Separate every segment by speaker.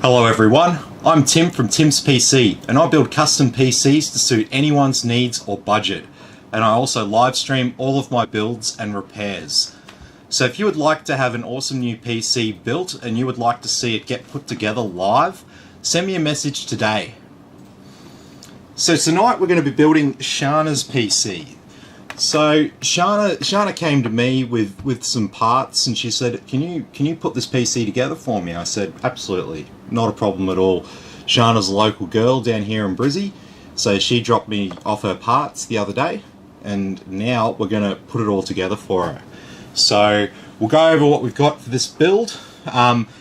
Speaker 1: Hello everyone, I'm Tim from Tim's PC and I build custom PCs to suit anyone's needs or budget, and I also live stream all of my builds and repairs. So if you would like to have an awesome new PC built and you would like to see it get put together live, send me a message today. So tonight we're going to be building Shana's PC. So Shana came to me with some parts and she said, can you put this PC together for me? I said, absolutely, not a problem at all. Shana's a local girl down here in Brizzy, so she dropped me off her parts the other day and now we're going to put it all together for her. So we'll go over what we've got for this build.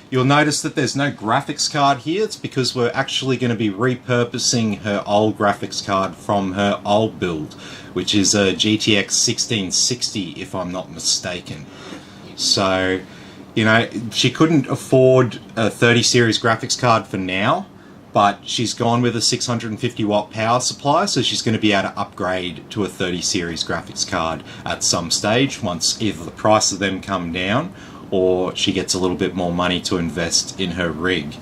Speaker 1: You'll notice that there's no graphics card here. It's because we're actually going to be repurposing her old graphics card from her old build, which is a GTX 1660 if I'm not mistaken. So, you know, she couldn't afford a 30 series graphics card for now, but she's gone with a 650 watt power supply, so she's going to be able to upgrade to a 30 series graphics card at some stage once either the price of them come down or she gets a little bit more money to invest in her rig.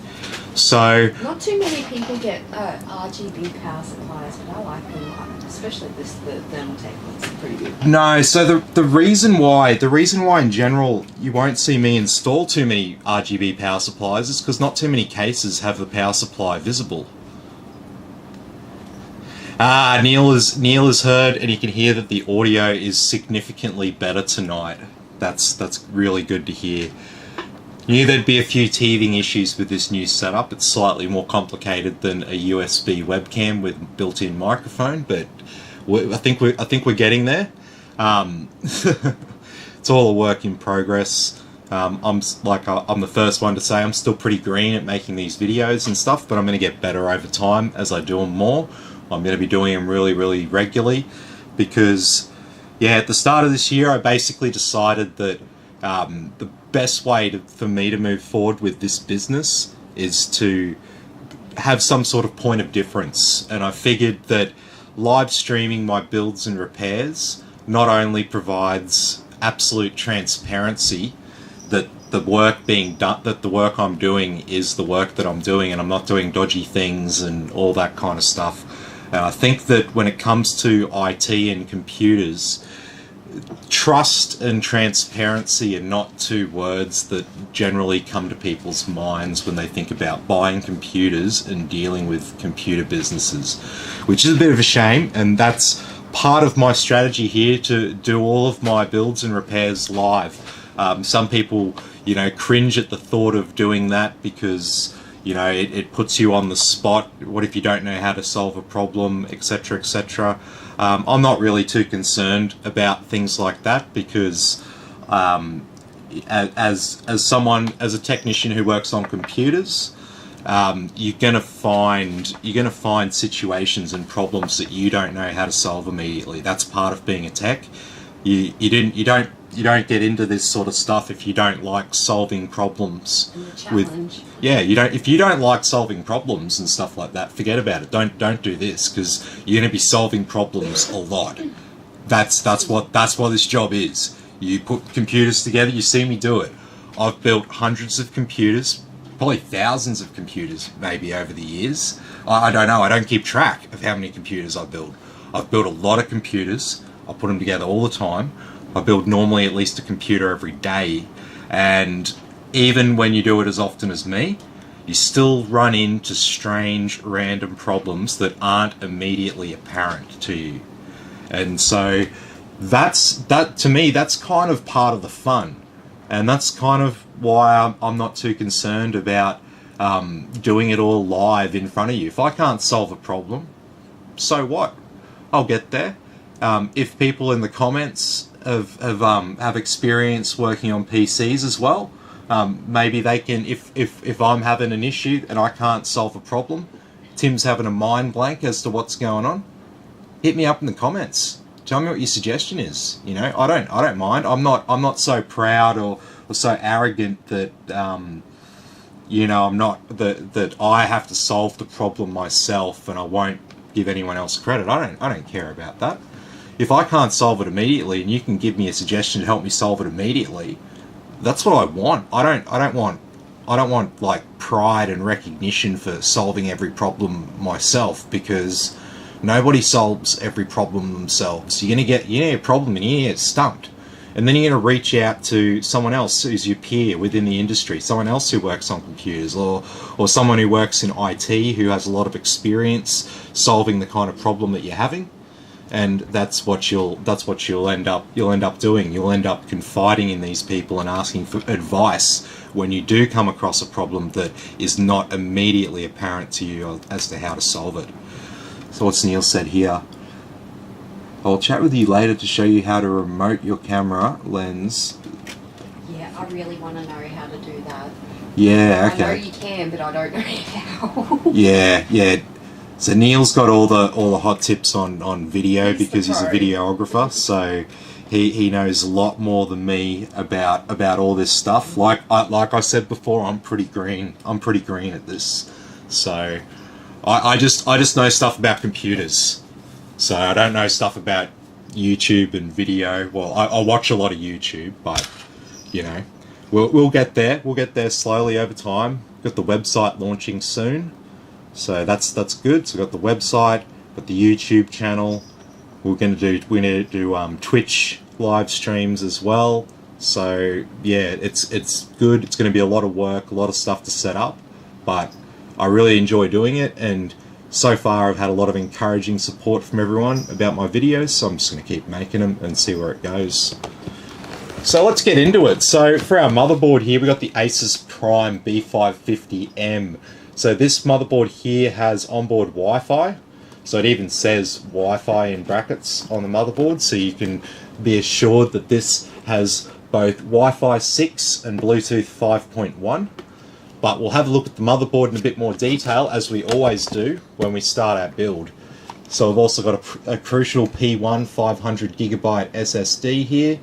Speaker 1: So
Speaker 2: not too many people get RGB power supplies, but I like them, especially the Thermaltake ones are pretty good.
Speaker 1: No, so the reason why in general you won't see me install too many RGB power supplies is because not too many cases have the power supply visible. Neil has heard, and you can hear that the audio is significantly better tonight. That's really good to hear. Knew there'd be a few teething issues with this new setup. It's slightly more complicated than a USB webcam with built-in microphone, but I think we're getting there. It's all a work in progress. I'm the first one to say I'm still pretty green at making these videos and stuff, but I'm going to get better over time as I do them more. I'm going to be doing them really regularly because, yeah, at the start of this year I basically decided that the best way for me to move forward with this business is to have some sort of point of difference, and I figured that live streaming my builds and repairs not only provides absolute transparency that the work being done, that the work I'm doing is the work that I'm doing and I'm not doing dodgy things and all that kind of stuff. And I think that when it comes to IT and computers, trust and transparency are not two words that generally come to people's minds when they think about buying computers and dealing with computer businesses, which is a bit of a shame, and that's part of my strategy here to do all of my builds and repairs live. Some people, you know, cringe at the thought of doing that because, you know, it puts you on the spot. What if you don't know how to solve a problem, etc., etc. I'm not really too concerned about things like that because as a technician who works on computers, you're gonna find situations and problems that you don't know how to solve immediately. That's part of being a tech. You don't get into this sort of stuff if you don't like solving problems. If you don't like solving problems and stuff like that, forget about it. Don't do this because you're going to be solving problems a lot. That's what this job is. You put computers together. You see me do it. I've built hundreds of computers, probably thousands of computers maybe over the years. I don't know. I don't keep track of how many computers I build. I've built a lot of computers. I put them together all the time. I build normally at least a computer every day, and even when you do it as often as me, you still run into strange random problems that aren't immediately apparent to you. And so to me that's kind of part of the fun, and that's kind of why I'm not too concerned about doing it all live in front of you. If I can't solve a problem, so what? I'll get there. If people in the comments have experience working on PCs as well, maybe they can, if I'm having an issue and I can't solve a problem, Tim's having a mind blank as to what's going on, hit me up in the comments. Tell me what your suggestion is. You know, I don't mind. I'm not so proud or so arrogant that you know, that I have to solve the problem myself and I won't give anyone else credit. I don't care about that. If I can't solve it immediately and you can give me a suggestion to help me solve it immediately, that's what I want. I don't want like pride and recognition for solving every problem myself, because nobody solves every problem themselves. You're gonna get a problem and you get stumped, and then you're gonna reach out to someone else who's your peer within the industry, someone else who works on computers, or someone who works in IT who has a lot of experience solving the kind of problem that you're having. And that's what you'll end up doing. You'll end up confiding in these people and asking for advice when you do come across a problem that is not immediately apparent to you as to how to solve it. So what's Neil said here? I'll chat with you later to show you how to remote your camera lens.
Speaker 2: Yeah, I really want to know how to do that.
Speaker 1: Yeah, okay.
Speaker 2: I know you can, but I don't know how.
Speaker 1: Yeah. So Neil's got all the hot tips on video because he's a videographer. So he knows a lot more than me about all this stuff. Like I said before, I'm pretty green. I'm pretty green at this. So I just know stuff about computers. So I don't know stuff about YouTube and video. Well, I watch a lot of YouTube, but you know, we'll get there. We'll get there slowly over time. Got the website launching soon. So that's good. So we've got the website, got the YouTube channel. We're gonna do Twitch live streams as well. So yeah, it's good. It's gonna be a lot of work, a lot of stuff to set up, but I really enjoy doing it, and so far I've had a lot of encouraging support from everyone about my videos, so I'm just gonna keep making them and see where it goes. So let's get into it. So for our motherboard here, we got the Asus Prime B550M. So this motherboard here has onboard Wi-Fi. So it even says Wi-Fi in brackets on the motherboard, so you can be assured that this has both Wi-Fi 6 and Bluetooth 5.1. But we'll have a look at the motherboard in a bit more detail, as we always do when we start our build. So we've also got a Crucial P1 500GB SSD here.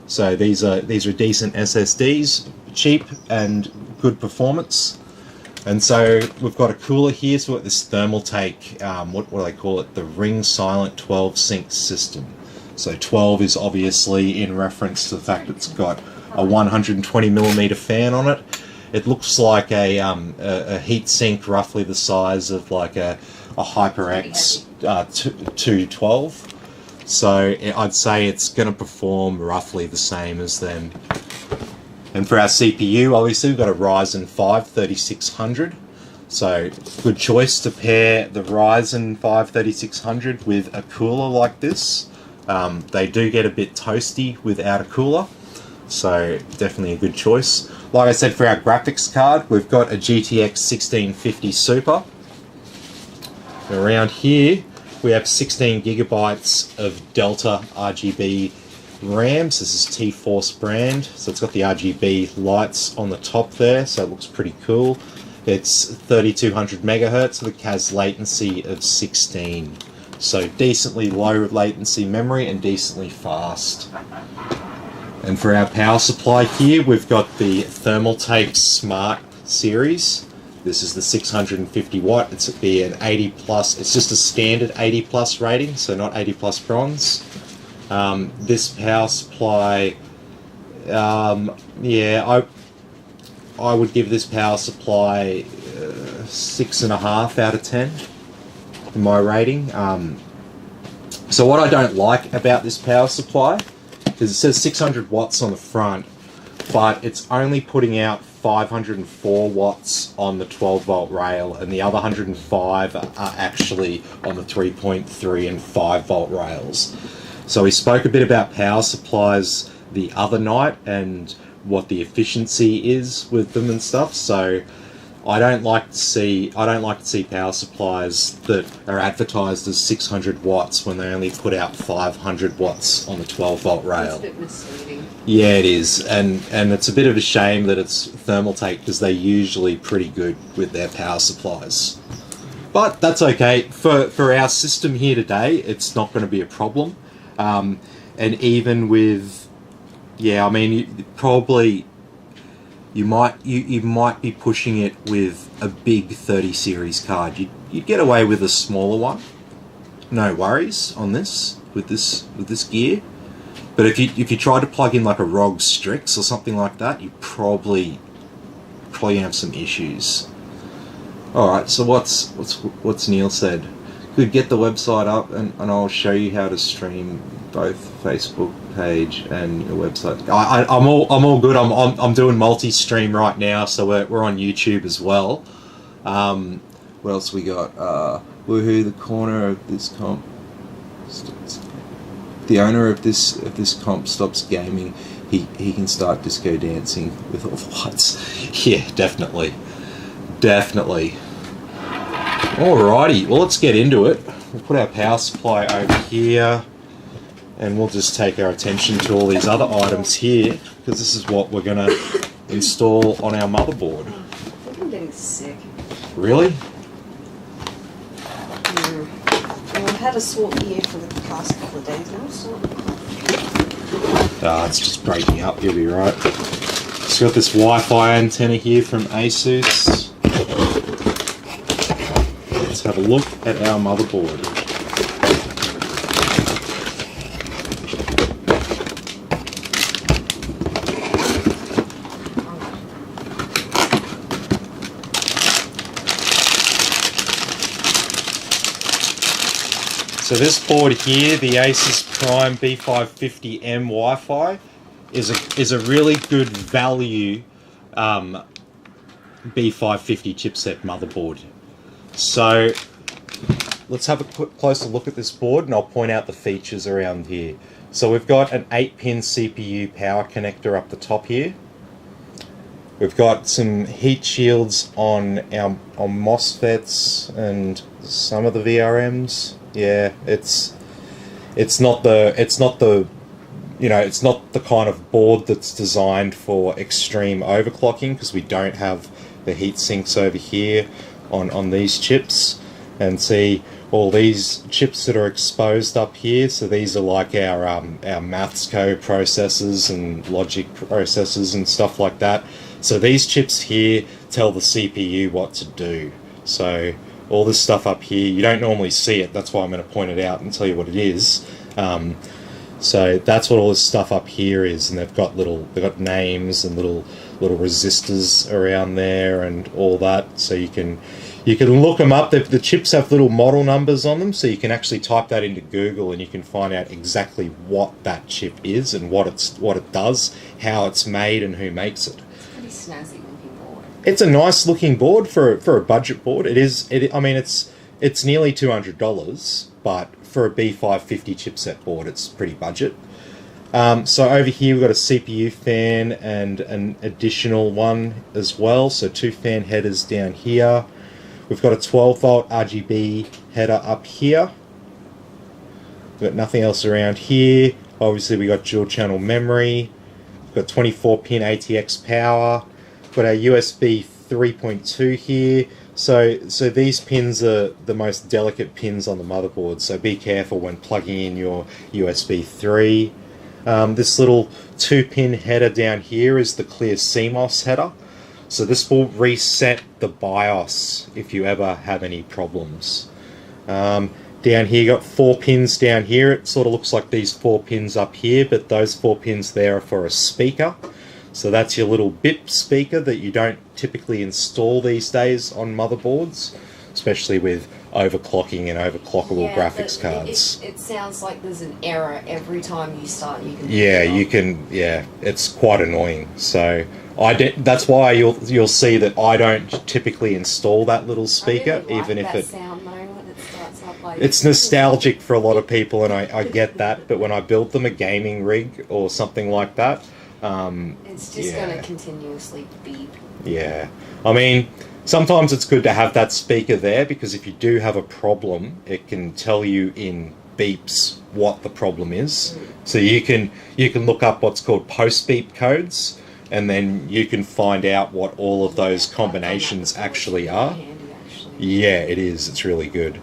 Speaker 1: So these are decent SSDs, cheap and good performance. And so we've got a cooler here, so we've got this Thermaltake, what do they call it? The Ring Silent 12 sync system. So 12 is obviously in reference to the fact it's got a 120mm fan on it. It looks like a heat sink roughly the size of like a HyperX 212. So I'd say it's going to perform roughly the same as them. And for our CPU, obviously we've got a Ryzen 5 3600. So good choice to pair the Ryzen 5 3600 with a cooler like this. They do get a bit toasty without a cooler, so definitely a good choice. Like I said, for our graphics card, we've got a GTX 1650 Super. Around here, we have 16GB of Delta RGB RAMs. This is T-Force brand, so it's got the RGB lights on the top there, so it looks pretty cool. It's 3200 megahertz with a CAS latency of 16, so decently low latency memory and decently fast. And for our power supply here, we've got the Thermaltake Smart series. This is the 650 watt. It's be an 80 plus. It's just a standard 80 plus rating, so not 80 plus bronze. This power supply, yeah, I would give this power supply 6.5 out of 10 in my rating. So what I don't like about this power supply is it says 600 watts on the front, but it's only putting out 504 watts on the 12 volt rail, and the other 105 are actually on the 3.3 and 5 volt rails. So we spoke a bit about power supplies the other night and what the efficiency is with them and stuff. So I don't like to see power supplies that are advertised as 600 watts when they only put out 500 watts on the 12 volt rail.
Speaker 2: It's a bit misleading.
Speaker 1: Yeah, it is, and it's a bit of a shame that it's Thermaltake, because they're usually pretty good with their power supplies. But that's okay. For our system here today, it's not going to be a problem. And even with, yeah, I mean, you might be pushing it with a big 30 series card. You'd get away with a smaller one. No worries on this with this gear. But if you try to plug in like a ROG Strix or something like that, you probably probably gonna have some issues. All right, so what's Neil said? Could get the website up, and I'll show you how to stream both Facebook page and your website. I'm all good. I'm doing multi-stream right now, so we're on YouTube as well. What else we got? Woohoo! The corner of this comp. The owner of this comp stops gaming. He can start disco dancing with all the lights. Yeah, definitely. Alrighty, well, let's get into it. We'll put our power supply over here, and we'll just take our attention to all these other items here, because this is what we're going to install on our motherboard.
Speaker 2: I think I'm getting sick.
Speaker 1: Really?
Speaker 2: Well, I've had a sore ear for the past couple of days now, so...
Speaker 1: It's just breaking up, you'll be right. Just got this Wi-Fi antenna here from Asus. Let's have a look at our motherboard. So this board here, the Asus Prime B550M Wi-Fi, is a really good value B550 chipset motherboard. So let's have a closer look at this board, and I'll point out the features around here. So we've got an 8-pin CPU power connector up the top here. We've got some heat shields on our MOSFETs and some of the VRMs. Yeah, it's not the kind of board that's designed for extreme overclocking, because we don't have the heat sinks over here on these chips. And see all these chips that are exposed up here, so these are like our maths code processors and logic processors and stuff like that. So these chips here tell the CPU what to do. So all this stuff up here, you don't normally see it, that's why I'm going to point it out and tell you what it is. So that's what all this stuff up here is, and they've got names and little resistors around there and all that, so you can look them up. The chips have little model numbers on them, so you can actually type that into Google and you can find out exactly what that chip is and what it does, how it's made, and who makes it.
Speaker 2: Pretty snazzy looking board.
Speaker 1: It's a nice looking board for a budget board. It's nearly $200, but for a B550 chipset board, it's pretty budget. So over here we've got a CPU fan and an additional one as well. So 2 fan headers down here. We've got a 12-volt RGB header up here. We've got nothing else around here. Obviously we got dual channel memory. We've got 24-pin ATX power. We've got our USB 3.2 here. So these pins are the most delicate pins on the motherboard, so be careful when plugging in your USB 3. This little 2-pin header down here is the clear CMOS header. So this will reset the BIOS if you ever have any problems. Down here you got 4 pins down here. It sort of looks like these 4 pins up here, but those 4 pins there are for a speaker. So that's your little BIP speaker that you don't typically install these days on motherboards, especially with overclocking and overclockable graphics cards.
Speaker 2: It sounds like there's an error every time you start.
Speaker 1: It's quite annoying. So that's why you'll see that I don't typically install that little speaker,
Speaker 2: I really
Speaker 1: even
Speaker 2: like
Speaker 1: if
Speaker 2: that sound though when it starts up. Like,
Speaker 1: it's nostalgic for a lot of people, and I get that. But when I build them a gaming rig or something like that,
Speaker 2: it's just going to continuously beep.
Speaker 1: Yeah, I mean, sometimes it's good to have that speaker there, because if you do have a problem, it can tell you in beeps what the problem is. So you can look up what's called post beep codes, and then you can find out what all of those combinations actually are. Yeah, it is. It's really good.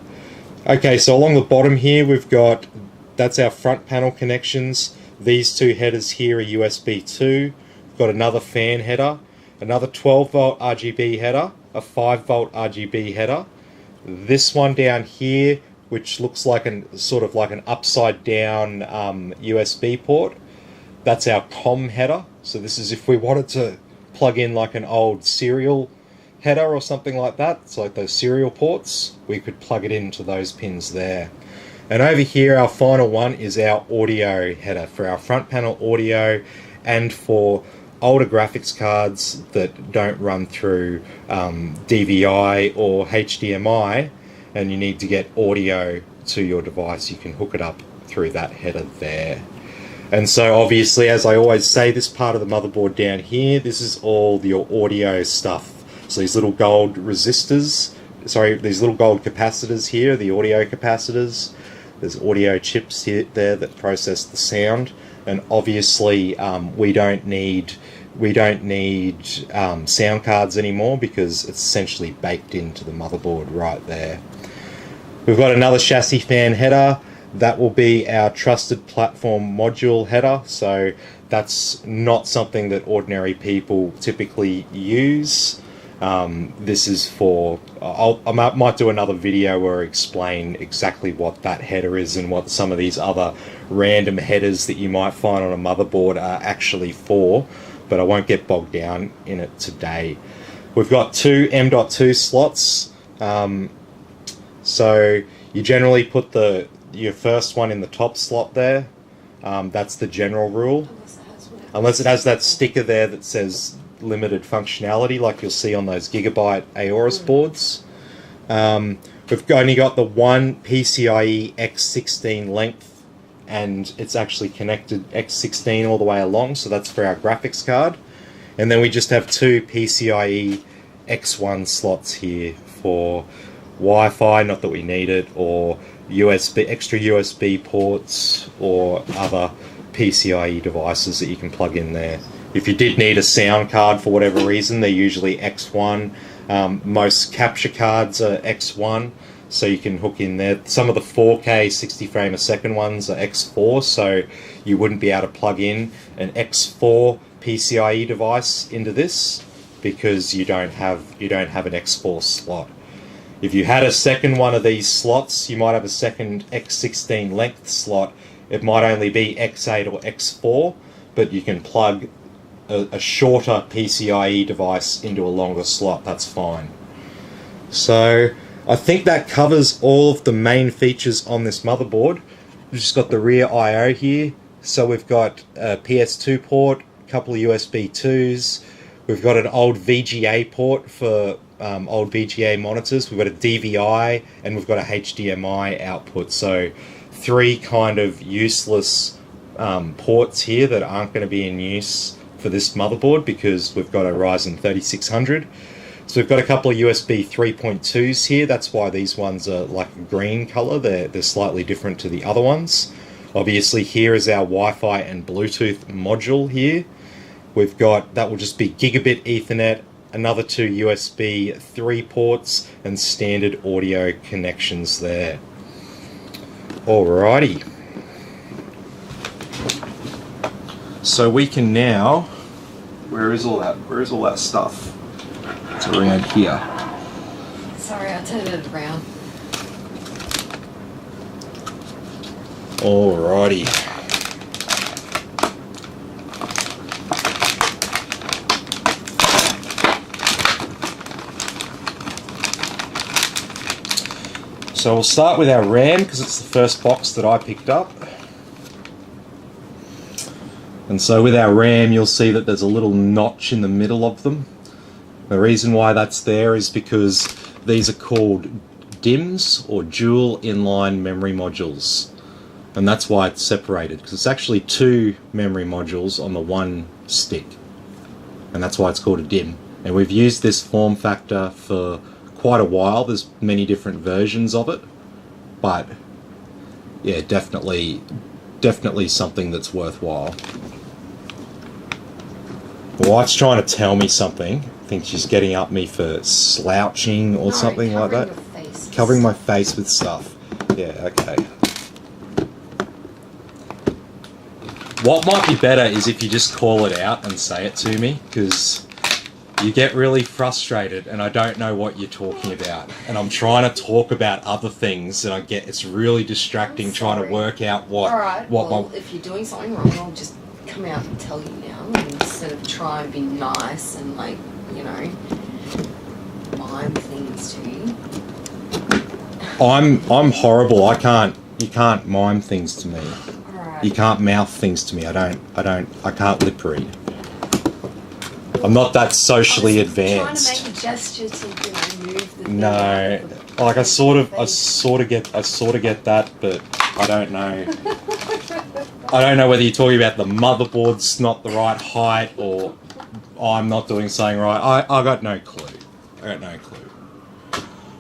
Speaker 1: Okay, so along the bottom here we've got, that's our front panel connections. These 2 headers here are USB 2. We've got another fan header, another 12-volt RGB header, a 5-volt RGB header. This one down here, which looks like sort of like an upside down USB port, that's our COM header. So this is if we wanted to plug in like an old serial header or something like that, it's like those serial ports, we could plug it into those pins there. And over here, our final one is our audio header for our front panel audio, and for older graphics cards that don't run through DVI or HDMI, and you need to get audio to your device, you can hook it up through that header there. And so obviously, as I always say, this part of the motherboard down here, this is all your audio stuff. So these little gold resistors, these little gold capacitors here, the audio capacitors. There's audio chips here, there that process the sound, and obviously we don't need sound cards anymore because it's essentially baked into the motherboard right there. We've got another chassis fan header. That will be our trusted platform module header. So that's not something that ordinary people typically use. This is for, I might do another video where I explain exactly what that header is and what some of these other random headers that you might find on a motherboard are actually for, but I won't get bogged down in it today. We've got two M.2 slots, so you generally put your first one in the top slot there. That's the general rule, unless it has that sticker there that says limited functionality, like you'll see on those Gigabyte Aorus boards. We've only got the one PCIe X16 length, and it's actually connected X16 all the way along, so that's for our graphics card. And then we just have two PCIe X1 slots here for Wi-Fi, not that we need it, or USB, extra USB ports, or other PCIe devices that you can plug in there. If you did need a sound card for whatever reason, they're usually X1. Most capture cards are X1, so you can hook in there. Some of the 4K 60 frame a second ones are X4, so you wouldn't be able to plug in an X4 PCIe device into this because you don't have an X4 slot. If you had a second one of these slots, you might have a second X16 length slot. It might only be X8 or X4, but you can plug a shorter PCIe device into a longer slot. That's fine. So I think that covers all of the main features on this motherboard. We've just got the rear I/O here. So we've got a PS2 port, a couple of USB 2s. We've got an old VGA port for old VGA monitors. We've got a DVI, and we've got a HDMI output. So three kind of useless ports here that aren't going to be in use for this motherboard because we've got a Ryzen 3600. So we've got a couple of USB 3.2s here. That's why these ones are like a green color. They're slightly different to the other ones. Obviously here is our Wi-Fi and Bluetooth module here. We've got, that will just be gigabit Ethernet, another two USB 3 ports, and standard audio connections there. Alrighty. So we can now, where is all that stuff? It's around here.
Speaker 2: Sorry, I turned it around.
Speaker 1: Alrighty. So we'll start with our RAM because it's the first box that I picked up. And so with our RAM, you'll see that there's a little notch in the middle of them. The reason why that's there is because these are called DIMMs, or dual inline memory modules. And that's why it's separated, because it's actually two memory modules on the one stick. And that's why it's called a DIMM. And we've used this form factor for quite a while. There's many different versions of it. But yeah, definitely something that's worthwhile. My wife's trying to tell me something. I think she's getting up me for slouching or something like that. Covering my face with stuff. Yeah, okay. What might be better is if you just call it out and say it to me, because you get really frustrated and I don't know what you're talking about. And I'm trying to talk about other things and it's really distracting trying to work out what...
Speaker 2: Alright, well, if you're doing something wrong, I'll just come out and tell you now instead of try and be nice and like, you know, mime things to you.
Speaker 1: I'm horrible. You can't mime things to me.
Speaker 2: Alright.
Speaker 1: You can't mouth things to me. I can't lip read. I'm not that socially advanced.
Speaker 2: Trying to make a gesture to, you know, move the
Speaker 1: No, like I sort of get that, but I don't know. I don't know whether you're talking about the motherboard's not the right height or I'm not doing something right. I got no clue.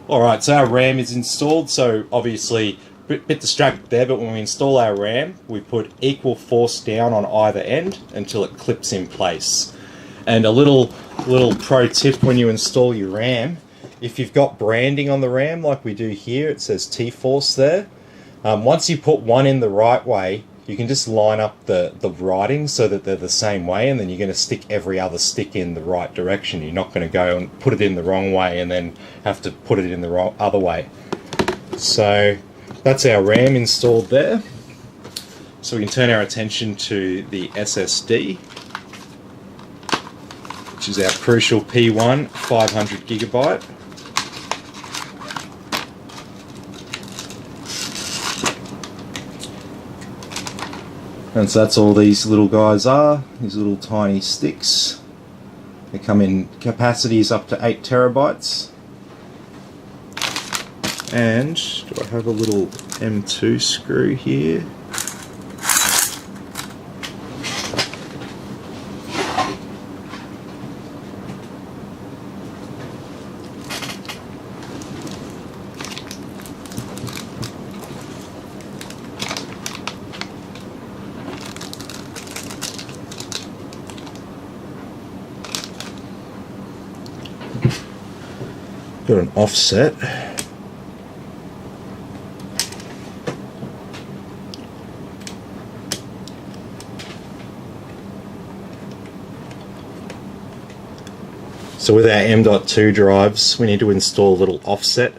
Speaker 1: Alright, so our RAM is installed, so obviously bit distracted there, but when we install our RAM, we put equal force down on either end until it clips in place. And a little pro tip when you install your RAM, if you've got branding on the RAM like we do here, it says T-Force there. Once you put one in the right way, you can just line up the writing so that they're the same way, and then you're going to stick every other stick in the right direction. You're not going to go and put it in the wrong way and then have to put it in the wrong other way. So that's our RAM installed there. So we can turn our attention to the SSD, which is our crucial P1 500GB. And so that's all these little guys are, these little tiny sticks. They come in capacities up to 8 terabytes. And do I have a little M2 screw here? Got an offset. So with our M.2 drives, we need to install a little offset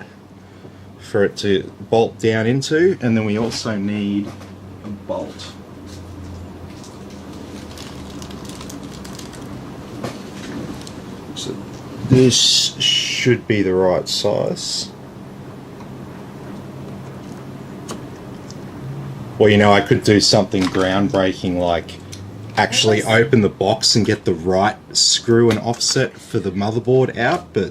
Speaker 1: for it to bolt down into, and then we also need a bolt. So this should be the right size. Well, you know, I could do something groundbreaking like actually open the box and get the right screw and offset for the motherboard out, but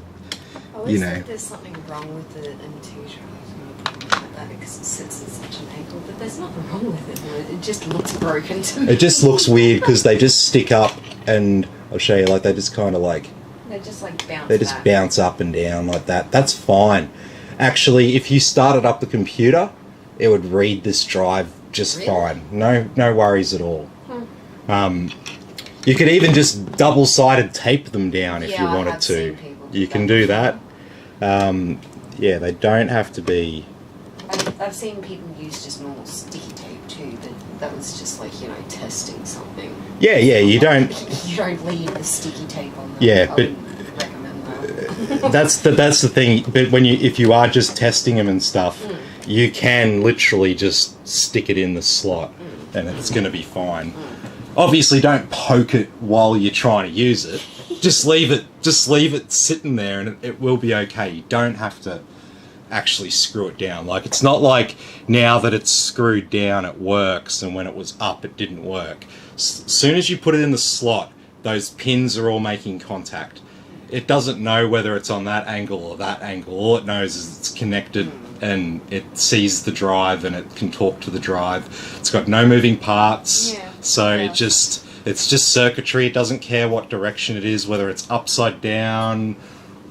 Speaker 1: you know,
Speaker 2: there's something wrong with the M2 drive like that because it sits at such an angle, but there's nothing wrong with it. It just looks broken to me.
Speaker 1: It just looks weird because they just stick up, and I'll show you, like they just kind of like
Speaker 2: they just like bounce.
Speaker 1: They just bounce up and down like that. That's fine. Actually, if you started up the computer, it would read this drive just fine. No worries at all. You could even just double-sided tape them down if you wanted to. You can do that. Yeah, they don't have to be.
Speaker 2: I've seen people use just normal sticky tape too, but that was just like, you know, testing something.
Speaker 1: Yeah, you don't.
Speaker 2: You don't leave the sticky tape on.
Speaker 1: Yeah, but
Speaker 2: recommend that.
Speaker 1: that's the thing. But if you are just testing them and stuff, you can literally just stick it in the slot, and it's going to be fine. Obviously, don't poke it while you're trying to use it. Just leave it sitting there, and it will be okay. You don't have to actually screw it down. Like, it's not like now that it's screwed down it works, and when it was up it didn't work. As soon as you put it in the slot, those pins are all making contact. It doesn't know whether it's on that angle or that angle. All it knows is it's connected, and it sees the drive and it can talk to the drive. It's got no moving parts, so it's just circuitry. It doesn't care what direction it is, whether it's upside down,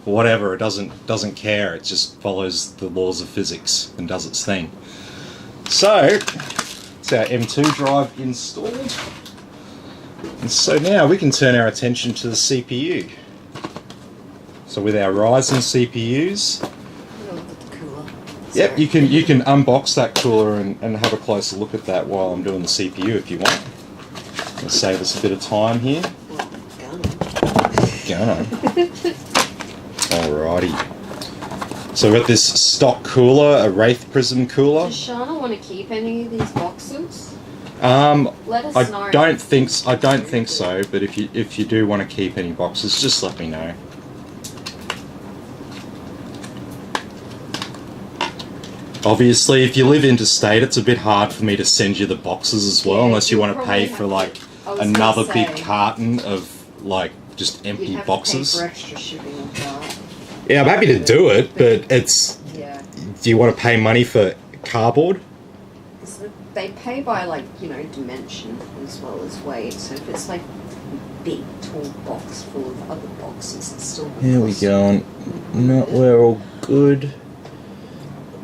Speaker 1: whatever. It doesn't care. It just follows the laws of physics and does its thing. So it's our M2 drive installed, and so now we can turn our attention to the CPU. So with our Ryzen CPUs. Yep, you can unbox that cooler and have a closer look at that while I'm doing the CPU if you want. It'll save us a bit of time here. Go. Alrighty. So we've got this stock cooler, a Wraith Prism cooler.
Speaker 2: Does Shana want to keep any of these boxes? Let us know.
Speaker 1: I don't think so. But if you do want to keep any boxes, just let me know. Obviously, if you live interstate, it's a bit hard for me to send you the boxes as well, unless you want to pay for like another big carton of like just empty boxes.
Speaker 2: Pay for extra shipping of that.
Speaker 1: Yeah, I'm happy to do it, but it's.
Speaker 2: Yeah.
Speaker 1: Do you want to pay money for cardboard?
Speaker 2: They pay by like dimension as well as weight. So if it's like a big tall box full of other boxes, it's still.
Speaker 1: Here we go. No, we're all good.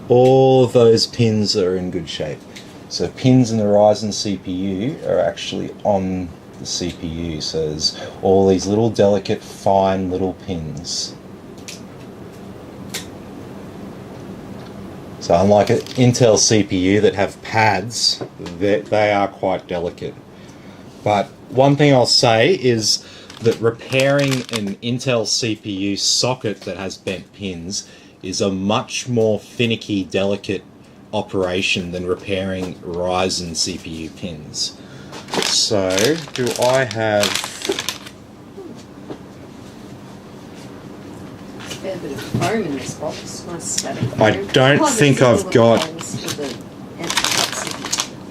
Speaker 1: All of those pins are in good shape. So pins in the Ryzen CPU are actually on the CPU. So there's all these little delicate, fine little pins. So unlike an Intel CPU that have pads, they are quite delicate. But one thing I'll say is that repairing an Intel CPU socket that has bent pins is a much more finicky, delicate operation than repairing Ryzen CPU pins. So, do I have...
Speaker 2: A fair bit of foam in this box. Nice static foam.
Speaker 1: I don't think I've got...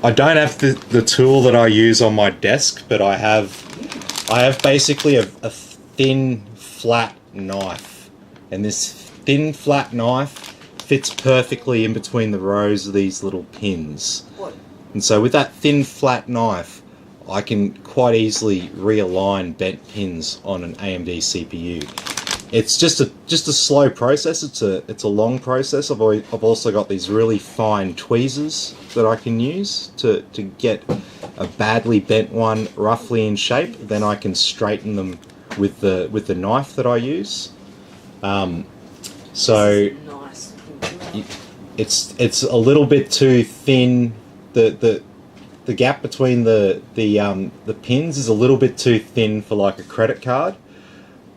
Speaker 1: I don't have the tool that I use on my desk, but I have basically a thin, flat knife. And this thin, flat knife fits perfectly in between the rows of these little pins.
Speaker 2: What?
Speaker 1: And so with that thin, flat knife, I can quite easily realign bent pins on an AMD CPU. It's just a slow process. It's a long process. I've also got these really fine tweezers that I can use to get a badly bent one roughly in shape. Then I can straighten them with the knife that I use. So
Speaker 2: nice.
Speaker 1: it's a little bit too thin. The gap between the pins is a little bit too thin for like a credit card.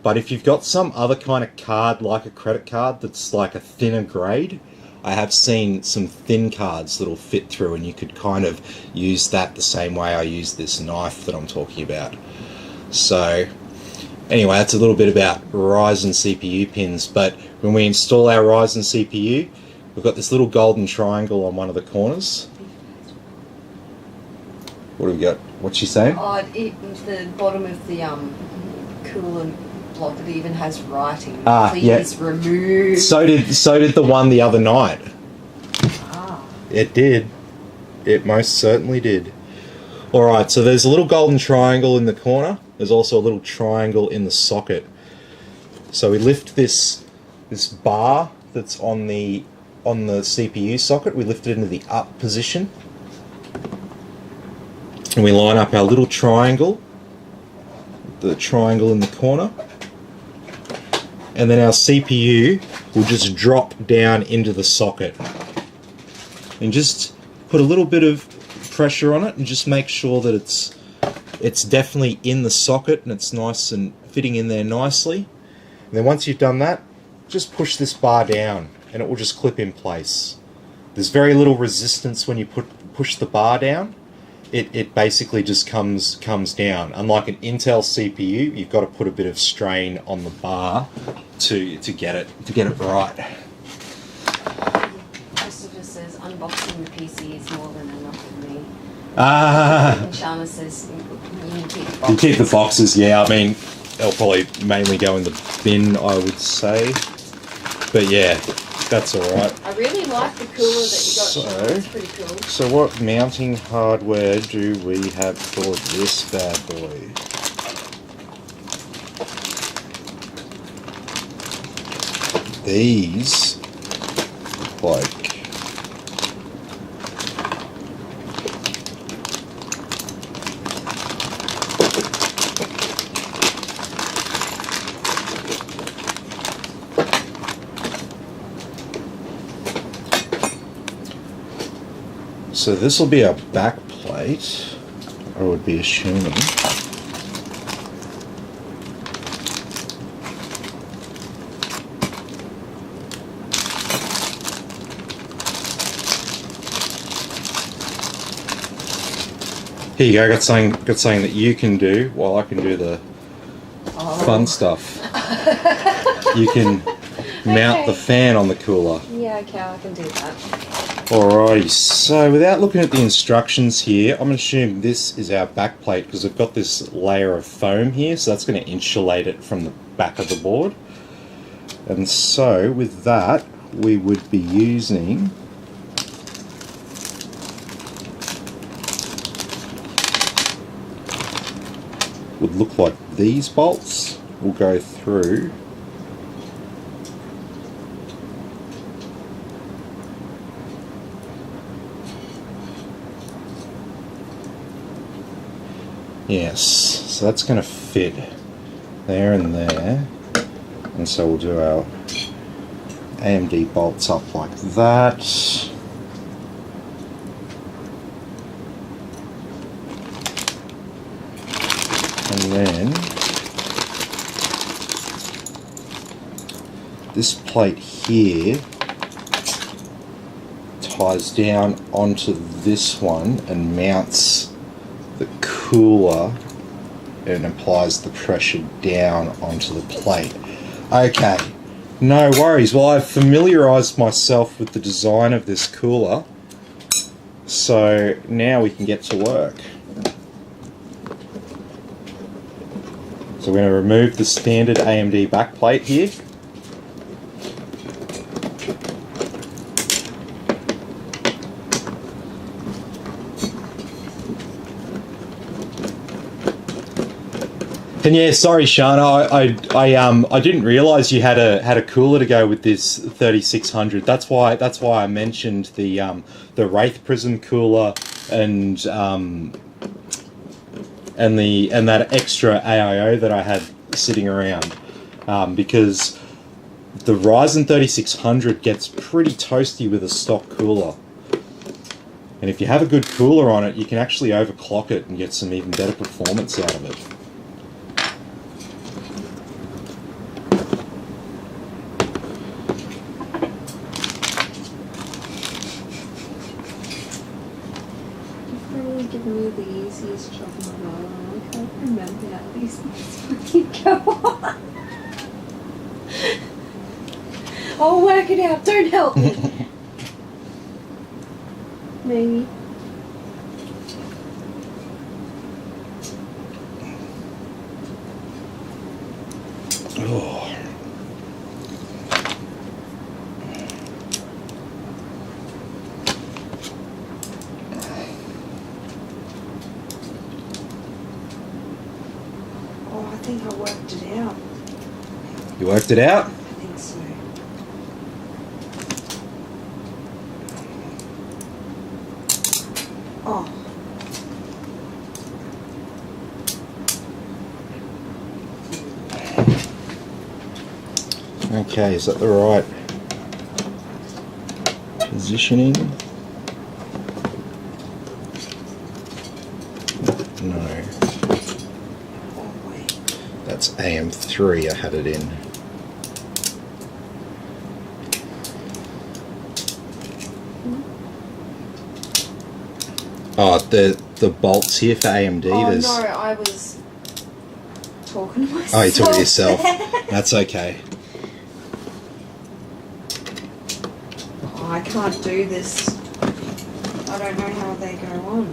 Speaker 1: But if you've got some other kind of card like a credit card that's like a thinner grade, I have seen some thin cards that'll fit through, and you could kind of use that the same way I use this knife that I'm talking about. So anyway, that's a little bit about Ryzen CPU pins. But when we install our Ryzen CPU, we've got this little golden triangle on one of the corners. What do we got? What's she saying?
Speaker 2: Oh, the bottom of the coolant block, it even has writing. Please remove.
Speaker 1: So did the one the other night. It did. It most certainly did. Alright, so there's a little golden triangle in the corner. There's also a little triangle in the socket. So we lift this bar that's on the CPU socket, we lift it into the up position. And we line up our little triangle, the triangle in the corner. And then our CPU will just drop down into the socket. And just put a little bit of pressure on it and just make sure that it's definitely in the socket and it's nice and fitting in there nicely. And then once you've done that, just push this bar down and it will just clip in place. There's very little resistance when you push the bar down. It basically just comes down. Unlike an Intel CPU, you've got to put a bit of strain on the bar to get it right.
Speaker 2: Christopher says unboxing the PC is more than enough for me. And Shana says you keep the boxes.
Speaker 1: You keep the boxes, yeah. I mean, they'll probably mainly go in the bin, I would say. But yeah, that's alright.
Speaker 2: I really like the cooler that you got, Shana. It's pretty cool.
Speaker 1: So what mounting hardware do we have for this bad boy? These look like so this will be our back plate, I would be assuming. Here you go. Got something that you can do while I can do the fun stuff. You can mount the fan on the cooler.
Speaker 2: Yeah, okay, I can do that.
Speaker 1: Alrighty, so without looking at the instructions here, I'm going to assume this is our back plate because I've got this layer of foam here, so that's going to insulate it from the back of the board. And so with that, we would be using would look like these bolts will go through yes, so that's going to fit there and there, and so we'll do our AMD bolts up like that. And then this plate here ties down onto this one and mounts the cooler and applies the pressure down onto the plate. Okay, no worries. Well, I've familiarised myself with the design of this cooler, so now we can get to work. So we're going to remove the standard AMD backplate here. And yeah, sorry, Shana, I didn't realise you had a cooler to go with this 3600. That's why I mentioned the Wraith Prism cooler and that extra AIO that I had sitting around, because the Ryzen 3600 gets pretty toasty with a stock cooler, and if you have a good cooler on it, you can actually overclock it and get some even better performance out of it.
Speaker 2: Giving me the easiest job in the world. I can't remember how these things fucking go on. I'll work it out. Don't help me. Maybe.
Speaker 1: Oh.
Speaker 2: I think I worked it out.
Speaker 1: You worked it out?
Speaker 2: I think so. Oh.
Speaker 1: Okay, is that the right positioning? No. That's AM3 I had it in. Oh, the bolts here for AMD.
Speaker 2: Oh
Speaker 1: there's...
Speaker 2: no, I was talking to myself.
Speaker 1: Oh, you talk to yourself. That's okay.
Speaker 2: Oh, I can't do this. I don't know how they go on.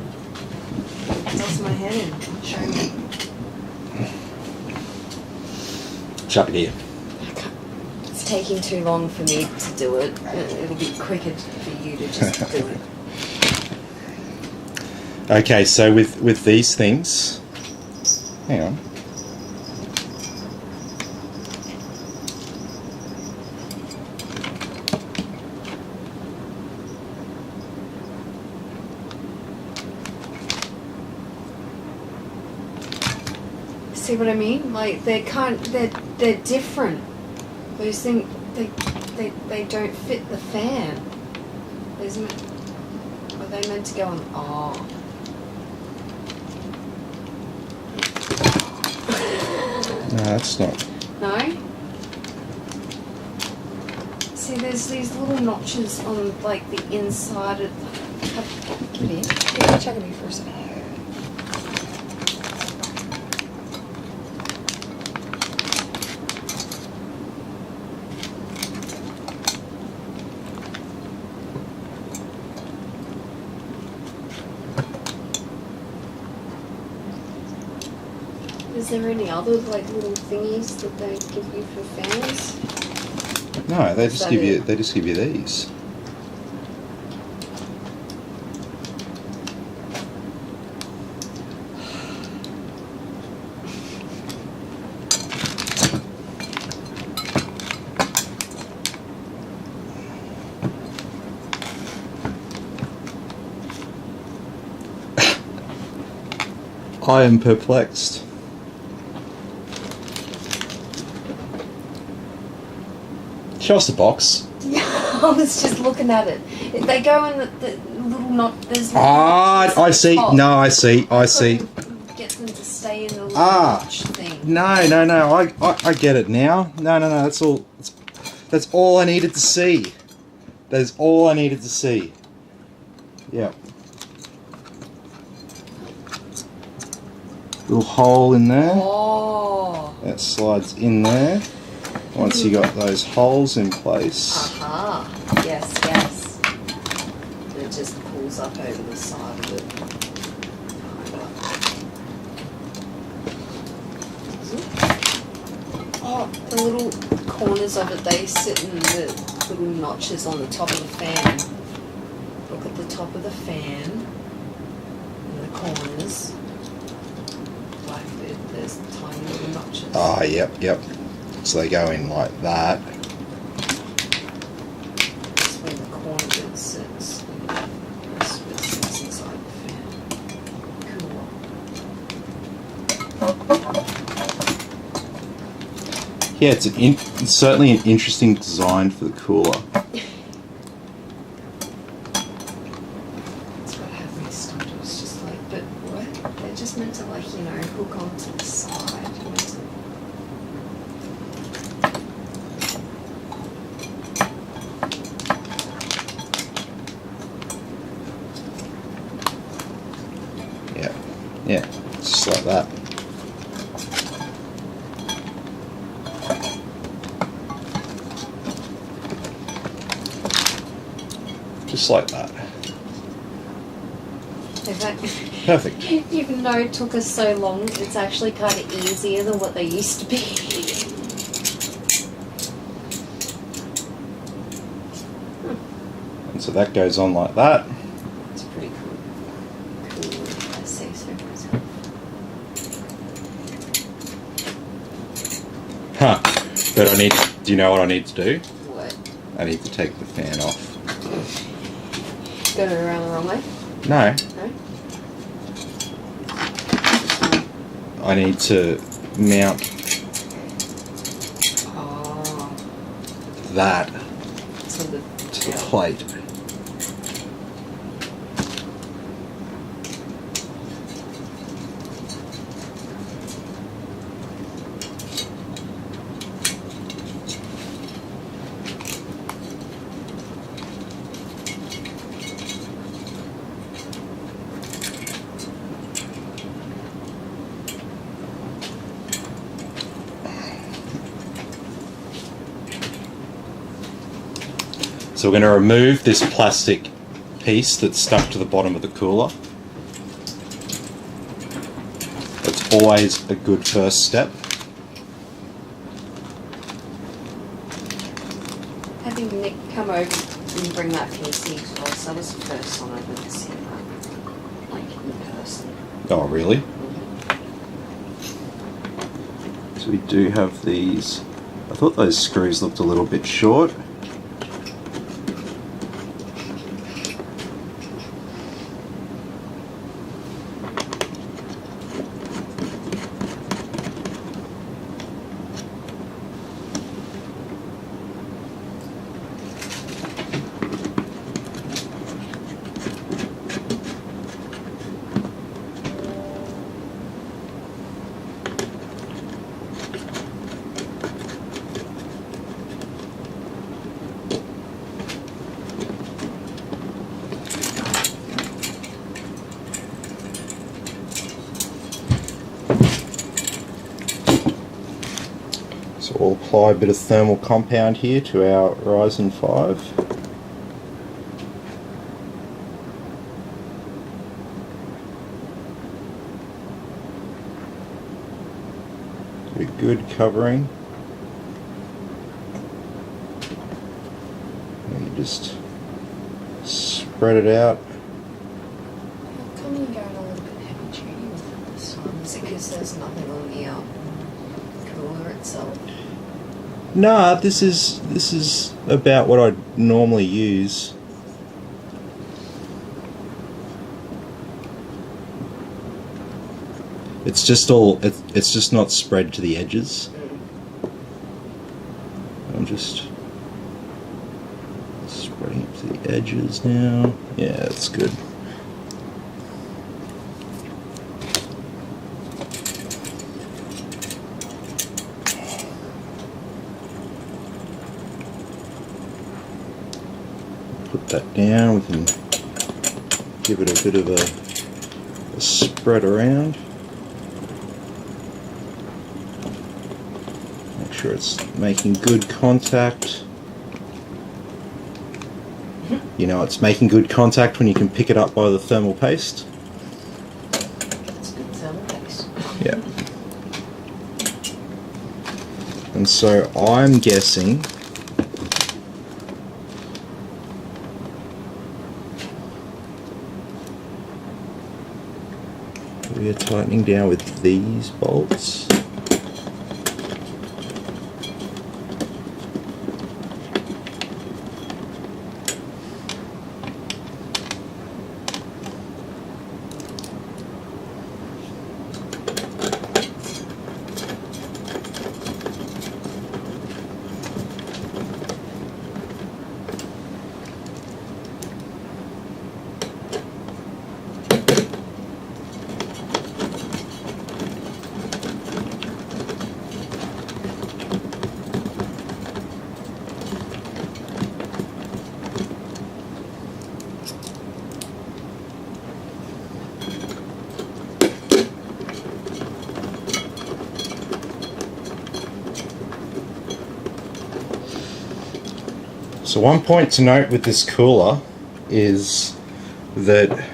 Speaker 2: It does my head in. Show me.
Speaker 1: Shut it here.
Speaker 2: It's taking too long for me to do it. It'll be quicker for you to just do it.
Speaker 1: Okay, so with these things, hang on.
Speaker 2: See what I mean? Like they're different. Those things they don't fit the fan. Are they meant to go on? Oh.
Speaker 1: No, that's not.
Speaker 2: No? See, there's these little notches on like the inside of. Give it here. Chuck it here for a second. Is there any other like little thingies that they give you for fans?
Speaker 1: No, they
Speaker 2: Is
Speaker 1: just
Speaker 2: that
Speaker 1: give you.
Speaker 2: it?
Speaker 1: They just give you these. I am perplexed. Show us the box.
Speaker 2: Yeah, I was just looking at it. They go in the little knot. There's
Speaker 1: I see.
Speaker 2: top.
Speaker 1: No, I see. I see.
Speaker 2: Get them to stay in the little
Speaker 1: Ah.
Speaker 2: notch thing.
Speaker 1: No. I get it now. No. That's all. That's all I needed to see. That's all I needed to see. Yeah. Little hole in there.
Speaker 2: Oh.
Speaker 1: That slides in there. Once you got those holes in place.
Speaker 2: Aha. Yes. It just pulls up over the side of it. Oh, the little corners of it, they sit in the little notches on the top of the fan. Look at the top of the fan. And the corners. Like there's tiny little notches.
Speaker 1: Ah, yep. So they go in like that.
Speaker 2: That's where the corner bit sits. That's where it sits inside the fan. Cool.
Speaker 1: Yeah, it's certainly an interesting design for the cooler.
Speaker 2: That's what had me stumped. It was just like, but what? They're just meant to like, hook onto the side.
Speaker 1: Yeah, just like that. Just like that. Perfect.
Speaker 2: Even though it took us so long, it's actually kind of easier than what they used to be.
Speaker 1: And so that goes on like that.
Speaker 2: It's pretty cool. Cool, I say so myself.
Speaker 1: Huh. But do you know what I need to do?
Speaker 2: What?
Speaker 1: I need to take the fan off.
Speaker 2: Got it around the wrong way?
Speaker 1: No.
Speaker 2: No?
Speaker 1: I need to mount
Speaker 2: Oh.
Speaker 1: that
Speaker 2: So the
Speaker 1: to the plate. So we're going to remove this plastic piece that's stuck to the bottom of the cooler. That's always a good first step.
Speaker 2: having Nick come over and bring that PC to us, that was the first time I've ever seen that, like, in person.
Speaker 1: Oh, really? So we do have these. I thought those screws looked a little bit short. So we'll apply a bit of thermal compound here to our Ryzen 5. Get a good covering. And you just spread it out.
Speaker 2: How come you're going a little bit heavy duty with it this time? Is it because there's nothing on the cooler itself?
Speaker 1: Nah, this is about what I'd normally use. It's just it's just not spread to the edges. I'm just spreading it to the edges now. Yeah, that's good. Put that down, we can give it a bit of a spread around. Make sure it's making good contact. You know, it's making good contact when you can pick it up by the thermal paste.
Speaker 2: That's good thermal paste.
Speaker 1: Yeah. And so I'm guessing we are tightening down with these bolts. So one point to note with this cooler is that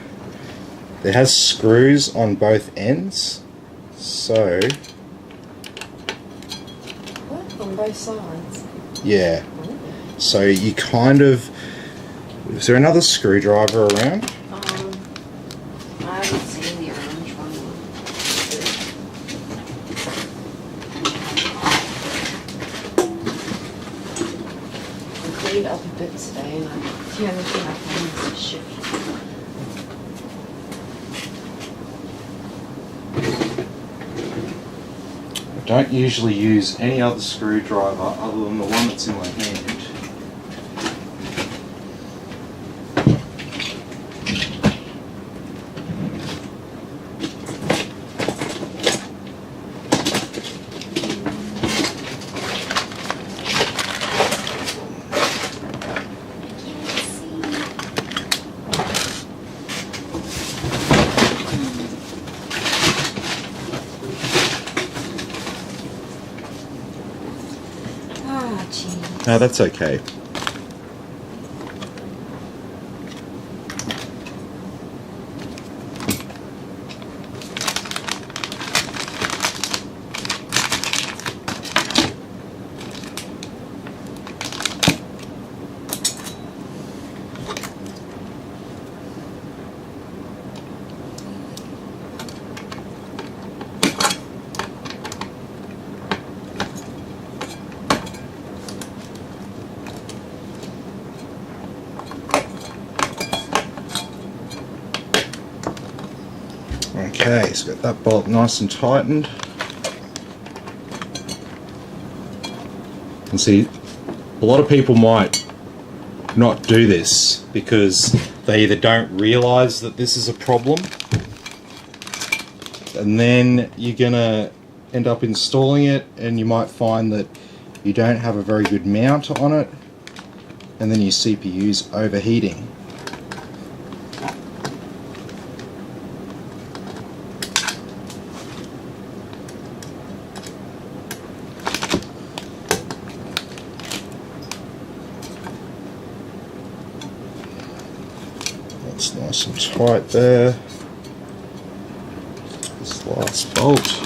Speaker 1: it has screws on both ends. So
Speaker 2: What? On both sides?
Speaker 1: yeah,
Speaker 2: Oh.
Speaker 1: so you kind of, is there another screwdriver around?
Speaker 2: I haven't seen the orange one. I cleaned up a bit today, and the only thing I found is a shift.
Speaker 1: I don't usually use any other screwdriver other than the one that's in my hand.
Speaker 2: Ah, gee.
Speaker 1: No, that's okay. Okay, so got that bolt nice and tightened. And see, a lot of people might not do this because they either don't realize that this is a problem, and then you're gonna end up installing it and you might find that you don't have a very good mount on it, and then your CPU's overheating. That's nice and tight there. This last bolt.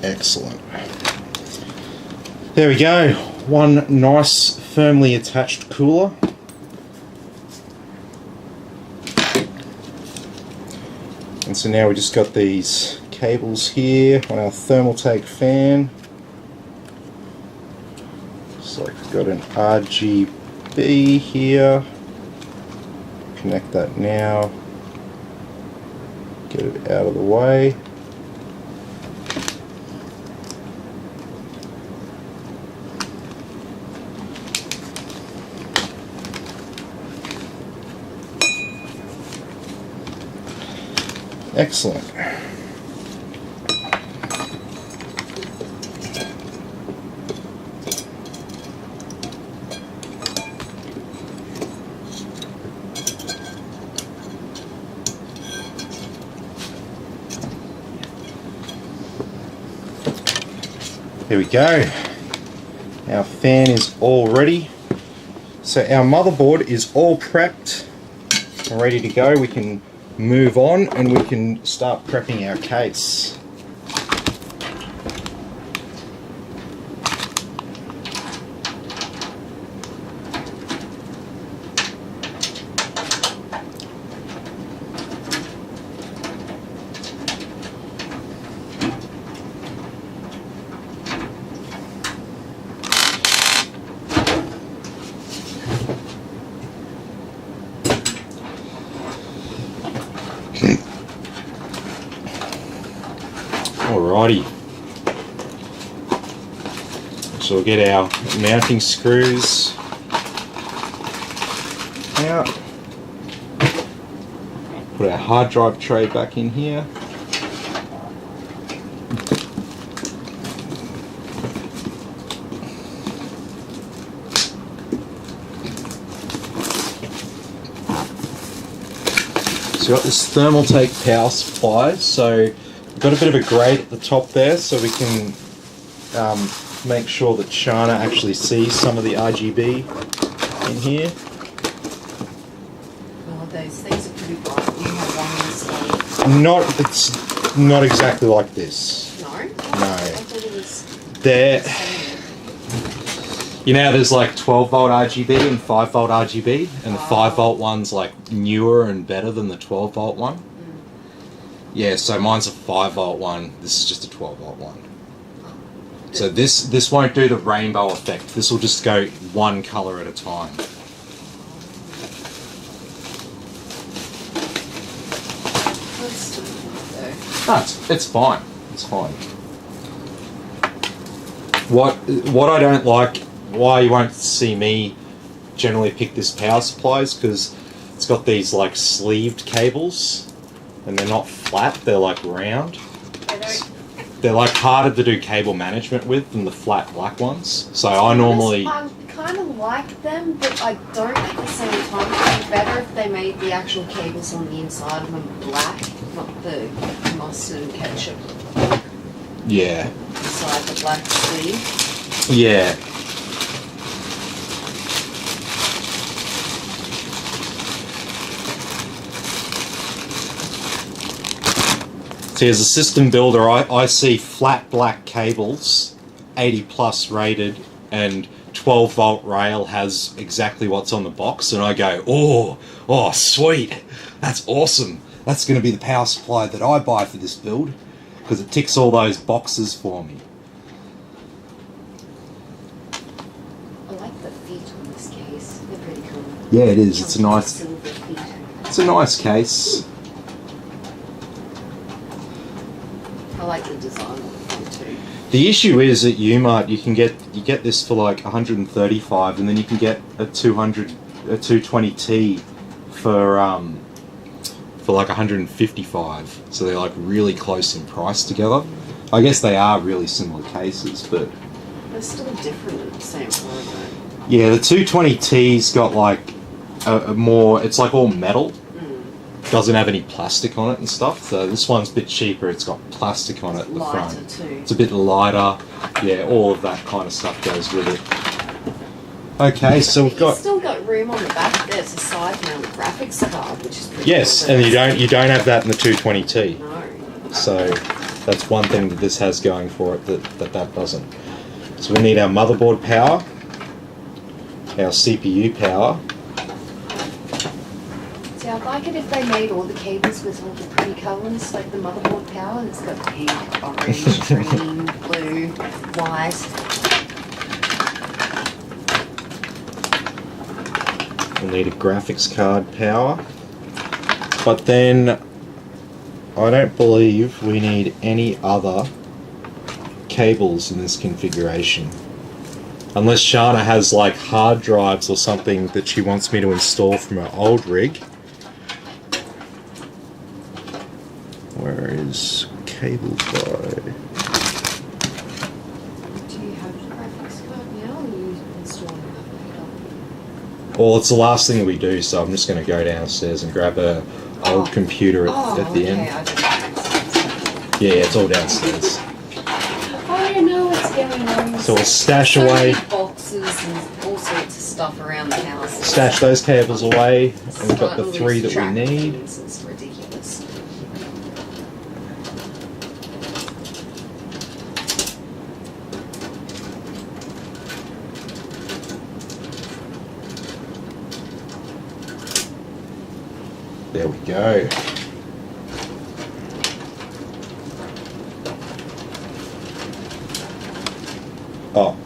Speaker 1: Excellent. There we go. One nice, firmly attached cooler. And so now we just got these cables here on our Thermaltake fan. So we've got an RGB here. Connect that now. Get it out of the way. Excellent. There we go. Our fan is all ready. So our motherboard is all prepped and ready to go. We can move on and we can start prepping our case. Alrighty, so we'll get our mounting screws out, put our hard drive tray back in here, so we've got this Thermaltake power supply, so got a bit of a grate at the top there, so we can make sure that Shana actually sees some of the RGB in here.
Speaker 2: Oh, those things are pretty bright. You have one on this one.
Speaker 1: It's not exactly like this.
Speaker 2: No?
Speaker 1: No.
Speaker 2: I thought it was
Speaker 1: There,
Speaker 2: the same.
Speaker 1: you know, there's like 12 volt RGB and 5 volt RGB, and the 5 volt one's like newer and better than the 12 volt one. Yeah, so mine's a 5 volt one, this is just a 12 volt one. So this won't do the rainbow effect, this will just go one colour at a time. No, it's fine, it's fine. What I don't like, why you won't see me generally pick this power supply is because it's got these like sleeved cables. And they're not flat, they're like round. They're like harder to do cable management with than the flat black ones. So I normally...
Speaker 2: I kind of like them, but I don't at the same time. It'd be better if they made the actual cables on the inside of them black, not the mustard and ketchup.
Speaker 1: Yeah.
Speaker 2: Inside the black sleeve.
Speaker 1: Yeah. See, as a system builder, I see flat black cables, 80 plus rated, and 12 volt rail has exactly what's on the box, and I go, oh, sweet, that's awesome. That's going to be the power supply that I buy for this build, because it ticks all those boxes for me.
Speaker 2: I like the feet on this case. They're pretty cool.
Speaker 1: Yeah, it is. It's a nice.
Speaker 2: Silver feet.
Speaker 1: It's a nice case.
Speaker 2: I like the design of the front too.
Speaker 1: The issue is at Umart you get this for like 135, and then you can get a 220T for like 155. So they're like really close in price together. I guess they are really similar cases, but
Speaker 2: they're still different at the same time though.
Speaker 1: yeah, the 220T's got like a more. It's like all metal. Doesn't have any plastic on it and stuff, so this one's a bit cheaper. It's got plastic on it at the front.
Speaker 2: Too.
Speaker 1: It's a bit lighter. Yeah, all of that kind of stuff goes with it. Okay, so we've got.
Speaker 2: You've still got room on the back there to side mount graphics card, which is pretty
Speaker 1: Yes,
Speaker 2: cool.
Speaker 1: and you don't have that in the 220T.
Speaker 2: No.
Speaker 1: So That's one thing that this has going for it that doesn't. So we need our motherboard power, our CPU power.
Speaker 2: See, I'd like it if they made all the cables with all the pretty colours, like the motherboard power. It's got pink, orange, green, blue, white.
Speaker 1: We'll need a graphics card power. But then I don't believe we need any other cables in this configuration. Unless Shana has like hard drives or something that she wants me to install from her old rig. Where is cable guy?
Speaker 2: Do you have a graphics card now, or are you installing that later?
Speaker 1: Well, it's the last thing that we do, so I'm just going to go downstairs and grab a old computer at the end. Yeah, it's all downstairs.
Speaker 2: I know what's going on.
Speaker 1: So we'll stash away.
Speaker 2: Many boxes and all sorts of stuff around the house.
Speaker 1: Stash those cables away, and we've got the 3 that we need.
Speaker 2: It's ridiculous.
Speaker 1: There we go. Oh.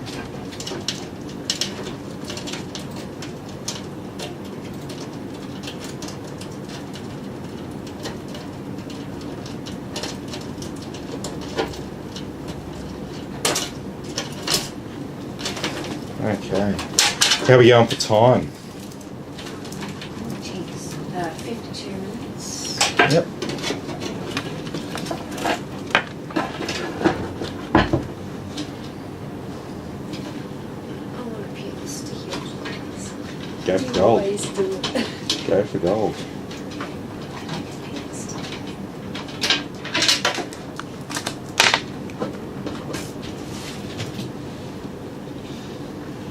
Speaker 1: Okay. How are we going for time?
Speaker 2: Jeez, 52 minutes.
Speaker 1: Yep.
Speaker 2: I want to peel this sticky please.
Speaker 1: Go for gold.
Speaker 2: Always do it.
Speaker 1: Go for gold.
Speaker 2: I like to peel sticky.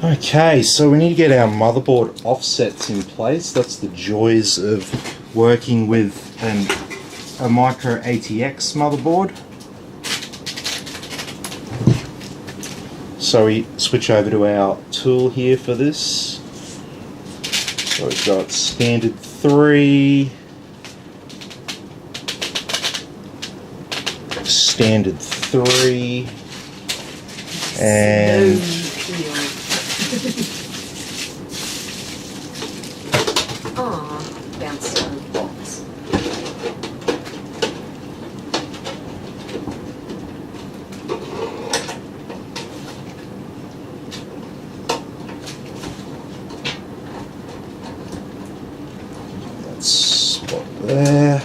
Speaker 1: Okay, so we need to get our motherboard offsets in place. That's the joys of working with a micro ATX motherboard. So we switch over to our tool here for this. So we've got standard 3, standard 3, and
Speaker 2: Aw, bounced out of the box.
Speaker 1: that's spot there.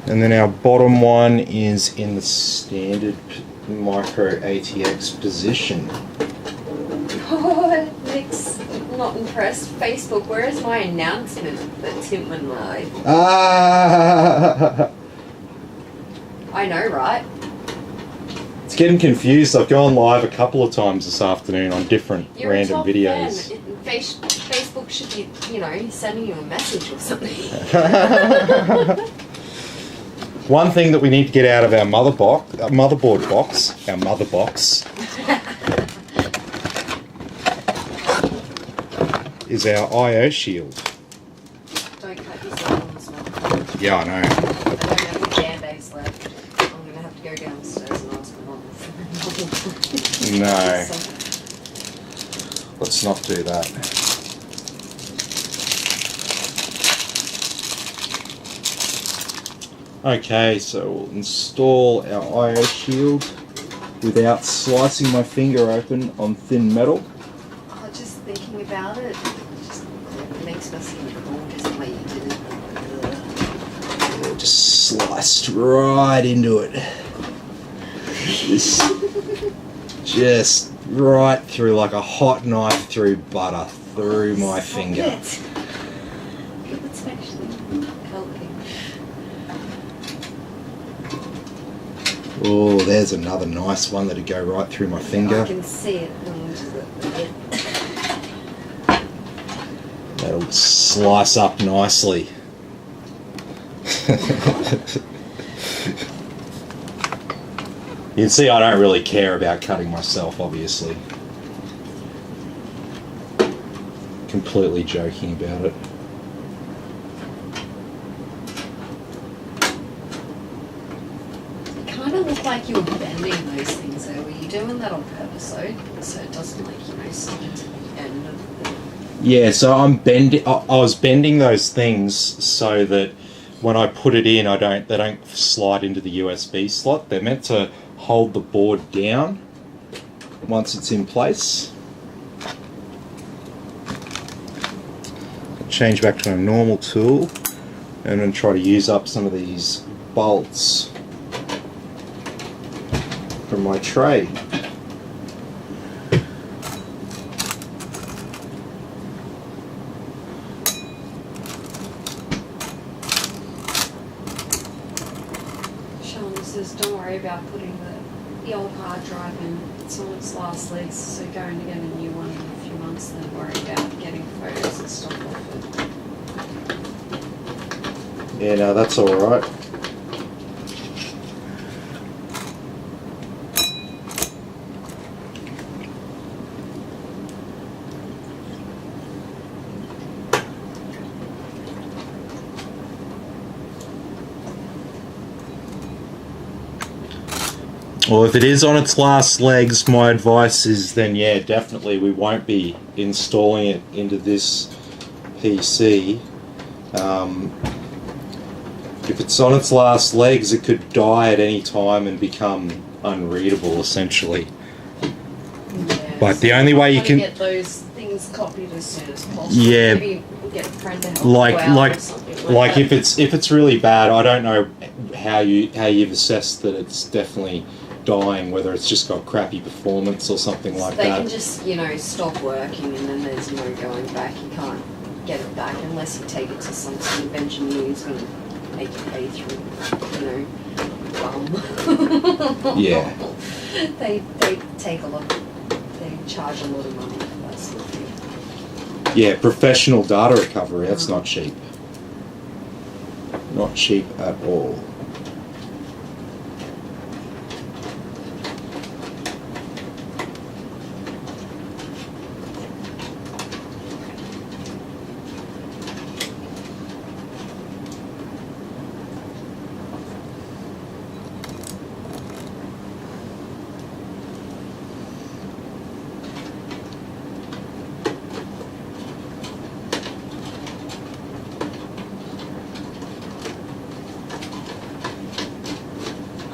Speaker 1: And then our bottom one is in the standard micro ATX position.
Speaker 2: Oh, Nick's not impressed. Facebook, where is my announcement that Tim went live?
Speaker 1: Ah!
Speaker 2: I know, right?
Speaker 1: It's getting confused. I've gone live a couple of times this afternoon on different
Speaker 2: You're
Speaker 1: random
Speaker 2: a top
Speaker 1: videos.
Speaker 2: fan. Facebook should be, sending you a message or something.
Speaker 1: One thing that we need to get out of our motherboard box, our mother box, is our I/O shield.
Speaker 2: Don't cut yourself on this one.
Speaker 1: Yeah, I know.
Speaker 2: I don't have any band-aids left. I'm going to have to go downstairs and ask my mum.
Speaker 1: No. Let's not do that. Okay, so we'll install our I/O shield without slicing my finger open on thin metal.
Speaker 2: Oh, just thinking about it, it makes me seem cool just the way you did it.
Speaker 1: Just sliced right into it. Just right through, like a hot knife through butter, through my finger.
Speaker 2: It's actually helping.
Speaker 1: Oh, there's another nice one that'd go right through my finger.
Speaker 2: I can see it.
Speaker 1: That'll slice up nicely. You can see I don't really care about cutting myself, obviously. Completely joking about it.
Speaker 2: It kind of looked like you were bending those things though. Were you doing that on purpose so it doesn't like, stick to the end of the...
Speaker 1: Yeah, so I'm bending. I was bending those things so that when I put it in, they don't slide into the USB slot. They're meant to hold the board down once it's in place. Change back to a normal tool and then try to use up some of these bolts from my tray.
Speaker 2: Shana says, don't worry about putting the old hard drive in. It's on its last legs, so going to get a new one in a few months, then worry about getting photos and stuff off it.
Speaker 1: Yeah, no, that's alright. Well, if it is on its last legs, my advice is then, yeah, definitely we won't be installing it into this PC. If it's on its last legs, it could die at any time and become unreadable, essentially.
Speaker 2: Yeah,
Speaker 1: But
Speaker 2: so
Speaker 1: the only way you can
Speaker 2: get those things copied as soon as possible.
Speaker 1: Yeah.
Speaker 2: Maybe get a friend to help
Speaker 1: like
Speaker 2: you out
Speaker 1: like
Speaker 2: or something
Speaker 1: like
Speaker 2: that.
Speaker 1: if it's really bad, I don't know how you've assessed that it's definitely dying, whether it's just got crappy performance or something like
Speaker 2: They
Speaker 1: that.
Speaker 2: can just, stop working and then there's no going back. You can't get it back unless you take it to some sort of engineer who's going to make you pay through,
Speaker 1: Yeah.
Speaker 2: They take a lot, they charge a lot of money for that sort of thing.
Speaker 1: Yeah, professional data recovery, that's not cheap. Not cheap at all.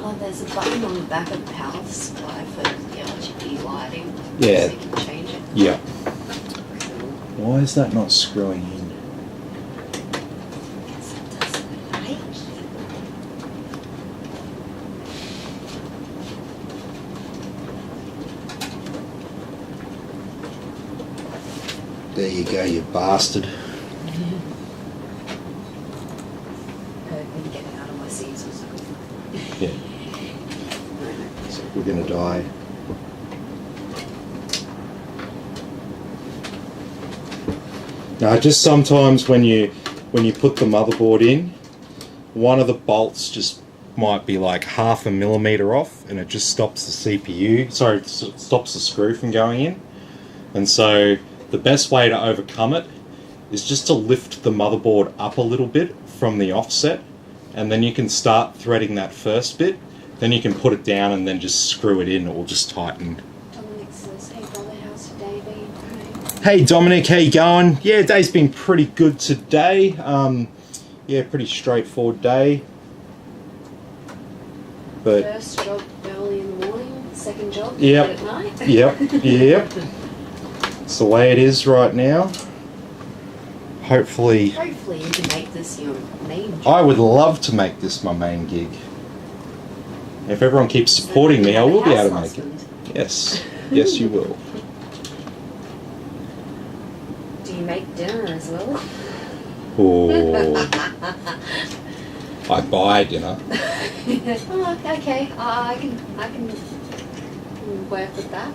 Speaker 2: Oh, there's a button on the back of the power supply for the RGB lighting.
Speaker 1: Yeah.
Speaker 2: So you can change it.
Speaker 1: Yeah. Why is that not screwing in?
Speaker 2: Because it doesn't like it.
Speaker 1: There you go, you bastard.
Speaker 2: Been getting out of my seats or something.
Speaker 1: Yeah. So we're gonna die. Now, just sometimes when you put the motherboard in, one of the bolts just might be like 0.5 millimeter off, and it just stops the CPU. Sorry, it stops the screw from going in. And so the best way to overcome it is just to lift the motherboard up a little bit from the offset, and then you can start threading that first bit. Then you can put it down and then just screw it in. It will just tighten.
Speaker 2: Dominic says, hey brother, how's your day been?
Speaker 1: Hey Dominic, how you going? Yeah, day's been pretty good today. Yeah, pretty straightforward day. But
Speaker 2: First job early in the morning, second job
Speaker 1: Yep.
Speaker 2: late at night.
Speaker 1: Yep. It's the way it is right now. Hopefully,
Speaker 2: Hopefully you can make this your main job.
Speaker 1: I would love to make this my main gig. If everyone keeps supporting me, I will be able to make it. Yes, yes, you will.
Speaker 2: Do you make dinner as well?
Speaker 1: Oh, I buy dinner.
Speaker 2: Oh, okay. I can work with that.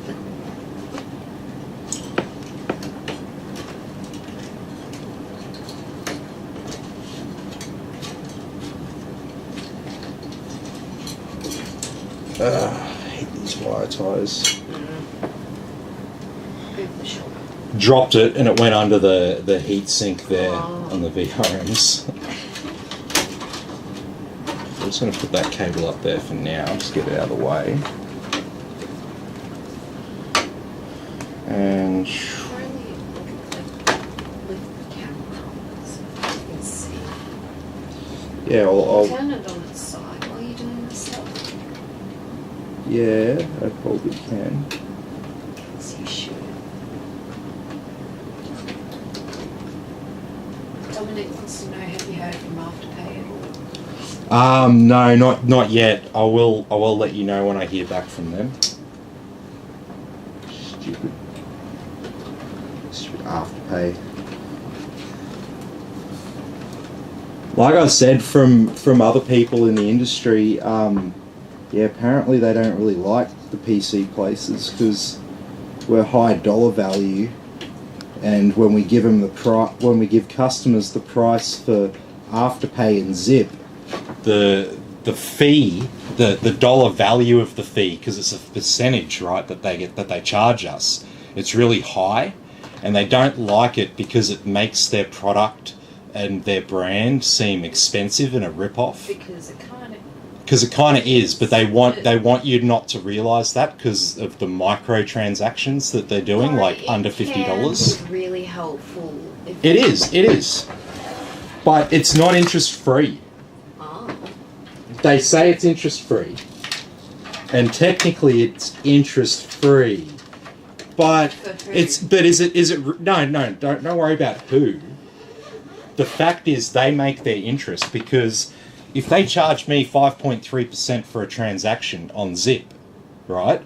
Speaker 1: these wire ties.
Speaker 2: Move the shop.
Speaker 1: Dropped it and it went under the heat sink there on the VRMs. I'm just going to put that cable up there for now, just get it out of the way. And yeah, I'll
Speaker 2: turn it on its side while you're doing this stuff.
Speaker 1: Yeah, I probably can.
Speaker 2: Yes, you should. Dominic wants to know, have you heard from Afterpay at all?
Speaker 1: No, not yet. I will let you know when I hear back from them. Stupid Afterpay. Like I said, from other people in the industry, yeah, apparently they don't really like the PC places because we're high dollar value, and when we give them when we give customers the price for Afterpay and Zip, the fee, the dollar value of the fee, because it's a percentage, right, that they charge us, it's really high, and they don't like it because it makes their product and their brand seem expensive and a rip-off.
Speaker 2: Because it kind of
Speaker 1: is, but they want you not to realise that because of the microtransactions that they're doing, like under $50.
Speaker 2: It's really helpful.
Speaker 1: It is. But it's not interest-free.
Speaker 2: Oh.
Speaker 1: They say it's interest-free. And technically it's interest-free. But is it no, don't worry about who. The fact is they make their interest, because if they charge me 5.3% for a transaction on Zip, right,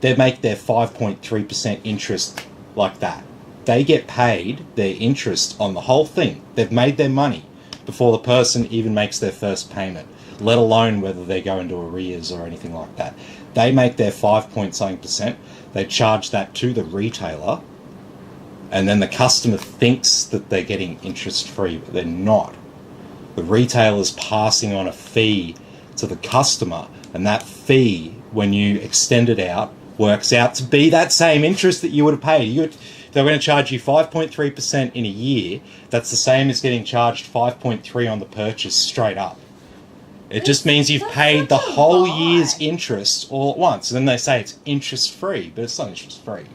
Speaker 1: they make their 5.3% interest like that. They get paid their interest on the whole thing. They've made their money before the person even makes their first payment, let alone whether they go into arrears or anything like that. They make their 5-point-something%. They charge that to the retailer, and then the customer thinks that they're getting interest-free, but they're not. The retailer's passing on a fee to the customer, and that fee, when you extend it out, works out to be that same interest that you would have paid. They're going to charge you 5.3% in a year. That's the same as getting charged 5.3% on the purchase straight up. It just means you've paid the whole year's interest all at once. And then they say it's interest-free, but it's not interest-free.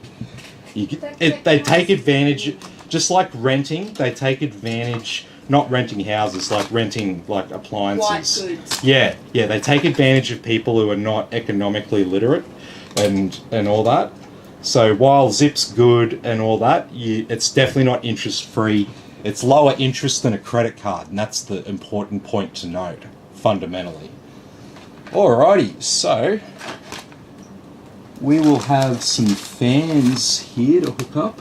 Speaker 1: They take advantage, just like renting, they take advantage, not renting houses, like renting like appliances.
Speaker 2: White goods.
Speaker 1: Yeah, they take advantage of people who are not economically literate and all that. So while Zip's good and all that, it's definitely not interest-free. It's lower interest than a credit card, and that's the important point to note, fundamentally. Alrighty, so we will have some fans here to hook up.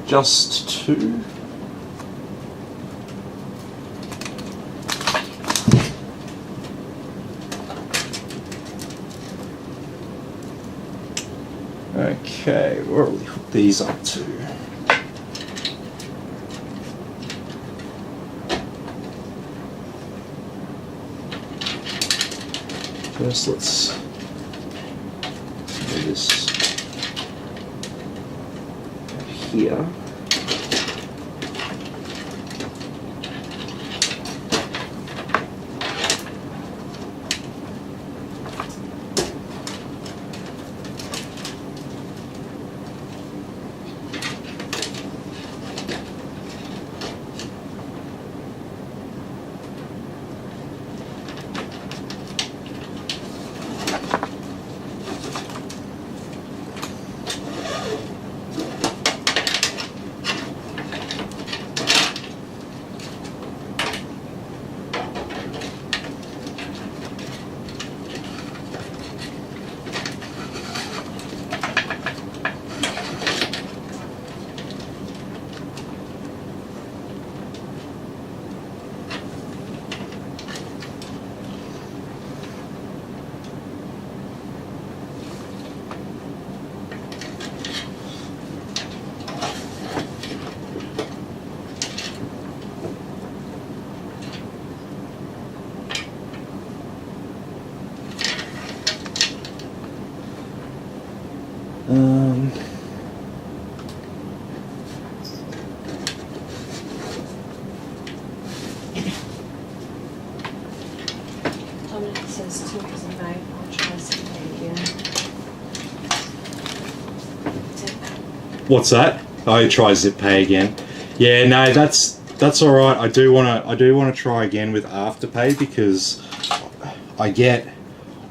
Speaker 1: Just two. Okay, where will we hook these up to? First, let's do this here.
Speaker 2: Dominic says 2 is a no. I'll try something again.
Speaker 1: What's that? Oh, try zip pay again. Yeah, no, that's all right. I do wanna try again with Afterpay because I get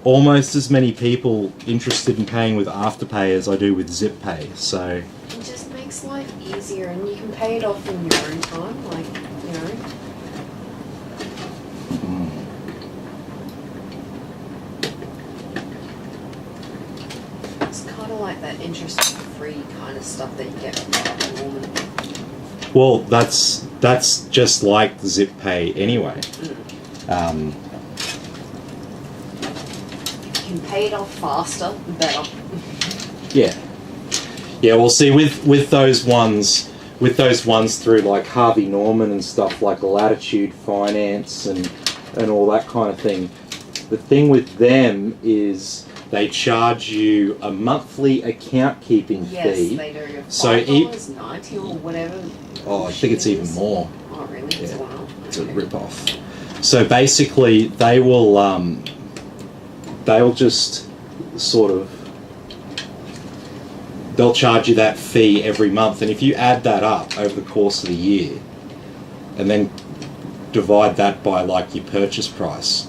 Speaker 1: almost as many people interested in paying with Afterpay as I do with zip pay. So
Speaker 2: it just makes life easier, and you can pay it off in your own time, like, you know. It's kind of like that interest-free kind of stuff that you get from Norman.
Speaker 1: well, that's just like the zip pay anyway.
Speaker 2: If you can pay it off faster, the better.
Speaker 1: Yeah. Yeah, well, see, with those ones through like Harvey Norman and stuff like Latitude Finance and all that kind of thing, the thing with them is they charge you a monthly account keeping fee.
Speaker 2: Yes, they do.
Speaker 1: So
Speaker 2: $5.90 or whatever.
Speaker 1: Oh, I think it's even more.
Speaker 2: Oh, really?
Speaker 1: Yeah,
Speaker 2: Wow.
Speaker 1: it's a rip-off. So basically, they'll just sort of, they'll charge you that fee every month, and if you add that up over the course of the year, and then divide that by like your purchase price,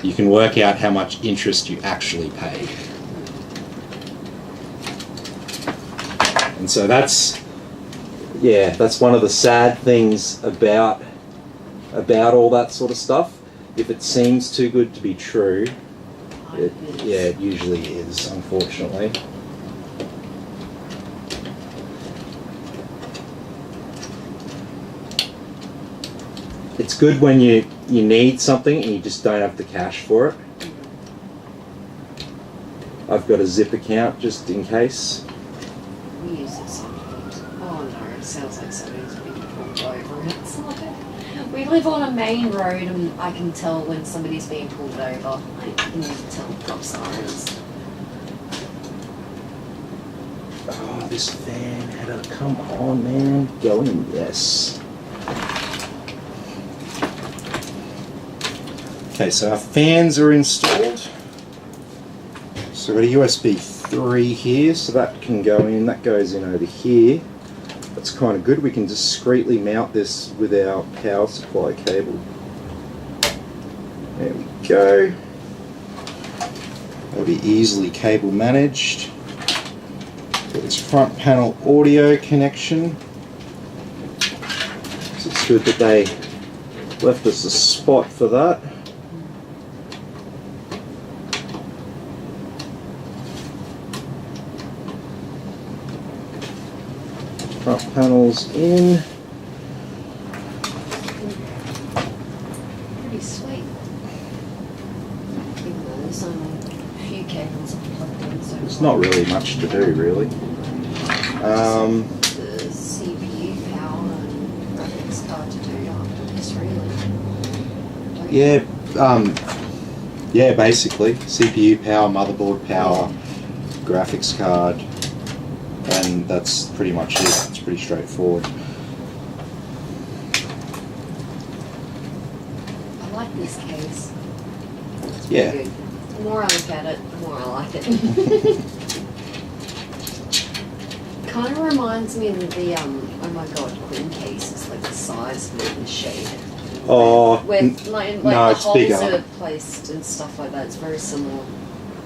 Speaker 1: you can work out how much interest you actually pay. And so that's one of the sad things about all that sort of stuff. If it seems too good to be true, it usually is, unfortunately. It's good when you need something and you just don't have the cash for it. I've got a Zip account just in case.
Speaker 2: We use it sometimes. Oh no, it sounds like somebody's being pulled over. It's like, we live on a main road and I can tell when somebody's being pulled over. I can tell stop signs.
Speaker 1: Oh, this fan header, come on, man. Go in, yes. Okay, so our fans are installed. So we've got a USB 3 here, so that can go in. That goes in over here. That's kind of good. We can discreetly mount this with our power supply cable. There we go. That'll be easily cable managed. Got this front panel audio connection. So it's good that they left us a spot for that. Front panels in.
Speaker 2: Pretty sweet. Even though there's only a few cables plugged in, so
Speaker 1: There's not really much to do, really.
Speaker 2: the CPU power and graphics card to do after this, really.
Speaker 1: Yeah, basically CPU power, motherboard power, graphics card, and that's pretty much it. It's pretty straightforward.
Speaker 2: I like this case. It's
Speaker 1: Yeah.
Speaker 2: pretty good. The more I look at it, the more I like it. Kind of reminds me of the oh my god, Quinn cases, like the size and the shape.
Speaker 1: Oh,
Speaker 2: Where
Speaker 1: no,
Speaker 2: the
Speaker 1: it's
Speaker 2: holes
Speaker 1: bigger.
Speaker 2: are placed and stuff like that. It's very similar.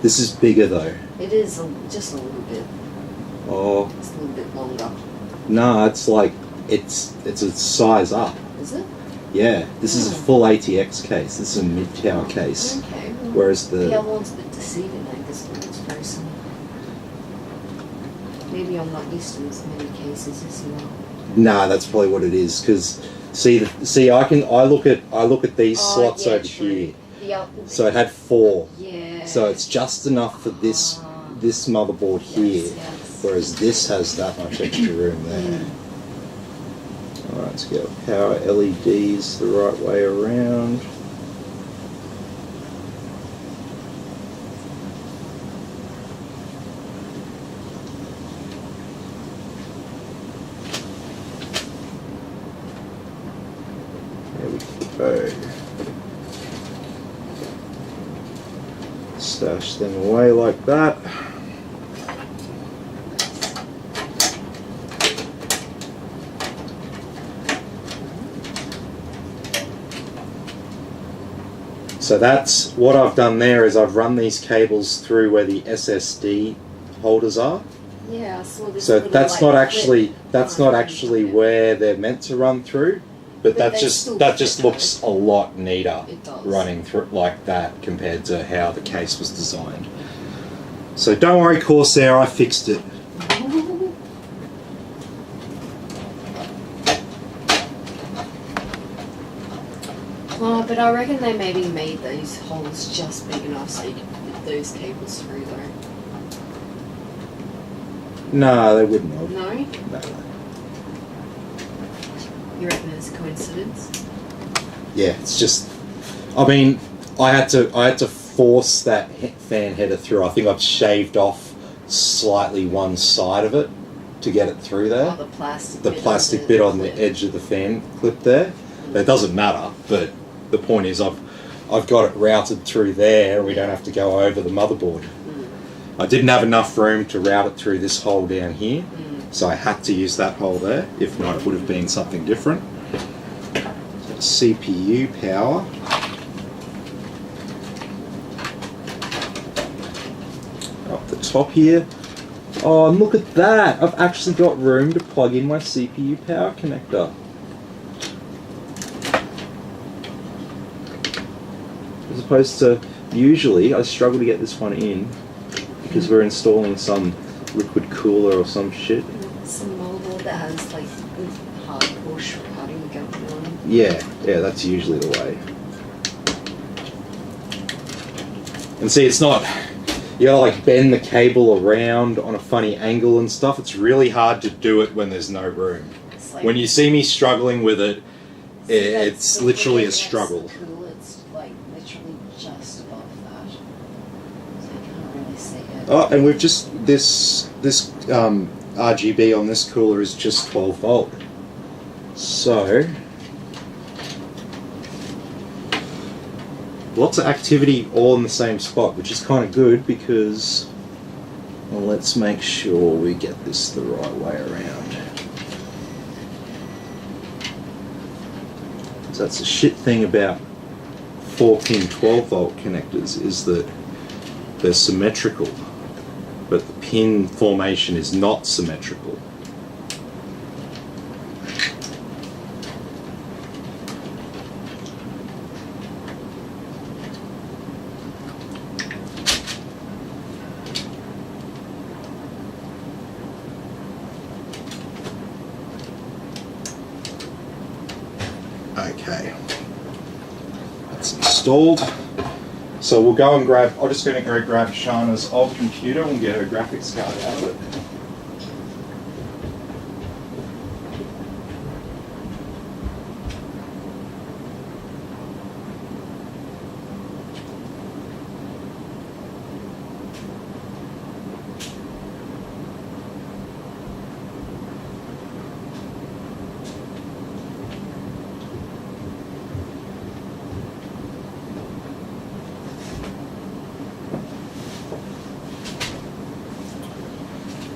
Speaker 1: This is bigger though.
Speaker 2: It is just a little bit.
Speaker 1: Oh,
Speaker 2: It's a little bit longer.
Speaker 1: no, it's like it's a size up.
Speaker 2: Is it?
Speaker 1: Yeah, this is a full ATX case. This is a mid-tower case.
Speaker 2: Okay. Well,
Speaker 1: Whereas
Speaker 2: the other one's a bit deceiving, I guess. It's very similar. Maybe I'm not used to as many cases as you are.
Speaker 1: Nah, that's probably what it is. Because see, I look at these slots over here.
Speaker 2: Yep.
Speaker 1: So it had 4.
Speaker 2: Yeah.
Speaker 1: So it's just enough for this motherboard here,
Speaker 2: Yes.
Speaker 1: whereas this has that much extra room there. Alright, let's get power LEDs the right way around. Stash them away like that. So that's what I've done there is I've run these cables through where the SSD holders are.
Speaker 2: Yeah, I saw this.
Speaker 1: So
Speaker 2: little,
Speaker 1: that's
Speaker 2: like,
Speaker 1: not actually where they're meant to run through, but that just looks a lot neater running through like that compared to how the case was designed. So don't worry, Corsair, I fixed it.
Speaker 2: Oh, but I reckon they maybe made those holes just big enough so you could put those cables through though.
Speaker 1: No, they wouldn't have.
Speaker 2: No?
Speaker 1: No.
Speaker 2: You reckon it's a coincidence?
Speaker 1: Yeah, it's just. I mean, I had to force that fan header through. I think I've shaved off slightly one side of it to get it through there.
Speaker 2: Oh,
Speaker 1: the plastic bit on the edge of the fan clip there. It doesn't matter, but the point is I've got it routed through there and we don't have to go over the motherboard. I didn't have enough room to route it through this hole down here, so I had to use that hole there. If not, it would have been something different. So CPU power. Up the top here. Oh, and look at that! I've actually got room to plug in my CPU power connector. As opposed to, usually, I struggle to get this one in because we're installing some liquid cooler or some shit.
Speaker 2: Some motherboard that has like hardcore shrouding going on.
Speaker 1: Yeah, that's usually the way. And see, it's not, you gotta like bend the cable around on a funny angle and stuff. It's really hard to do it when there's no room.
Speaker 2: Like,
Speaker 1: when you see me struggling with it, it's literally a struggle.
Speaker 2: It's like literally just above that. So I can't really see it.
Speaker 1: Oh, and we've just, this RGB on this cooler is just 12 volt. So, lots of activity all in the same spot, which is kind of good because, well, let's make sure we get this the right way around. So that's the shit thing about 4-pin 12 volt connectors is that they're symmetrical, but the pin formation is not symmetrical. Okay, that's installed. So we'll go and grab, I'm just going to go grab Shana's old computer and get her graphics card out of it.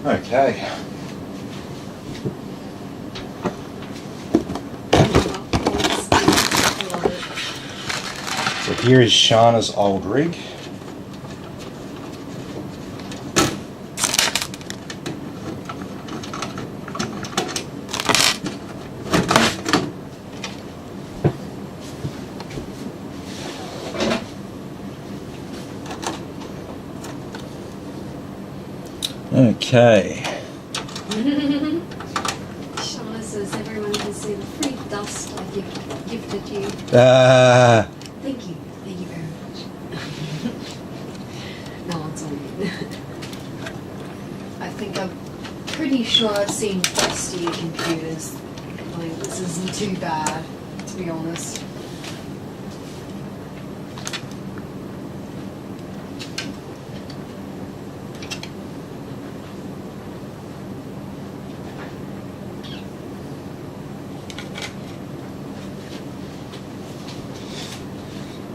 Speaker 1: Okay. So here is Shana's old rig. Okay.
Speaker 2: Shana says everyone can see the free dust I gifted you. Thank you very much. No, it's all good. I think I'm pretty sure I've seen dustier computers. Like, this isn't too bad, to be honest.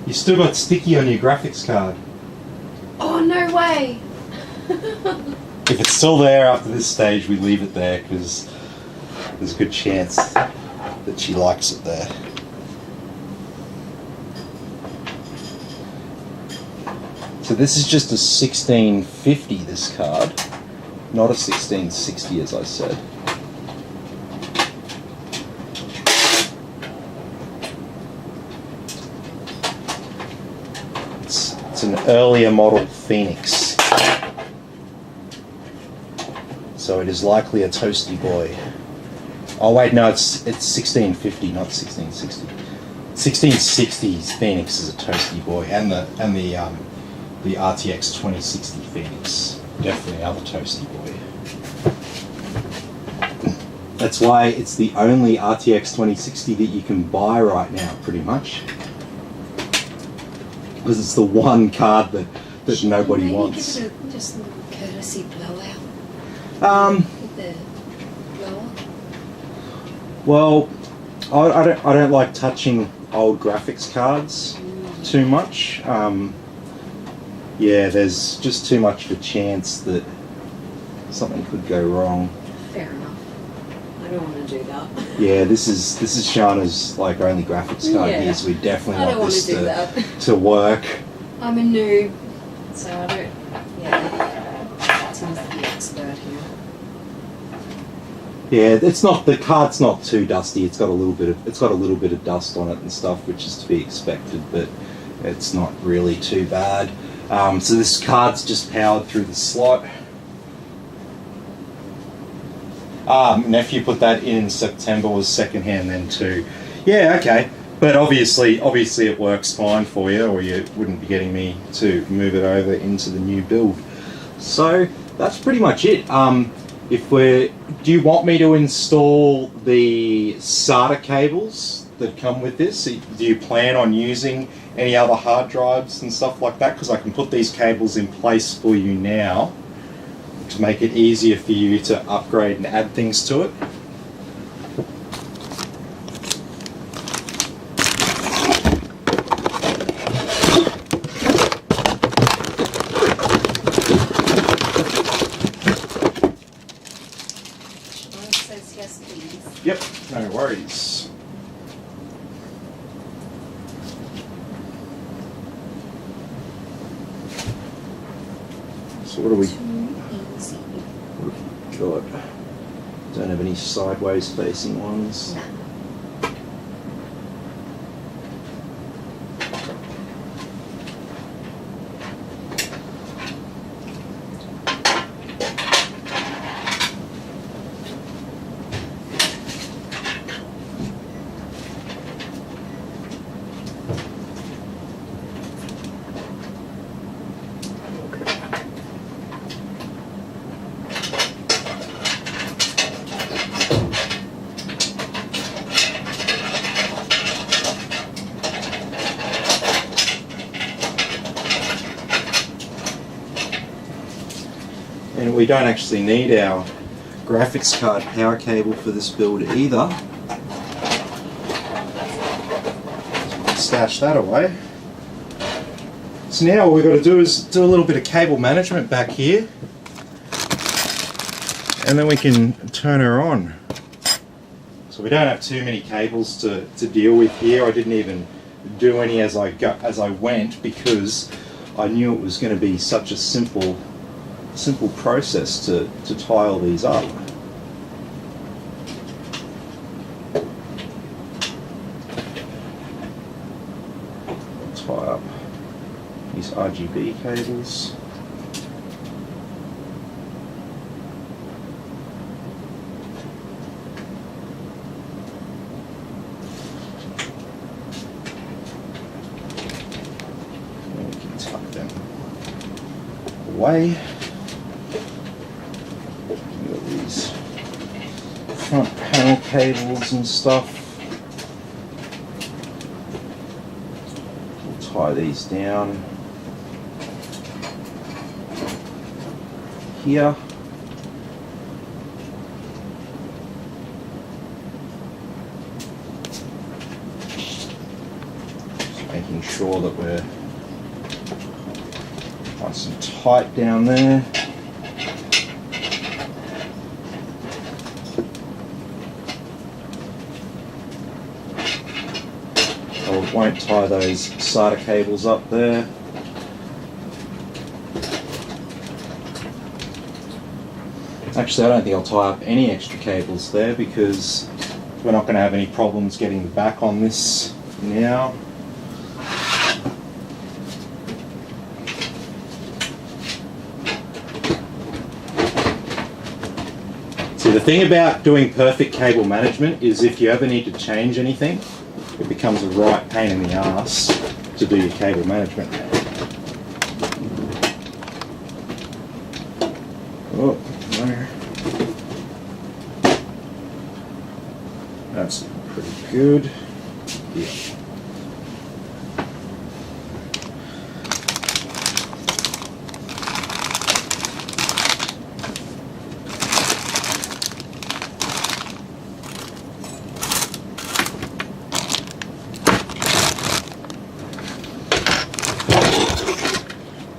Speaker 1: You still got sticky on your graphics card.
Speaker 2: Oh, no way!
Speaker 1: If it's still there after this stage, we leave it there because there's a good chance that she likes it there. So this is just a 1650, this card, not a 1660 as I said. It's an earlier model Phoenix. So it is likely a toasty boy. Oh wait, no, it's 1650, not 1660. 1660's Phoenix is a toasty boy, and the RTX 2060 Phoenix, definitely another toasty boy. That's why it's the only RTX 2060 that you can buy right now, pretty much, because it's the one card that nobody
Speaker 2: maybe
Speaker 1: wants.
Speaker 2: Give it just a little courtesy blowout. With the blower.
Speaker 1: Well, I don't like touching old graphics cards too much. Yeah, there's just too much of a chance that something could go wrong.
Speaker 2: Fair enough. I don't want to do that.
Speaker 1: Yeah, this is Shana's like only graphics card
Speaker 2: Yeah.
Speaker 1: here, so we definitely
Speaker 2: I don't
Speaker 1: want this
Speaker 2: want to do that.
Speaker 1: to work.
Speaker 2: I'm a noob, so I don't. Yeah. Tim's the expert here.
Speaker 1: Yeah, the card's not too dusty. It's got a little bit of dust on it and stuff, which is to be expected, but it's not really too bad. So this card's just powered through the slot. Nephew put that in September, was secondhand then too. Yeah, okay. But obviously it works fine for you, or you wouldn't be getting me to move it over into the new build. So that's pretty much it. Do you want me to install the SATA cables that come with this? Do you plan on using any other hard drives and stuff like that? Because I can put these cables in place for you now to make it easier for you to upgrade and add things to it.
Speaker 2: Shana says yes, please.
Speaker 1: Yep, no worries. So what do we got? Don't have any sideways facing ones.
Speaker 2: No.
Speaker 1: And we don't actually need our graphics card power cable for this build either. Stash that away. So now all we've got to do is do a little bit of cable management back here, and then we can turn her on. So we don't have too many cables to deal with here. I didn't even do any as I went, because I knew it was going to be such a simple process to tie all these up. Tie up these RGB cables. And we can tuck them away. Front panel cables and stuff. We'll tie these down here. Just making sure that we're Nice and tight down there. I won't tie those SATA cables up there. Actually, I don't think I'll tie up any extra cables there because we're not going to have any problems getting the back on this now. See, the thing about doing perfect cable management is if you ever need to change anything, it becomes a right pain in the ass to do your cable management. Oh, no. That's pretty good. Yeah.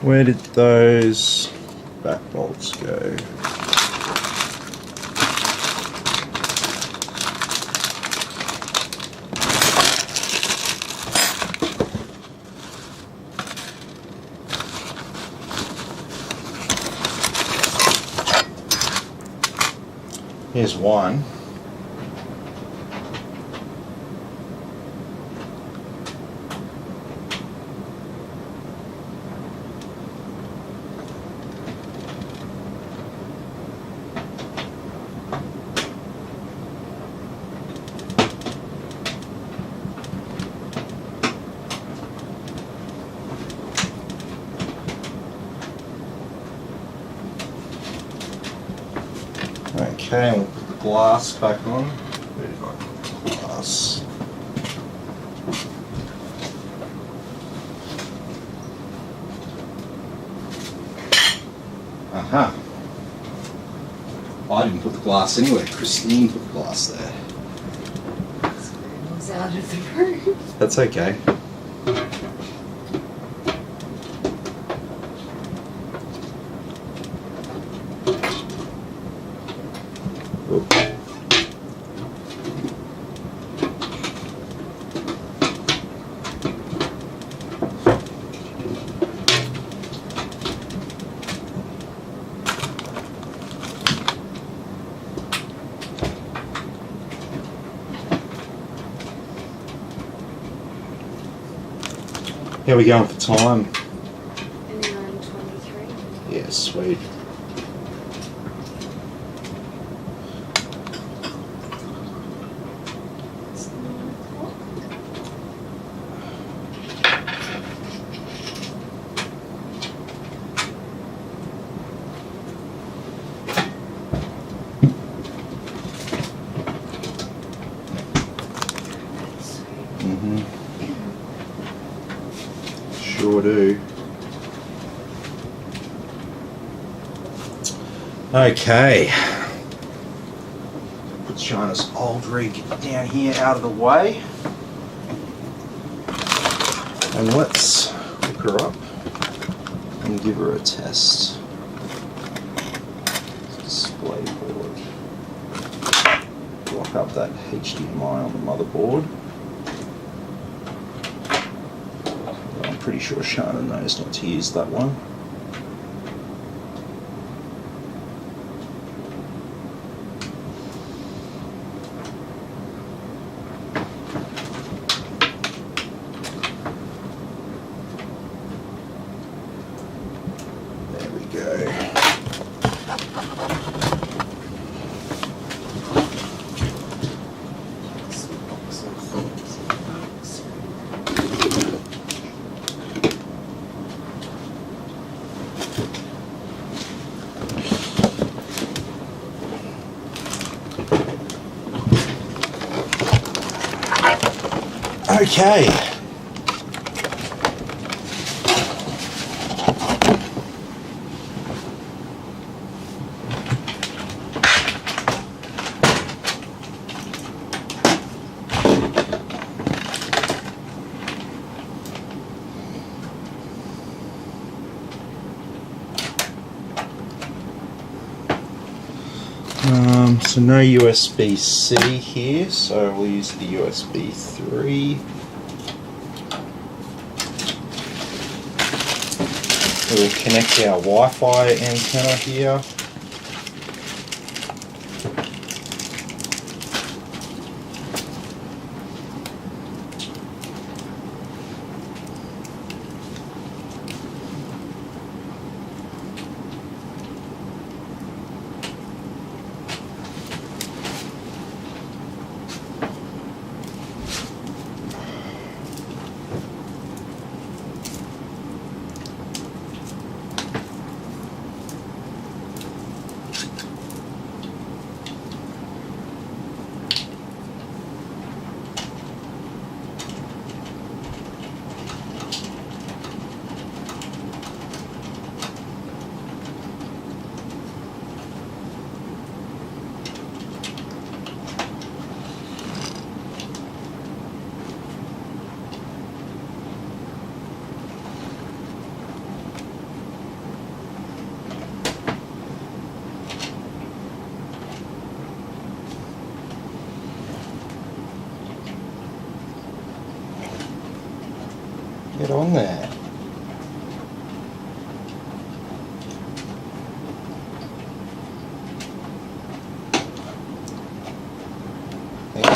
Speaker 1: Where did those back bolts go? Here's one. Okay, we'll put the glass back on. Where did I put the glass? Aha. I didn't put the glass anywhere. Christine put the glass there.
Speaker 2: It was out of the room.
Speaker 1: That's okay. How are we going for time?
Speaker 2: 9:23.
Speaker 1: Yeah, sweet.
Speaker 2: It's 9 o'clock.
Speaker 1: Mm-hmm. Sure do. Okay. Put Shana's old rig down here out of the way. And let's hook her up and give her a test. Display board. Lock up that HDMI on the motherboard. I'm pretty sure Shana knows not to use that one. There we go. Okay. So no USB-C here, so we'll use the USB 3. We'll connect our Wi-Fi antenna here. Get on there. Thank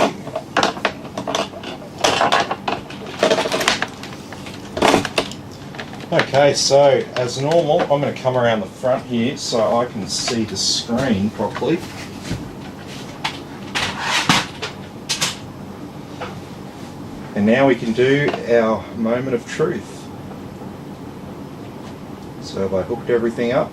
Speaker 1: you. Okay, so as normal, I'm going to come around the front here so I can see the screen properly. And now we can do our moment of truth. So have I hooked everything up?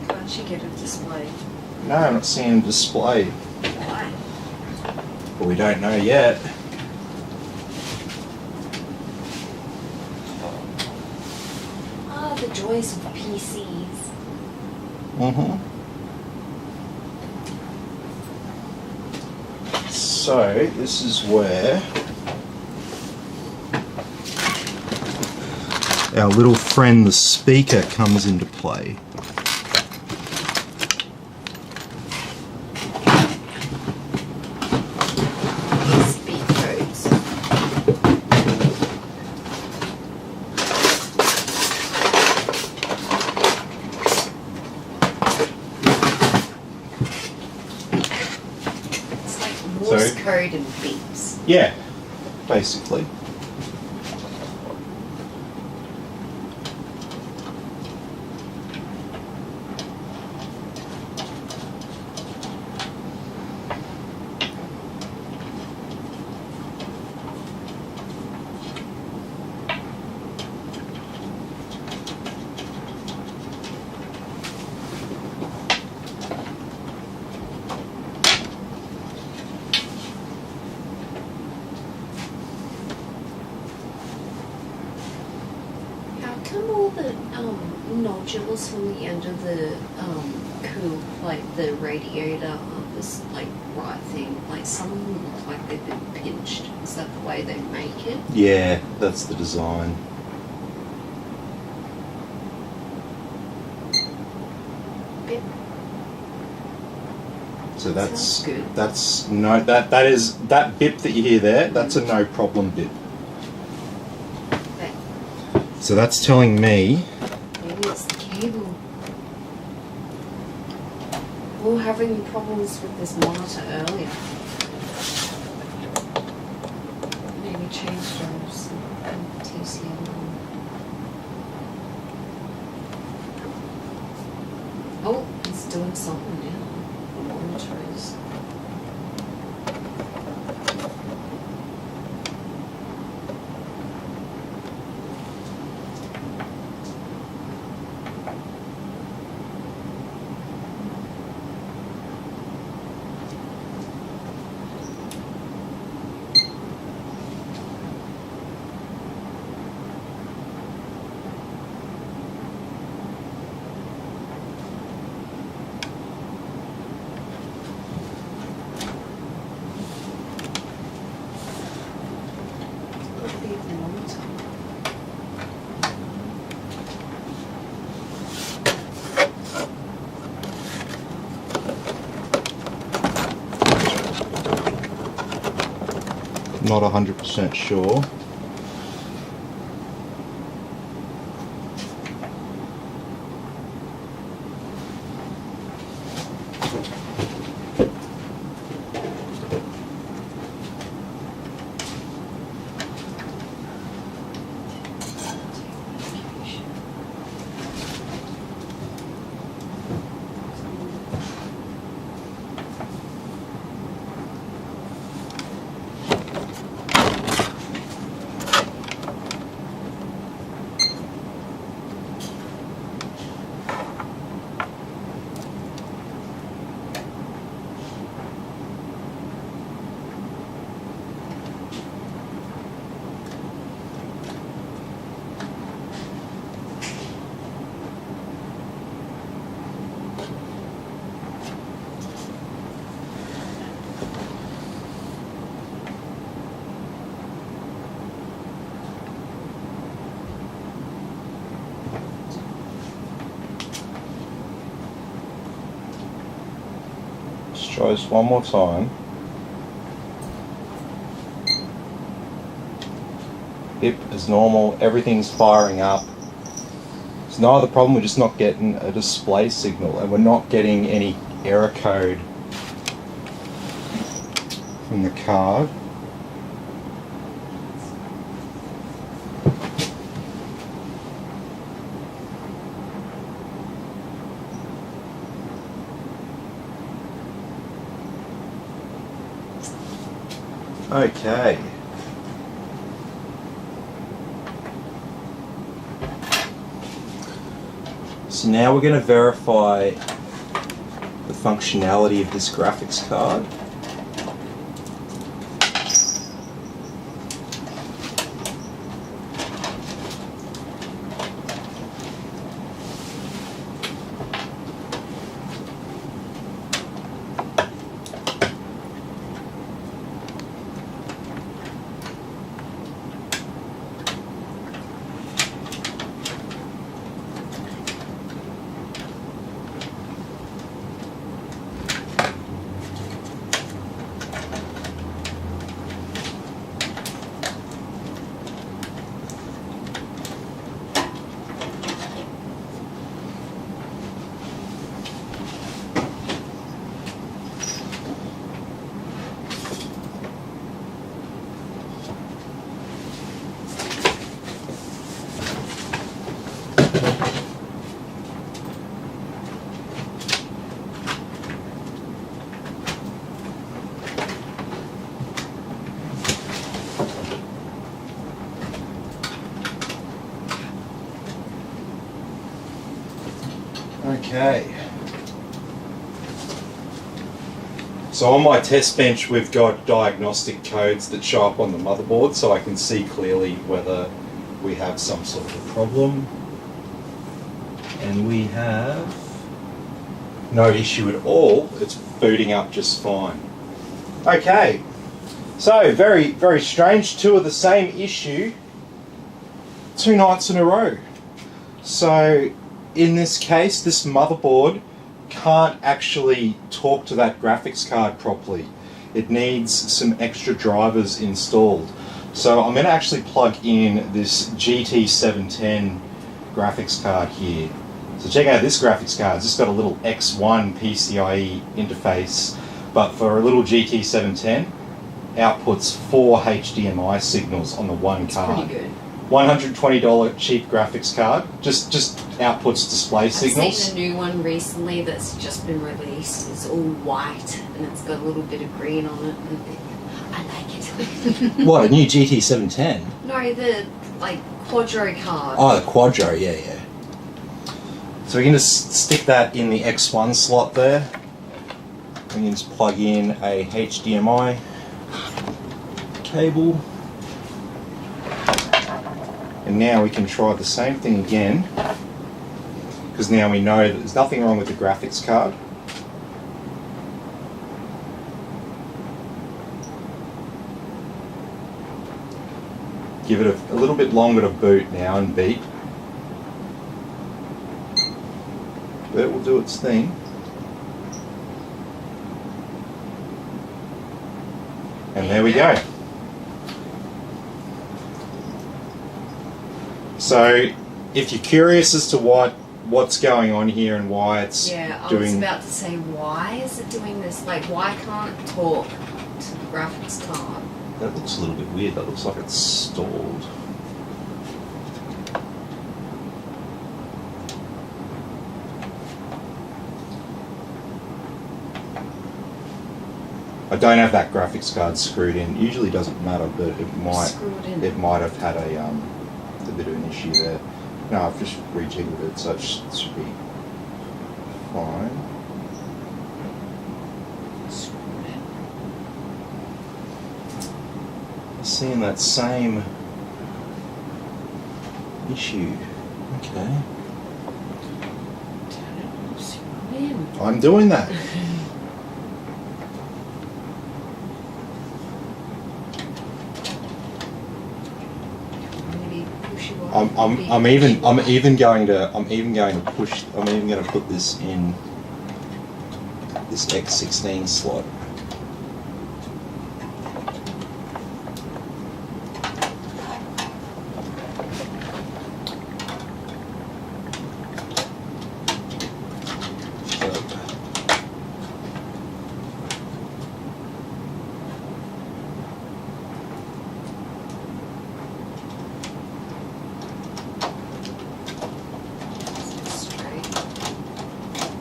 Speaker 2: Can't you get a display?
Speaker 1: No, I'm not seeing a display.
Speaker 2: Why?
Speaker 1: But we don't know yet.
Speaker 2: Ah, the joys of PCs.
Speaker 1: Mm-hmm. So this is where our little friend the speaker comes into play.
Speaker 2: Speed codes. It's like Morse code and beeps.
Speaker 1: Yeah, basically.
Speaker 2: How come all the nodules from the end of the cool, like the radiator, are this like right thing? Like some of them look like they've been pinched. Is that the way they make it?
Speaker 1: Yeah, that's the design. So
Speaker 2: Sounds good.
Speaker 1: that's no that is that bip that you hear there. That's a no problem bip.
Speaker 2: Okay.
Speaker 1: So that's telling me.
Speaker 2: Maybe it's the cable. We were having problems with this monitor earlier. Maybe change those TCL. Oh, it's doing something now. The monitor is. Could be the monitor.
Speaker 1: Not 100% sure. Let's try this one more time. Bip is normal, everything's firing up. It's no other problem, we're just not getting a display signal and we're not getting any error code from the card. Okay. So now we're going to verify the functionality of this graphics card. Okay. So on my test bench we've got diagnostic codes that show up on the motherboard so I can see clearly whether we have some sort of a problem. And we have no issue at all. It's booting up just fine. Okay. So very, very strange. Two of the same issue 2 nights in a row. So in this case, this motherboard can't actually talk to that graphics card properly. It needs some extra drivers installed. So I'm going to actually plug in this GT710 graphics card here. So check out this graphics card. It's just got a little X1 PCIe interface, but for a little GT710, outputs 4 HDMI signals on the one card.
Speaker 2: Pretty good.
Speaker 1: $120 cheap graphics card, just outputs display signals.
Speaker 2: I've seen a new one recently that's just been released. It's all white and it's got a little bit of green on it. And I like it.
Speaker 1: What, a new GT710?
Speaker 2: No, the Quadro card.
Speaker 1: Oh, the Quadro, yeah. So we can just stick that in the X1 slot there. We can just plug in a HDMI cable. And now we can try the same thing again, because now we know that there's nothing wrong with the graphics card. Give it a little bit longer to boot now and beep. But it will do its thing. And there we go. So, if you're curious as to what's going on here and why it's
Speaker 2: I
Speaker 1: doing...
Speaker 2: was about to say, why is it doing this? Why can't it talk to the graphics card?
Speaker 1: That looks a little bit weird. That looks like it's stalled. I don't have that graphics card screwed in. Usually doesn't matter, but it might have had a bit of an issue there. No, I've just rejiggled it, so it should be fine. Seeing that same issue. Okay. I'm doing that. I'm even going to put this in this X16 slot.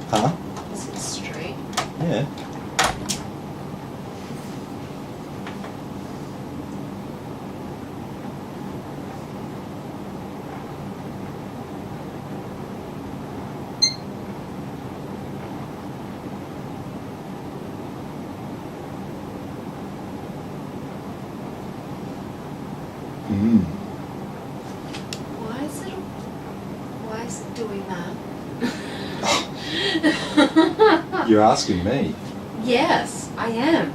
Speaker 1: Huh?
Speaker 2: Is it straight?
Speaker 1: Yeah.
Speaker 2: Why is it doing that?
Speaker 1: You're asking me.
Speaker 2: Yes, I am.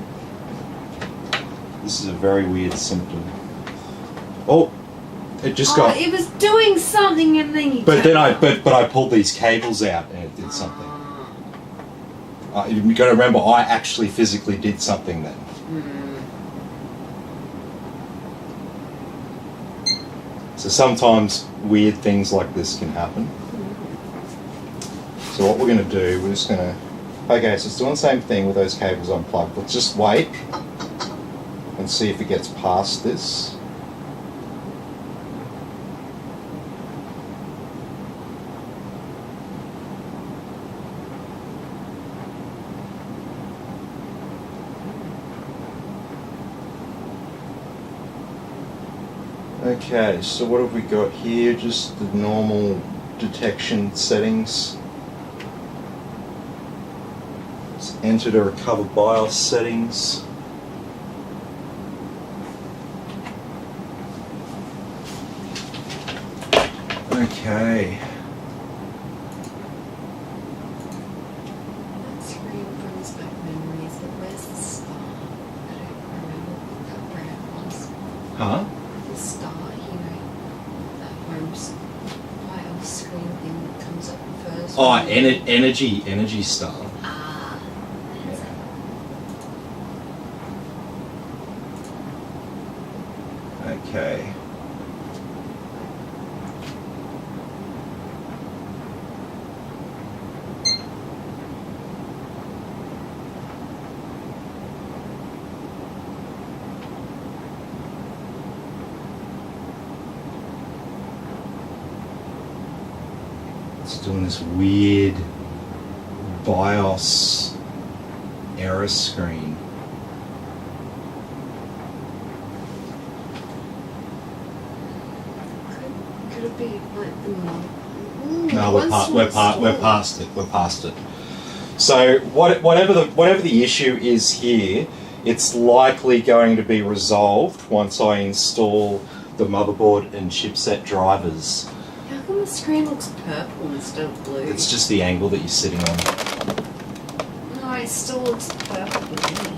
Speaker 1: This is a very weird symptom. Oh, it just got.
Speaker 2: It was doing something and then you.
Speaker 1: But then I pulled these cables out and it did something. You've got to remember, I actually physically did something then. So sometimes weird things like this can happen. So what we're going to do, we're just going to... Okay, so it's doing the same thing with those cables unplugged. Let's just wait and see if it gets past this. Okay, so what have we got here? Just the normal detection settings. Let's enter to recover BIOS settings. Okay.
Speaker 2: That screen brings back memories, but where's the star? I don't remember what that brand was.
Speaker 1: Huh?
Speaker 2: The star, that home's BIOS screen thing that comes up first.
Speaker 1: Oh, energy star.
Speaker 2: Ah. That's
Speaker 1: Yeah. Okay. It's doing this weird BIOS error screen.
Speaker 2: Could it be like the
Speaker 1: No, we're past it. We're past it. So whatever the issue is here, it's likely going to be resolved once I install the motherboard and chipset drivers.
Speaker 2: How come the screen looks purple instead of blue?
Speaker 1: It's just the angle that you're sitting on.
Speaker 2: No, it still looks purple to me.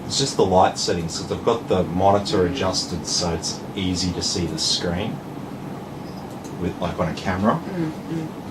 Speaker 1: It's just the light settings, because I've got the monitor adjusted so it's easy to see the screen with like on a camera.
Speaker 2: Mm-hmm.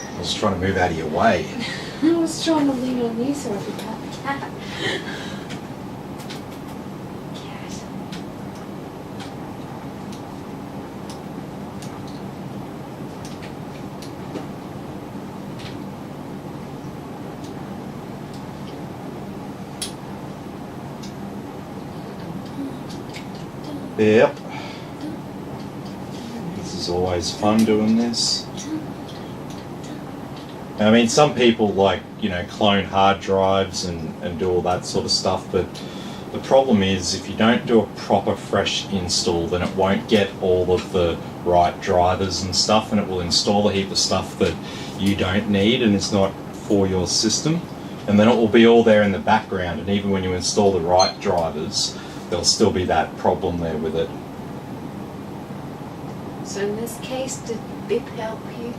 Speaker 1: I was trying to move out of your way.
Speaker 2: I was trying to lean on you so I could cut the cat.
Speaker 1: Yep. This is always fun doing this. I mean, some people like, clone hard drives and do all that sort of stuff, but the problem is if you don't do a proper fresh install, then it won't get all of the right drivers and stuff, and it will install a heap of stuff that you don't need and it's not for your system, and then it will be all there in the background, and even when you install the right drivers, there'll still be that problem there with it.
Speaker 2: So in this case, did BIP help you?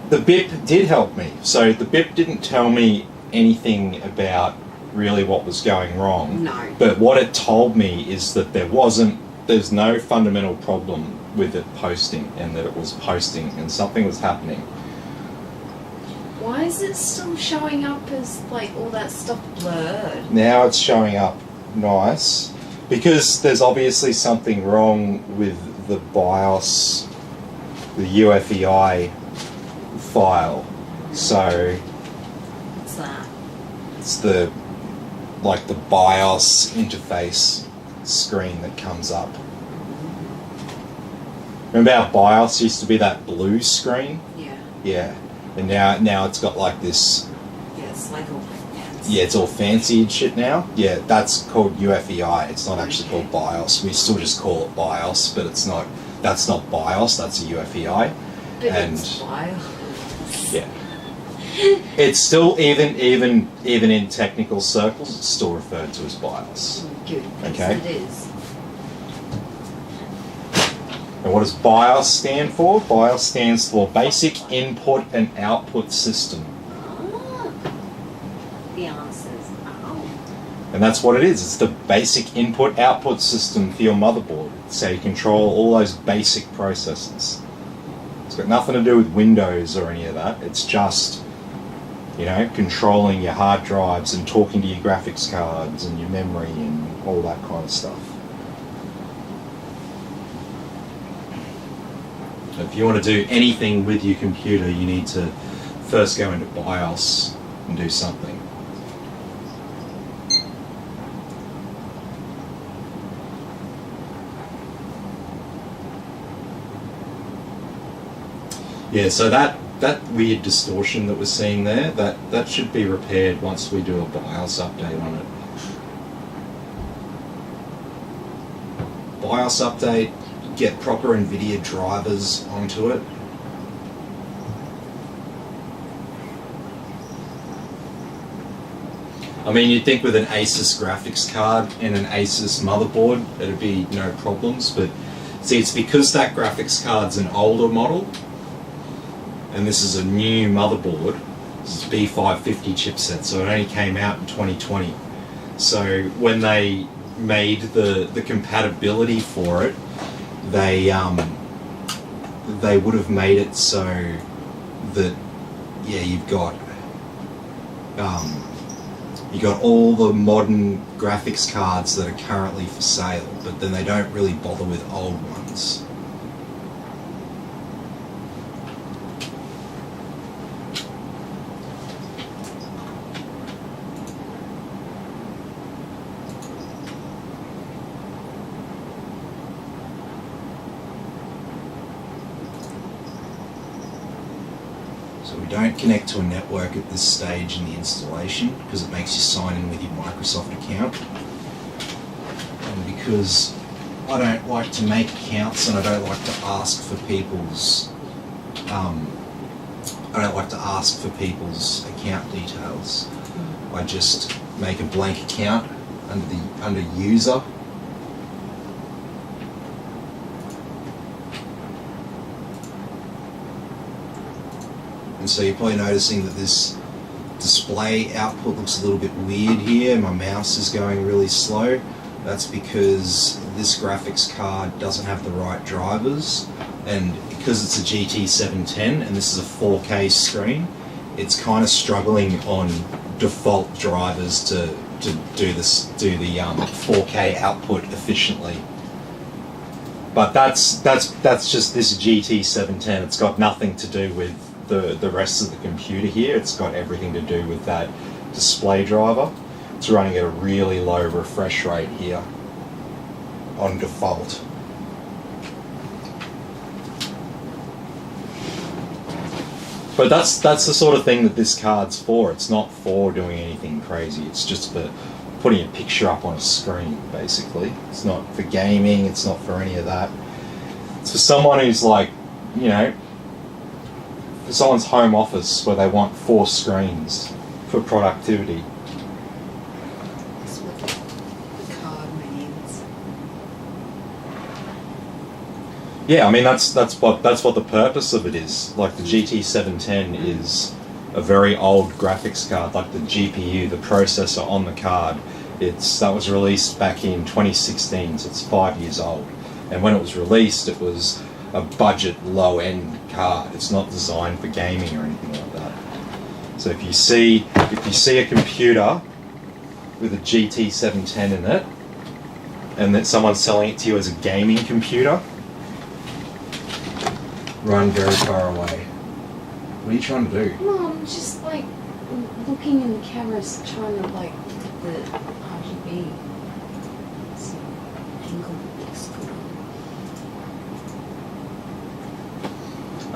Speaker 1: The BIP did help me. So the BIP didn't tell me anything about really what was going wrong.
Speaker 2: No.
Speaker 1: But what it told me is that there's no fundamental problem with it posting, and that it was posting and something was happening.
Speaker 2: Why is it still showing up as like all that stuff blurred?
Speaker 1: Now it's showing up nice because there's obviously something wrong with the BIOS, the UEFI file. So
Speaker 2: What's that?
Speaker 1: it's the BIOS interface screen that comes up. Remember how BIOS used to be that blue screen?
Speaker 2: Yeah.
Speaker 1: Yeah. And now it's got like this.
Speaker 2: Yeah, it's like all fancy.
Speaker 1: Yeah, it's all fancy and shit now. Yeah, that's called UEFI. It's not actually called BIOS. We still just call it BIOS, but it's not. That's not BIOS. That's a UEFI.
Speaker 2: But
Speaker 1: And
Speaker 2: it's wild.
Speaker 1: yeah, it's still even in technical circles, it's still referred to as BIOS.
Speaker 2: Good.
Speaker 1: Okay.
Speaker 2: Yes, it is.
Speaker 1: And what does BIOS stand for? BIOS stands for Basic Input and Output System.
Speaker 2: Ah. The answer's oh.
Speaker 1: And that's what it is. It's the basic input-output system for your motherboard. So you control all those basic processes. It's got nothing to do with Windows or any of that. It's just, controlling your hard drives and talking to your graphics cards and your memory and all that kind of stuff. If you want to do anything with your computer, you need to first go into BIOS and do something. Yeah, so that weird distortion that we're seeing there, that should be repaired once we do a BIOS update on it. BIOS update, get proper NVIDIA drivers onto it. I mean, you'd think with an Asus graphics card and an Asus motherboard, it'd be no problems, but see, it's because that graphics card's an older model, and this is a new motherboard. This is B550 chipset, so it only came out in 2020. So when they made the compatibility for it, they would have made it so that, yeah, you've got all the modern graphics cards that are currently for sale, but then they don't really bother with old ones. So we don't connect to a network at this stage in the installation because it makes you sign in with your Microsoft account. And because I don't like to make accounts and I don't like to ask for people's account details, I just make a blank account under user. And so you're probably noticing that this display output looks a little bit weird here. My mouse is going really slow. That's because this graphics card doesn't have the right drivers, and because it's a GT710 and this is a 4K screen, it's kind of struggling on default drivers to do the 4K output efficiently. But that's just this GT710. It's got nothing to do with the rest of the computer here. It's got everything to do with that display driver. It's running at a really low refresh rate here on default. But that's the sort of thing that this card's for. It's not for doing anything crazy. It's just for putting a picture up on a screen, basically. It's not for gaming. It's not for any of that. It's for someone who's like, you know, for someone's home office where they want 4 screens for productivity.
Speaker 2: That's what the card means.
Speaker 1: Yeah, I mean that's what the purpose of it is. Like the GT710 is a very old graphics card. Like the GPU, the processor on the card, that was released back in 2016, so it's 5 years old. And when it was released, it was a budget low-end card. It's not designed for gaming or anything like that. So if you see a computer with a GT710 in it, and that someone's selling it to you as a gaming computer, run very far away. What are you trying to do?
Speaker 2: No, I'm just like looking in the cameras, trying to like look at the RGB. See, angle looks good.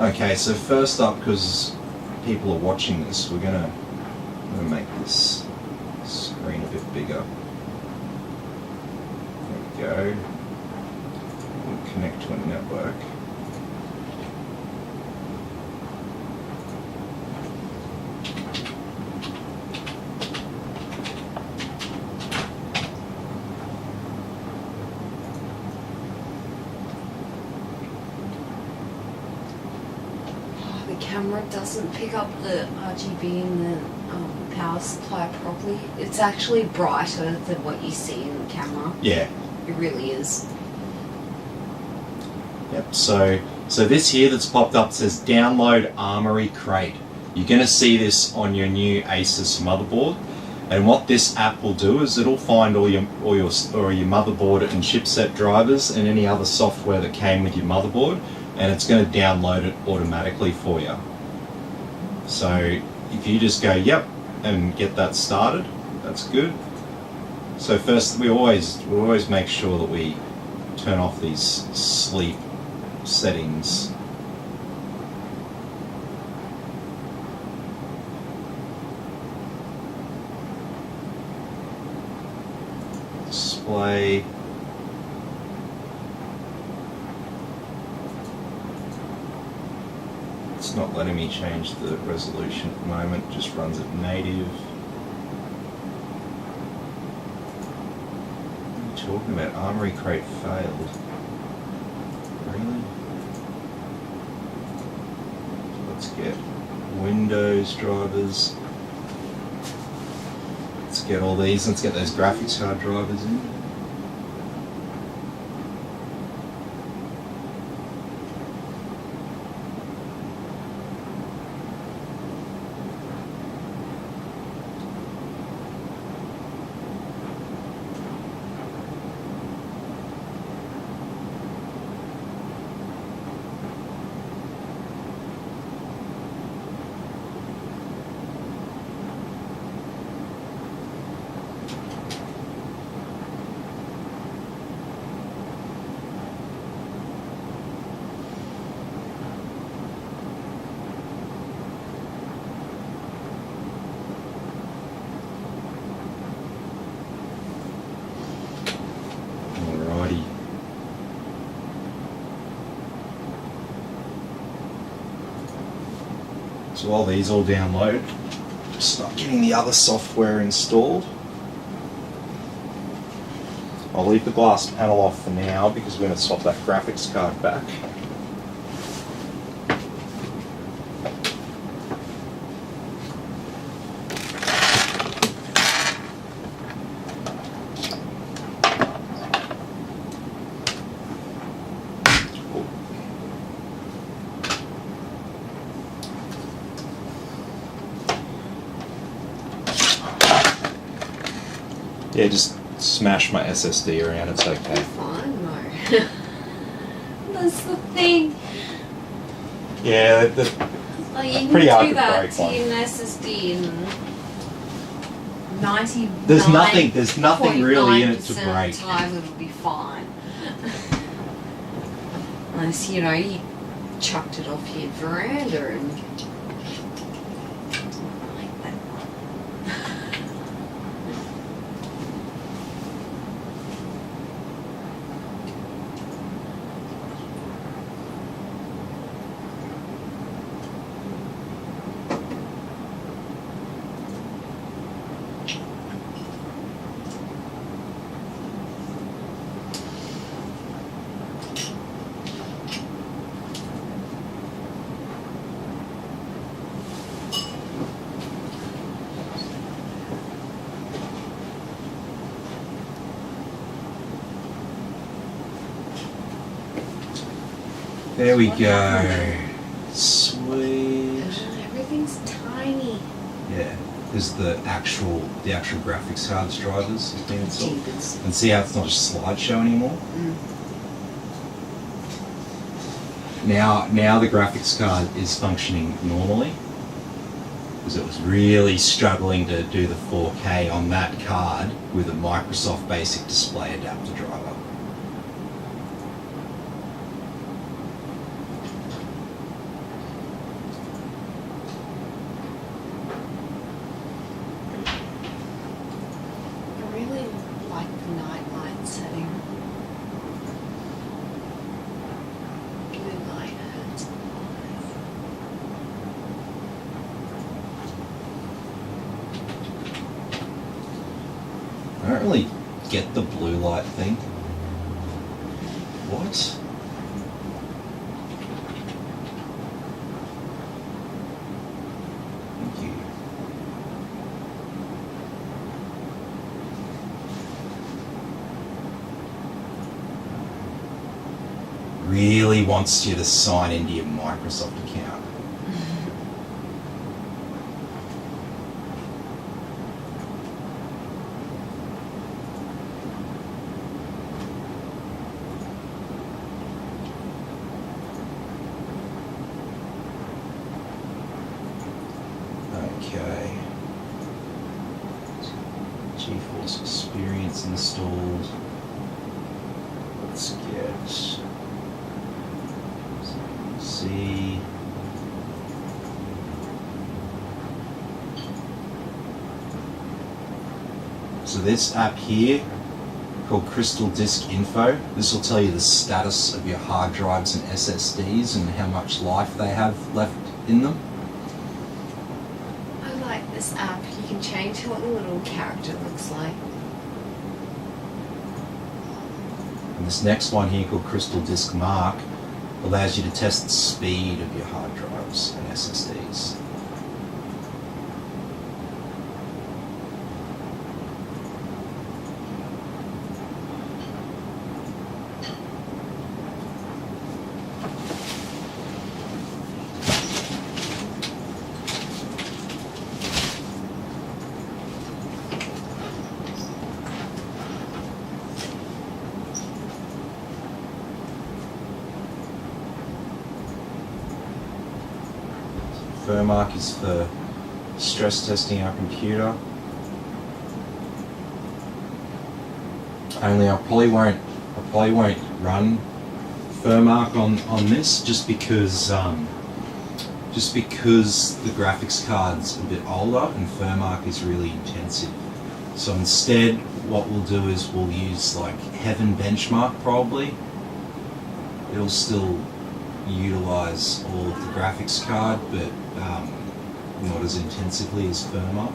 Speaker 1: Okay, so first up, because people are watching this, I'm gonna make this screen a bit bigger. There we go. We'll connect to a network.
Speaker 2: The camera doesn't pick up the RGB in the power supply properly. It's actually brighter than what you see in the camera.
Speaker 1: Yeah.
Speaker 2: It really is.
Speaker 1: Yep. So this here that's popped up says download Armory Crate. You're going to see this on your new Asus motherboard, and what this app will do is it'll find all your motherboard and chipset drivers and any other software that came with your motherboard, and it's going to download it automatically for you. So if you just go yep and get that started, that's good. So first we always make sure that we turn off these sleep settings. Display. It's not letting me change the resolution at the moment, it just runs at native. What are you talking about? Armory crate failed. Really? Let's get Windows drivers. Let's get all these, let's get those graphics card drivers in. Alrighty. So while these all download, start getting the other software installed. I'll leave the glass panel off for now because we're going to swap that graphics card back. Yeah, just smash my SSD around, it's okay.
Speaker 2: Fine, no. That's the thing.
Speaker 1: Yeah,
Speaker 2: Like, you
Speaker 1: pretty
Speaker 2: can
Speaker 1: hard
Speaker 2: do
Speaker 1: to
Speaker 2: that
Speaker 1: break
Speaker 2: to
Speaker 1: one.
Speaker 2: your SSD in 99.
Speaker 1: There's nothing really in it to
Speaker 2: 0.9%
Speaker 1: break.
Speaker 2: of the time it'll be fine. Unless, you know, you chucked it off your veranda and... like that one.
Speaker 1: There we
Speaker 2: What
Speaker 1: go.
Speaker 2: happened?
Speaker 1: Sweet.
Speaker 2: Everything's tiny.
Speaker 1: Yeah, there's the actual graphics cards drivers has been installed.
Speaker 2: Jeepers.
Speaker 1: And see how it's not just slideshow anymore? Now the graphics card is functioning normally because it was really struggling to do the 4K on that card with a Microsoft Basic Display adapter driver.
Speaker 2: I really like the night light setting. Blue light hurts
Speaker 1: I don't really get the blue light thing. What? Thank you. Really wants you to sign into your Microsoft account. Okay. GeForce Experience installed. Let's get C. So this app here called Crystal Disk Info, this will tell you the status of your hard drives and SSDs and how much life they have left in them.
Speaker 2: I like this app. You can change what the little character looks like.
Speaker 1: And this next one here called Crystal Disk Mark allows you to test the speed of your hard drives and SSDs. Firmark is for stress testing our computer. Only I probably won't run Firmark on this just because the graphics card's a bit older and Firmark is really intensive. So instead, what we'll do is we'll use like Heaven Benchmark probably. It'll still utilize all of the graphics card, but not as intensively as Firmark.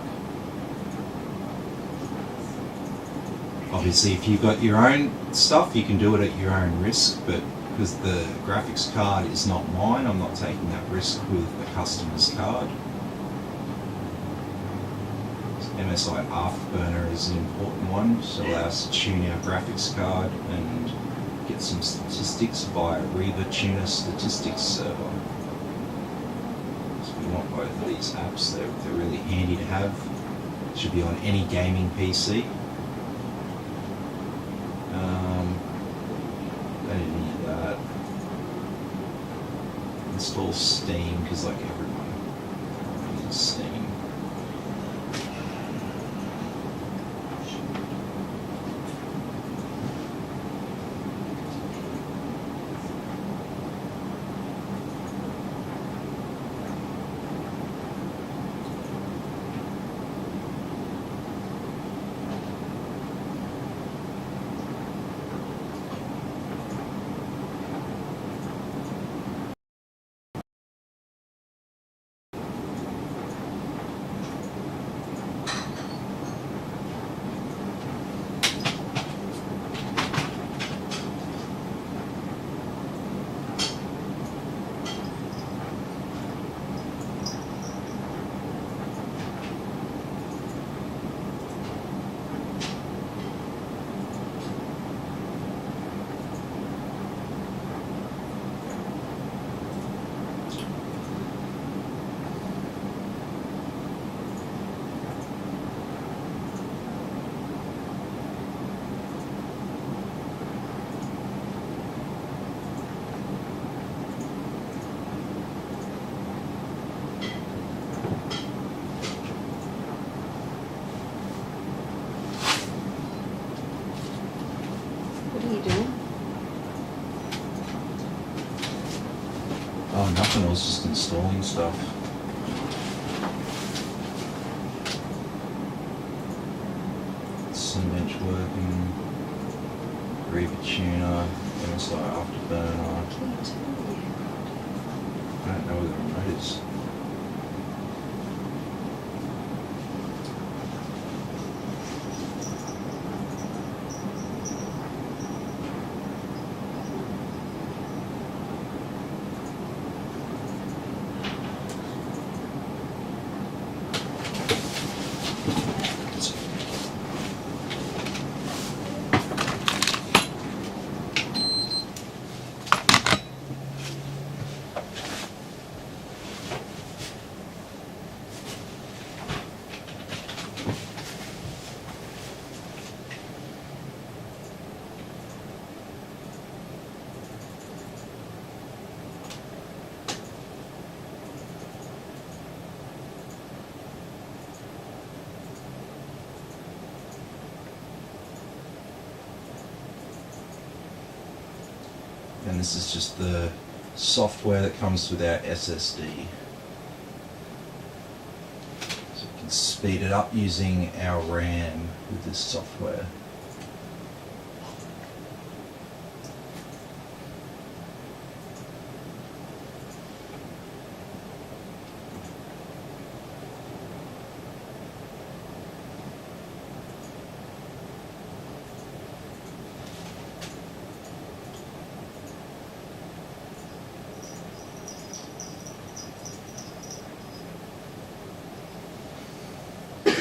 Speaker 1: Obviously, if you've got your own stuff, you can do it at your own risk, but because the graphics card is not mine, I'm not taking that risk with the customer's card. MSI Afterburner is an important one, so it allows us to tune our graphics card and get some statistics via Reva Tuner Statistics Server. So we want both of these apps. They're really handy to have. Should be on any gaming PC. Don't need that. Install Steam because like everyone uses Steam. Oh, nothing, I was just installing stuff. Cinebench working, Reva Tuner, MSI Afterburner. I don't know where the remote is. And this is just the software that comes with our SSD. So you can speed it up using our RAM with this software.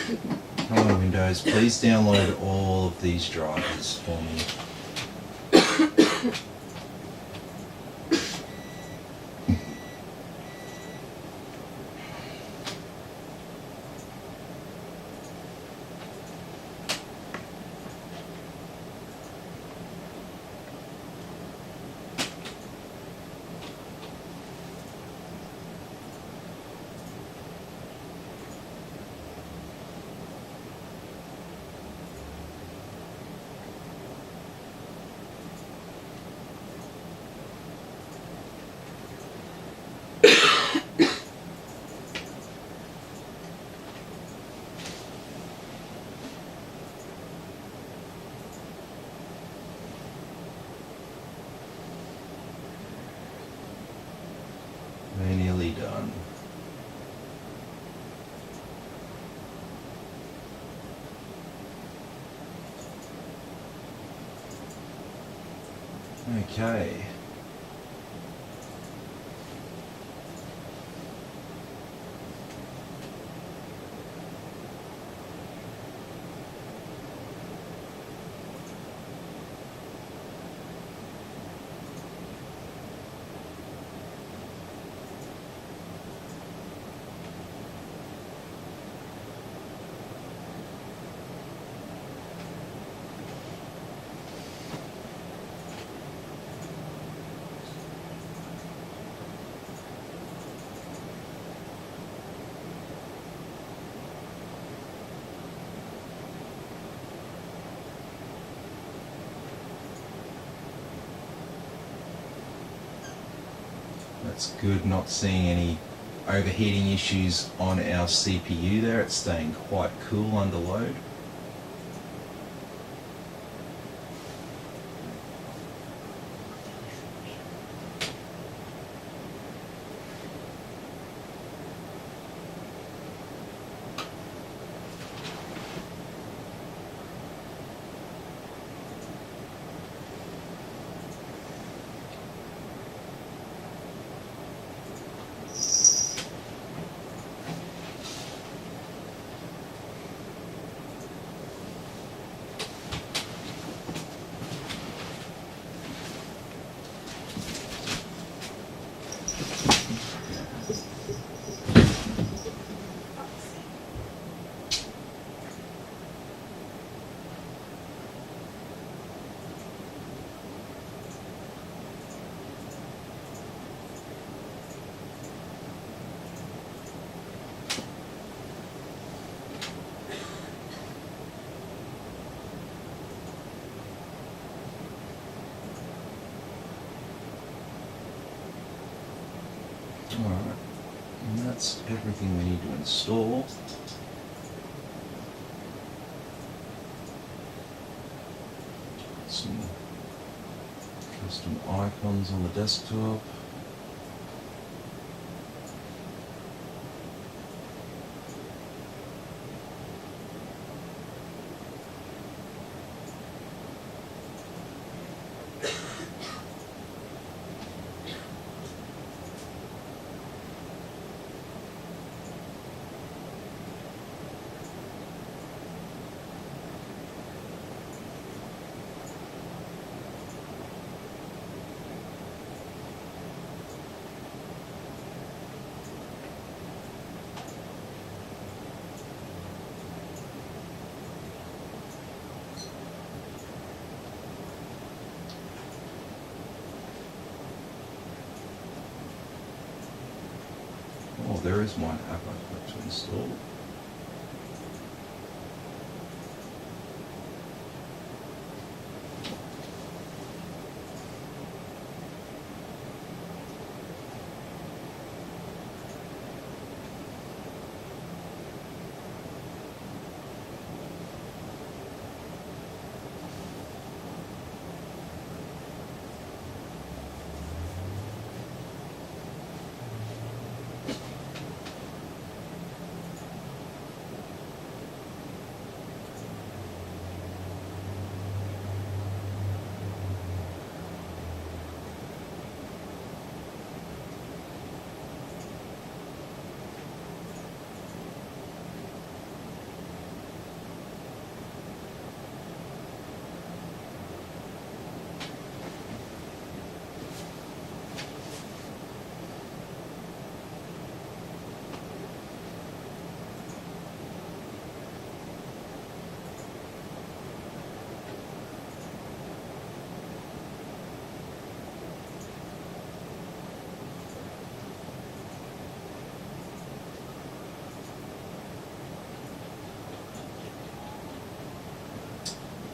Speaker 1: Come on, Windows, please download all of these drivers for me. We're nearly done. Okay. That's good, not seeing any overheating issues on our CPU there. It's staying quite cool under load. Alright, and that's everything we need to install. Some custom icons on the desktop. Oh, there is one app I've got to install.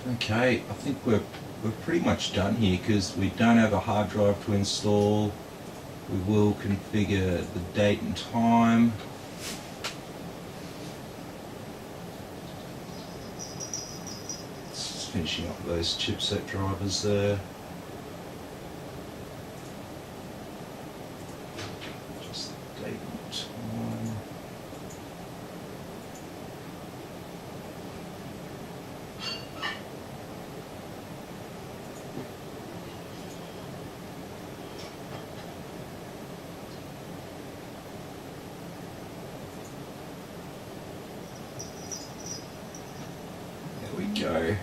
Speaker 1: Okay, I think we're pretty much done here because we don't have a hard drive to install. We will configure the date and time. Just finishing up those chipset drivers there. Just the date and time. There we go.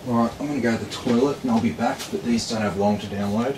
Speaker 1: Alright, I'm going to go to the toilet and I'll be back, but these don't have long to download.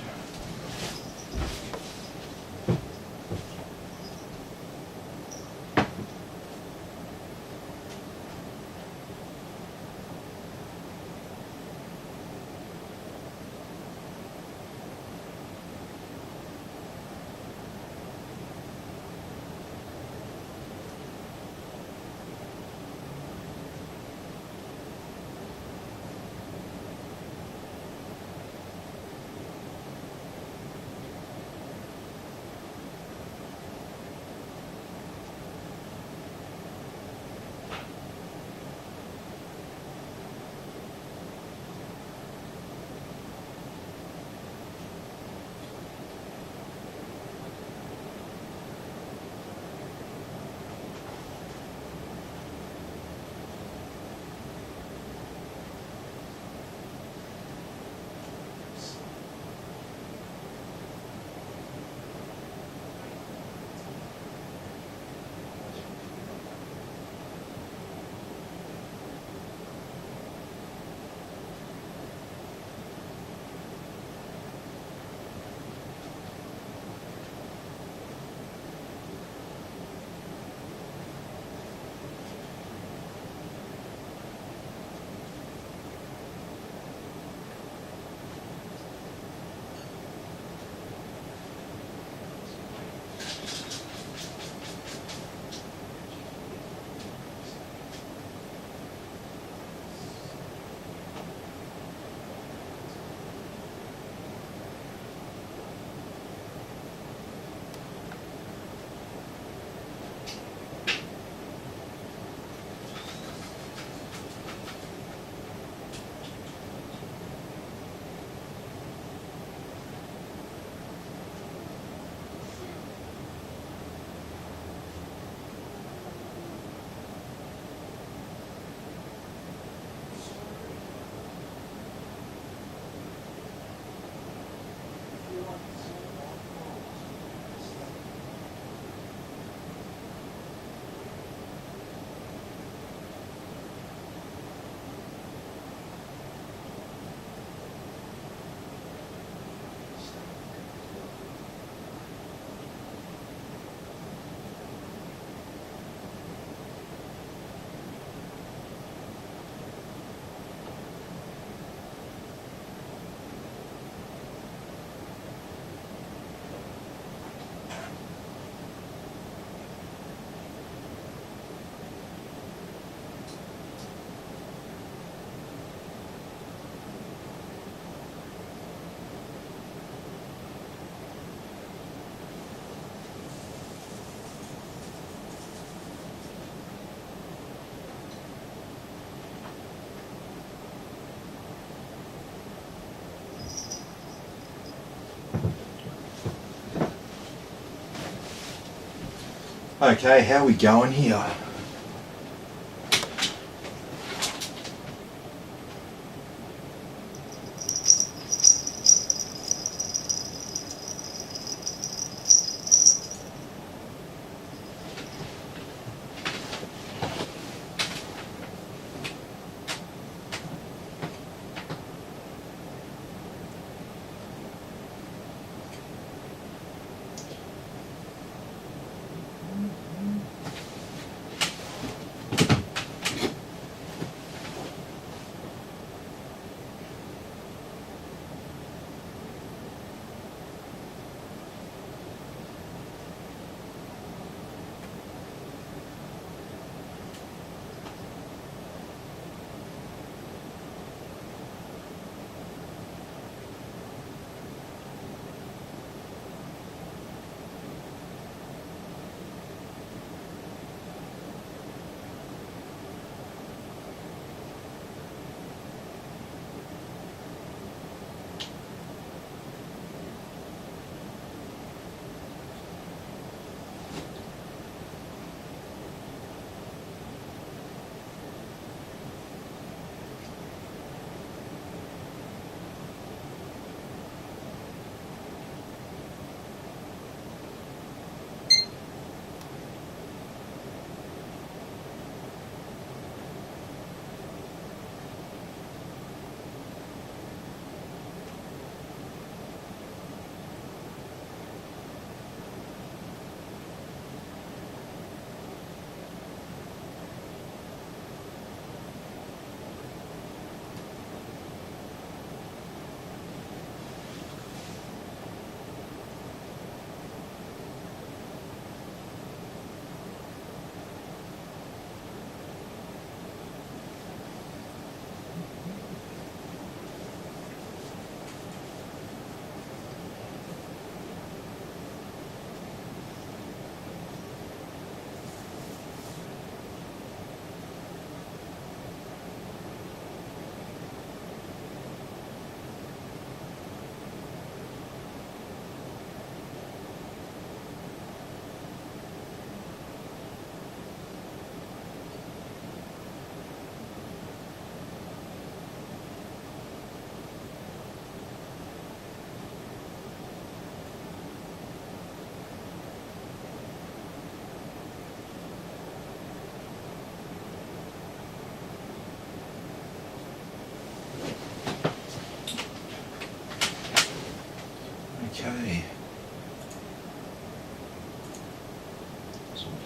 Speaker 1: Okay, how are we going here?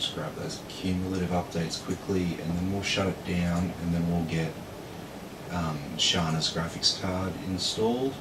Speaker 1: just grab those cumulative updates quickly, and then we'll shut it down, and then we'll get Shana's graphics card installed.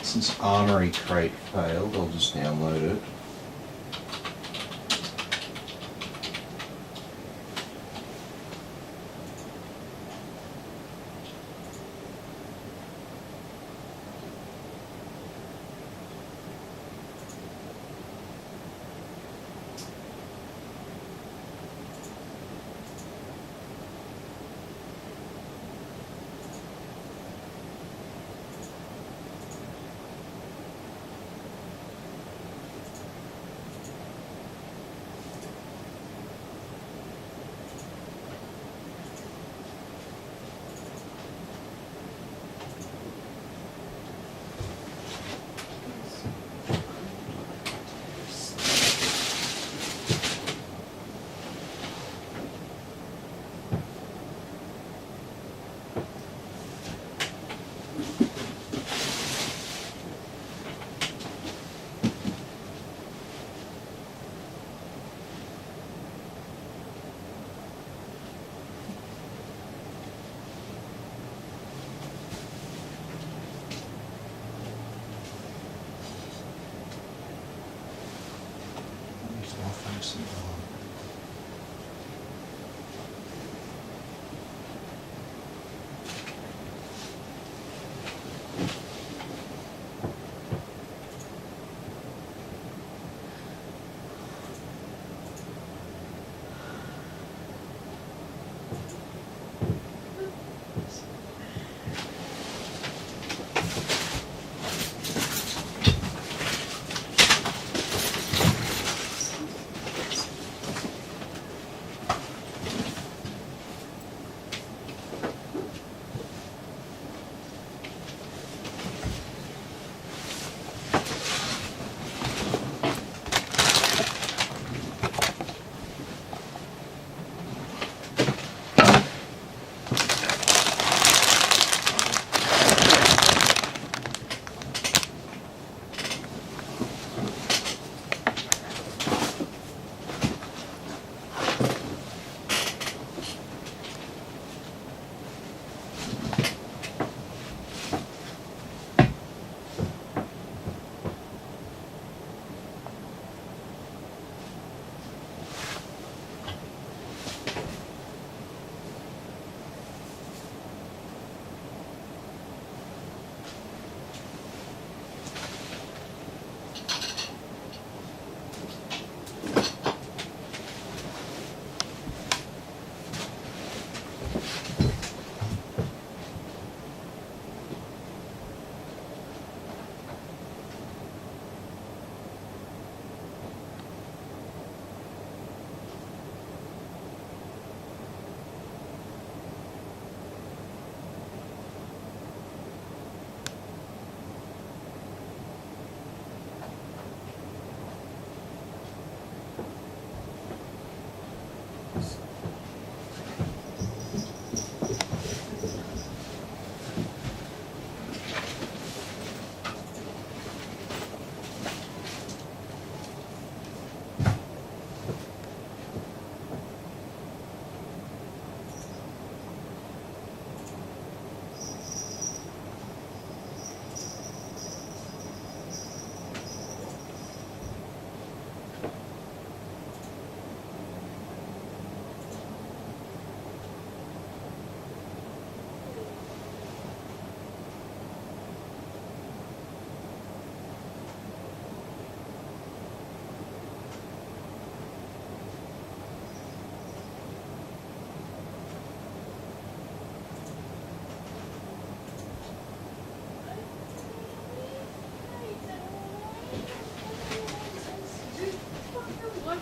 Speaker 1: Since Armory Crate failed, I'll just download it.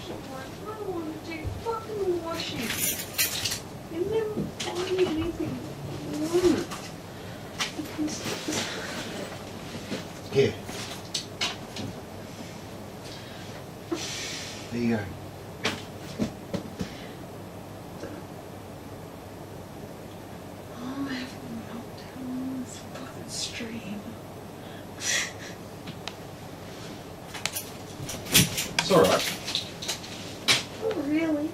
Speaker 2: I don't want to do fucking washing. And then buying anything I want. Because
Speaker 1: Here. There you go.
Speaker 2: I'm having a meltdown on this fucking stream.
Speaker 1: It's alright.
Speaker 2: Oh, really?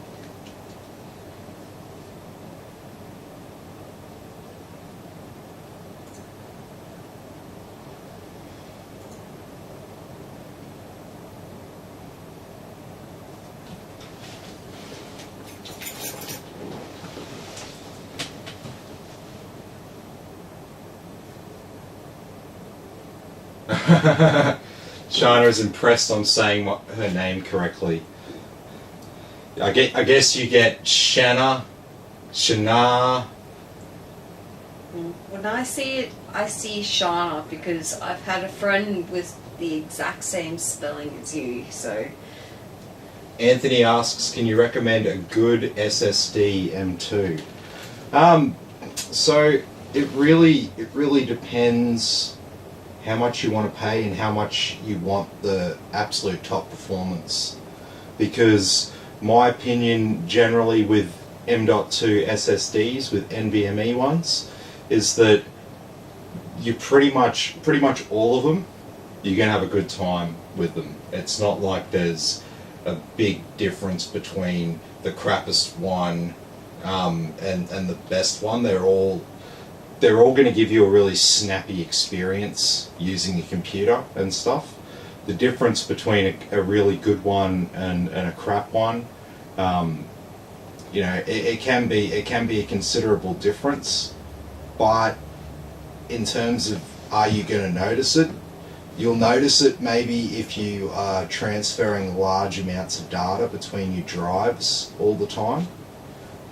Speaker 1: Shana is impressed I'm saying her name correctly. I guess you get Shana, Shana.
Speaker 2: When I see it, I see Shana because I've had a friend with the exact same spelling as you, so.
Speaker 1: Anthony asks, can you recommend a good SSD M2? So it really depends how much you want to pay and how much you want the absolute top performance. Because my opinion generally with M.2 SSDs, with NVMe ones, is that you pretty much all of them, you're going to have a good time with them. It's not like there's a big difference between the crappiest one and the best one. They're all going to give you a really snappy experience using your computer and stuff. The difference between a really good one and a crap one, it can be a considerable difference. But in terms of are you going to notice it? You'll notice it maybe if you are transferring large amounts of data between your drives all the time.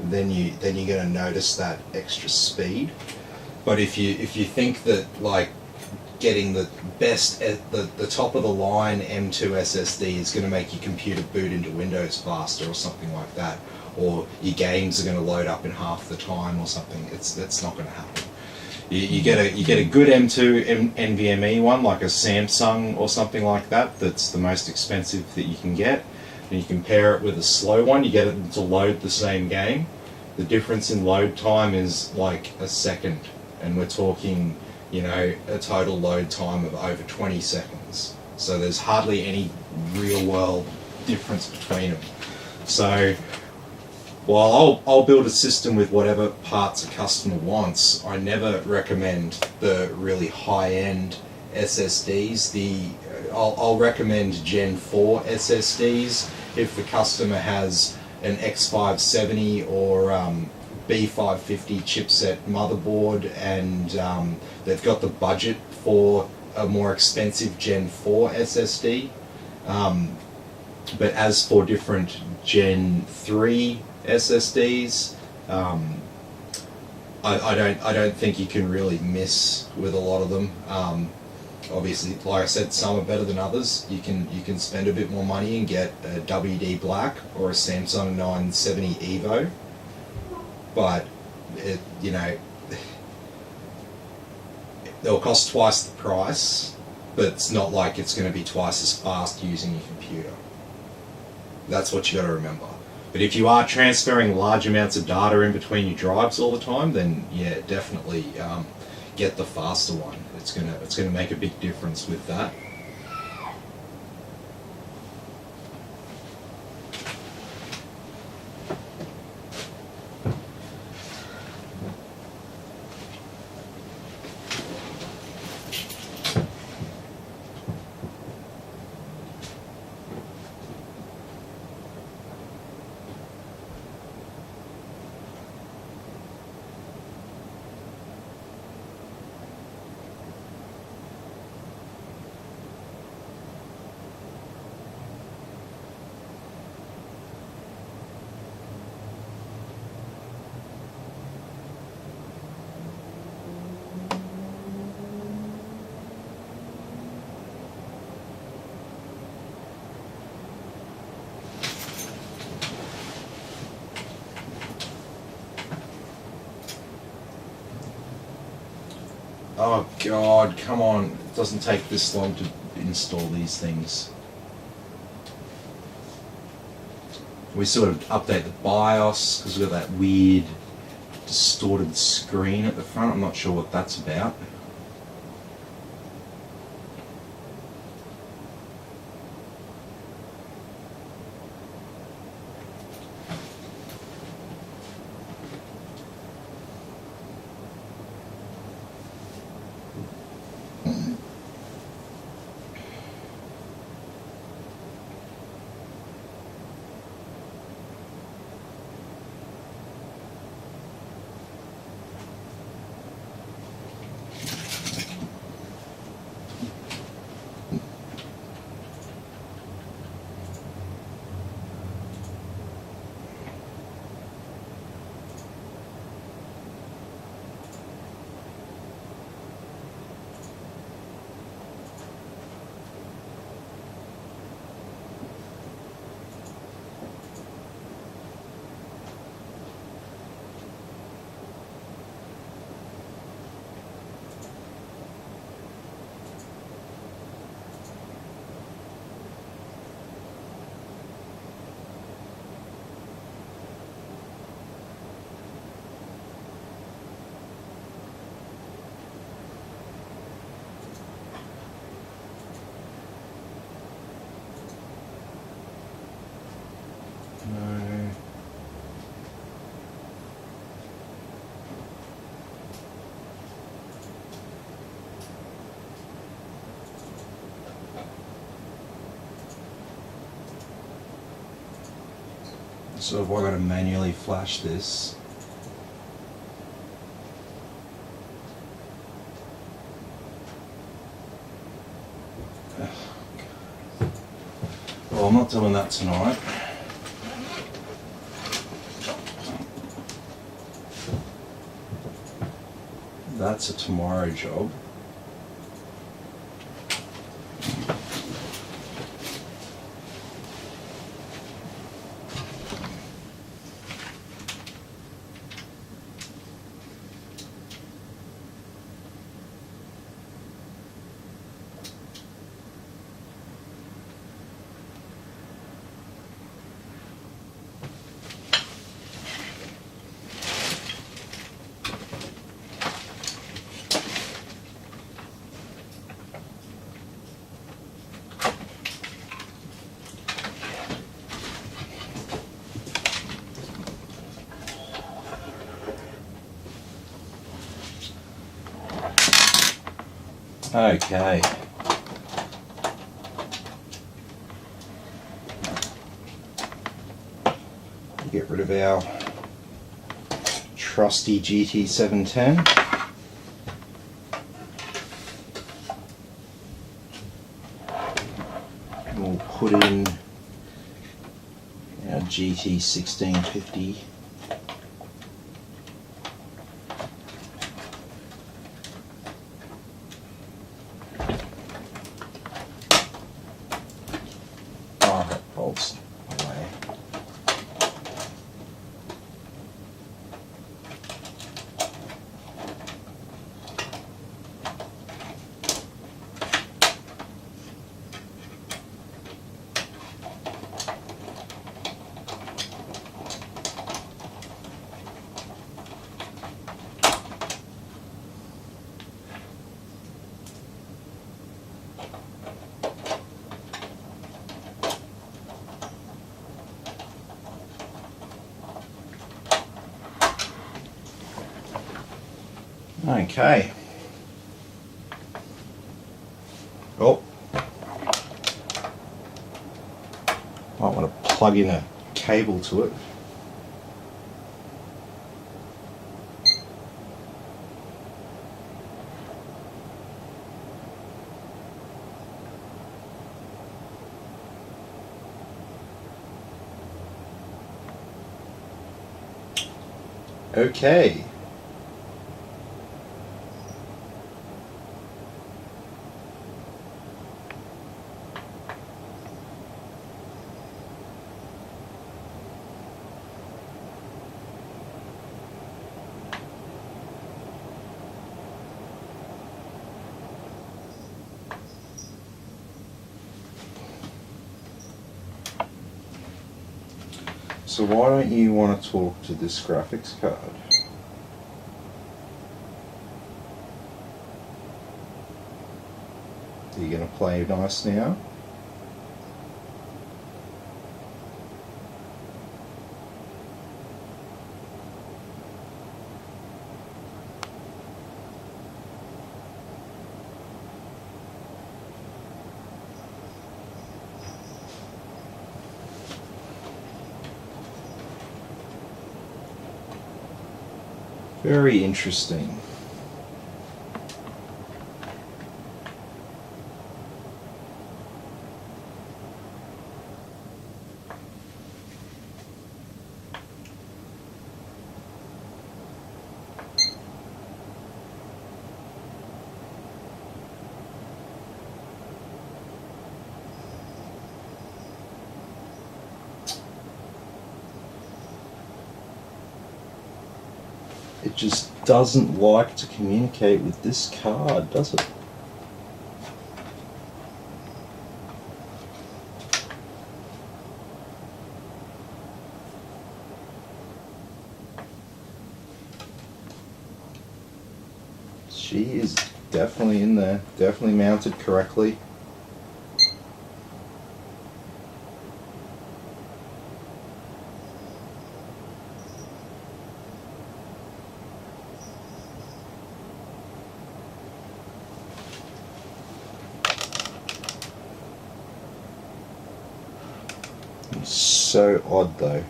Speaker 1: Then you're going to notice that extra speed. But if you think that like getting the best the top of the line M2 SSD is going to make your computer boot into Windows faster or something like that, or your games are going to load up in half the time or something, that's not going to happen. You get a good M2 NVMe one like a Samsung or something like that. That's the most expensive that you can get, and you compare it with a slow one. You get it to load the same game. The difference in load time is like a second, and we're talking, a total load time of over 20 seconds. So there's hardly any real world difference between them. So while I'll build a system with whatever parts a customer wants, I never recommend the really high-end SSDs. I'll recommend Gen 4 SSDs if the customer has an X570 or B550 chipset motherboard and they've got the budget for a more expensive Gen 4 SSD. But as for different Gen 3 SSDs, I don't think you can really miss with a lot of them. Obviously, like I said, some are better than others. You can spend a bit more money and get a WD Black or a Samsung 970 Evo, but they'll cost twice the price, but it's not like it's going to be twice as fast using your computer. That's what you got to remember. But if you are transferring large amounts of data in between your drives all the time, then yeah, definitely get the faster one. It's gonna make a big difference with that. Oh God, come on. It doesn't take this long to install these things. We sort of update the BIOS because we've got that weird distorted screen at the front. I'm not sure what that's about. No. So if I got to manually flash this. Well, I'm not doing that tonight. That's a tomorrow job. Okay. Get rid of our trusty GT710. And we'll put in our GT1650. Okay. Oh. Might want to plug in a cable to it. Okay. So why don't you want to talk to this graphics card? Are you going to play nice now? Very interesting. It just doesn't like to communicate with this card, does it? She is definitely in there, definitely mounted correctly. So odd though.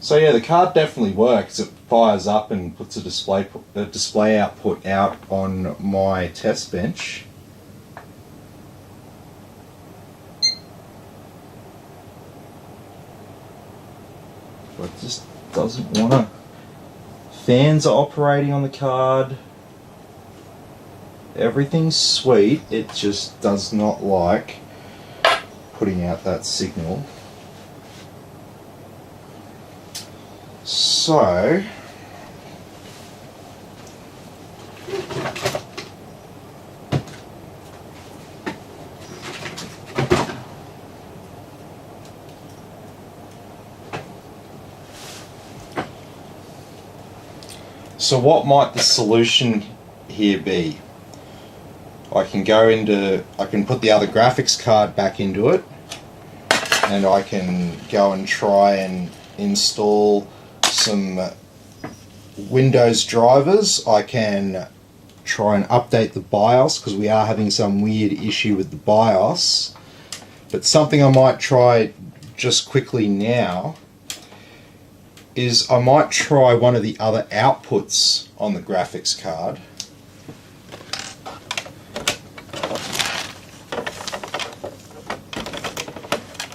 Speaker 1: So yeah, the card definitely works. It fires up and puts a display output out on my test bench. But it just doesn't want to. Fans are operating on the card. Everything's sweet. It just does not like putting out that signal. So what might the solution here be? I can put the other graphics card back into it, and I can go and try and install some Windows drivers. I can try and update the BIOS, because we are having some weird issue with the BIOS. But something I might try just quickly now is I might try one of the other outputs on the graphics card.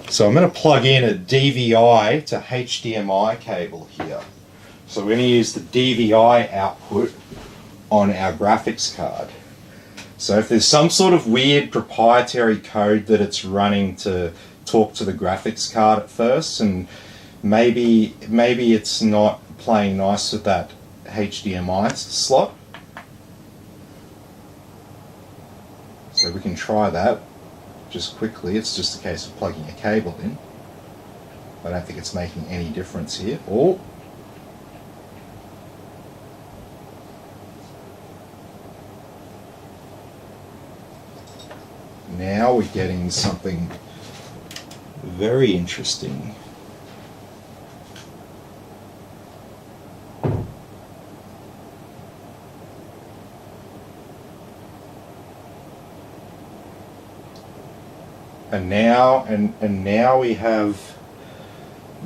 Speaker 1: So I'm going to plug in a DVI to HDMI cable here. So we're going to use the DVI output on our graphics card. So if there's some sort of weird proprietary code that it's running to talk to the graphics card at first, and maybe it's not playing nice with that HDMI slot. So we can try that just quickly. It's just a case of plugging a cable in. I don't think it's making any difference here. Oh. Now we're getting something very interesting. And now we have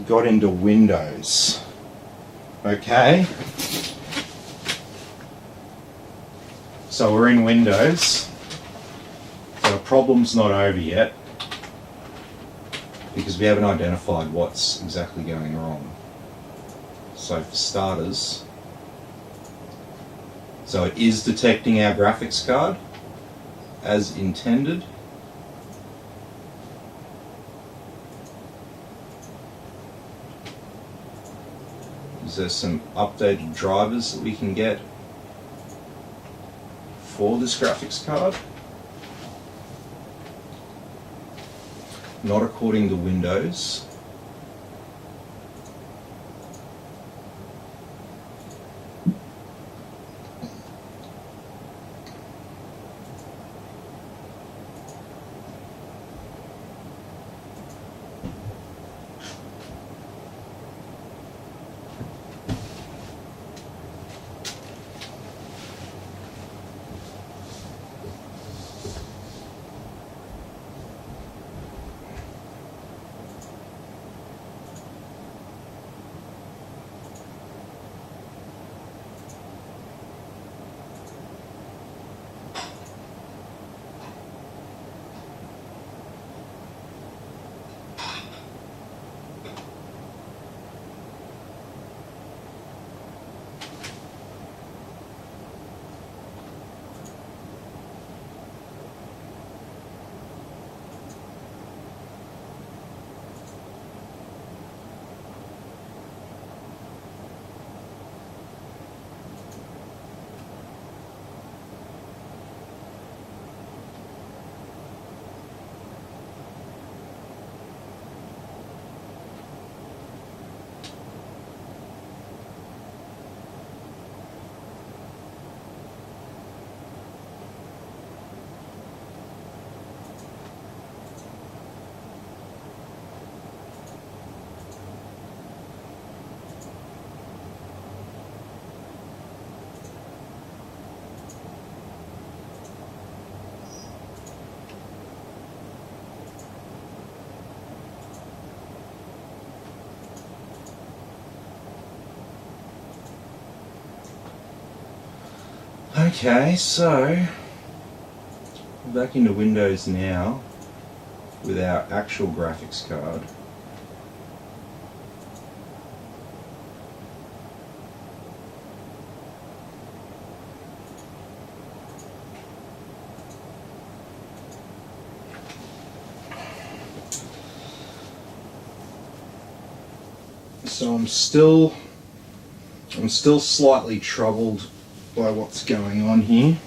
Speaker 1: got into Windows. Okay. So we're in Windows. So the problem's not over yet, because we haven't identified what's exactly going wrong. So for starters, so it is detecting our graphics card as intended. Is there some updated drivers that we can get for this graphics card. Not according to Windows. Okay, so we're back into Windows now with our actual graphics card. So I'm still slightly troubled by what's going on here.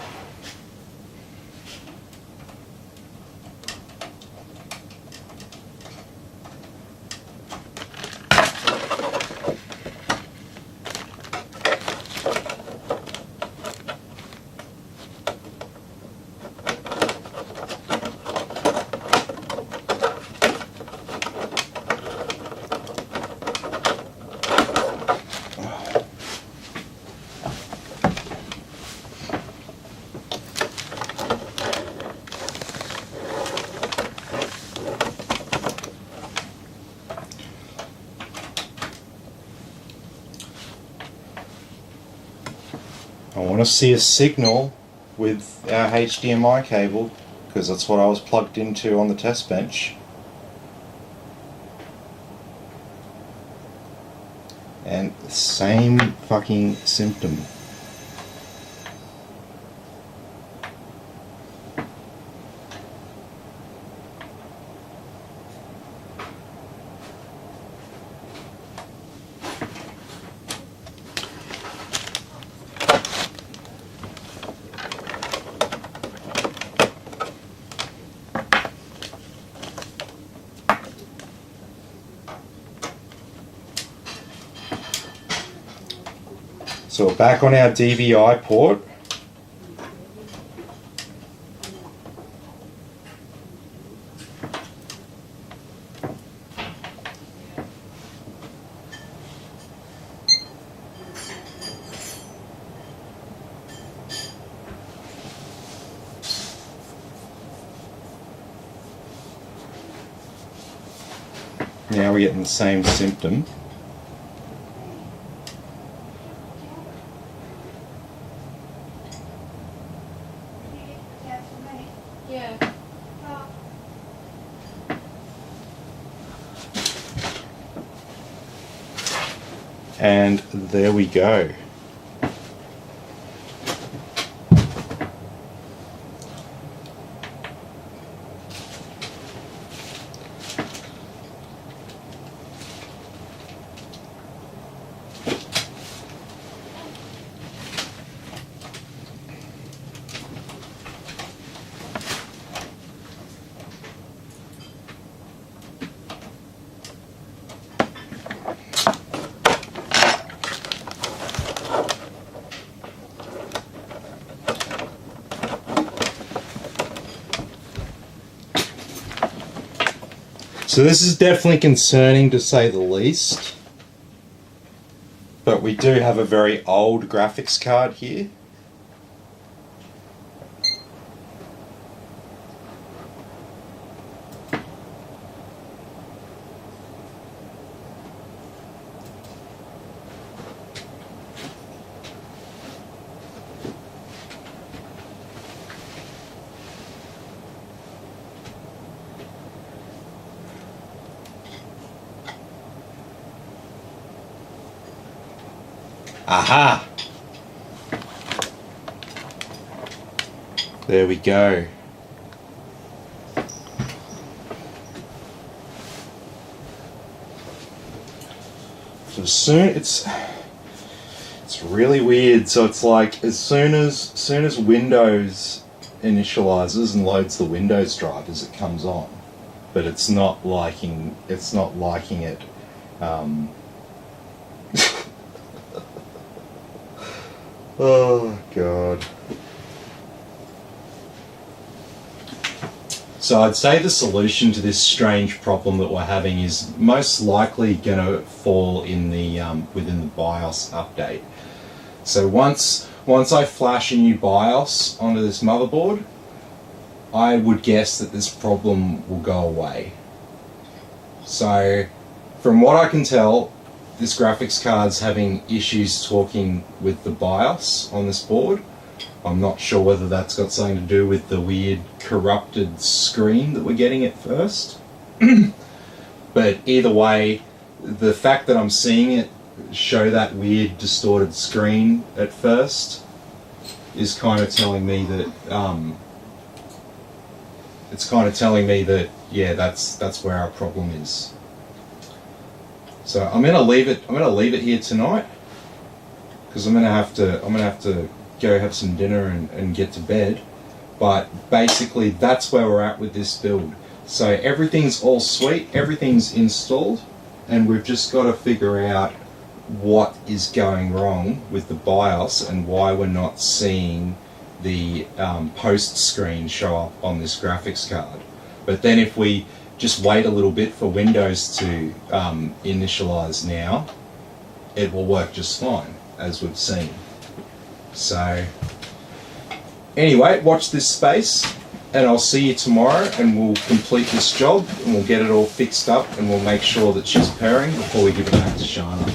Speaker 1: I want to see a signal with our HDMI cable because that's what I was plugged into on the test bench. And the same fucking symptom. So we're back on our DVI port. Now we're getting the same symptom.
Speaker 2: Yeah.
Speaker 1: And there we go. So this is definitely concerning to say the least. But we do have a very old graphics card here. Aha! There we go. So soon it's really weird. So it's like as soon as Windows initializes and loads the Windows drivers, it comes on, but it's not liking it. Oh God. So I'd say the solution to this strange problem that we're having is most likely going to fall in the within the BIOS update. So once I flash a new BIOS onto this motherboard, I would guess that this problem will go away. So from what I can tell, this graphics card's having issues talking with the BIOS on this board. I'm not sure whether that's got something to do with the weird corrupted screen that we're getting at first. But either way, the fact that I'm seeing it show that weird distorted screen at first is kind of telling me that yeah, that's where our problem is. So I'm gonna leave it here tonight because I'm gonna have to go have some dinner and get to bed. But basically that's where we're at with this build. So everything's all sweet, everything's installed, and we've just got to figure out what is going wrong with the BIOS and why we're not seeing the post screen show up on this graphics card. But then if we just wait a little bit for Windows to initialize now, it will work just fine, as we've seen. So anyway, watch this space, and I'll see you tomorrow, and we'll complete this job, and we'll get it all fixed up, and we'll make sure that she's pairing before we give it back to Shana.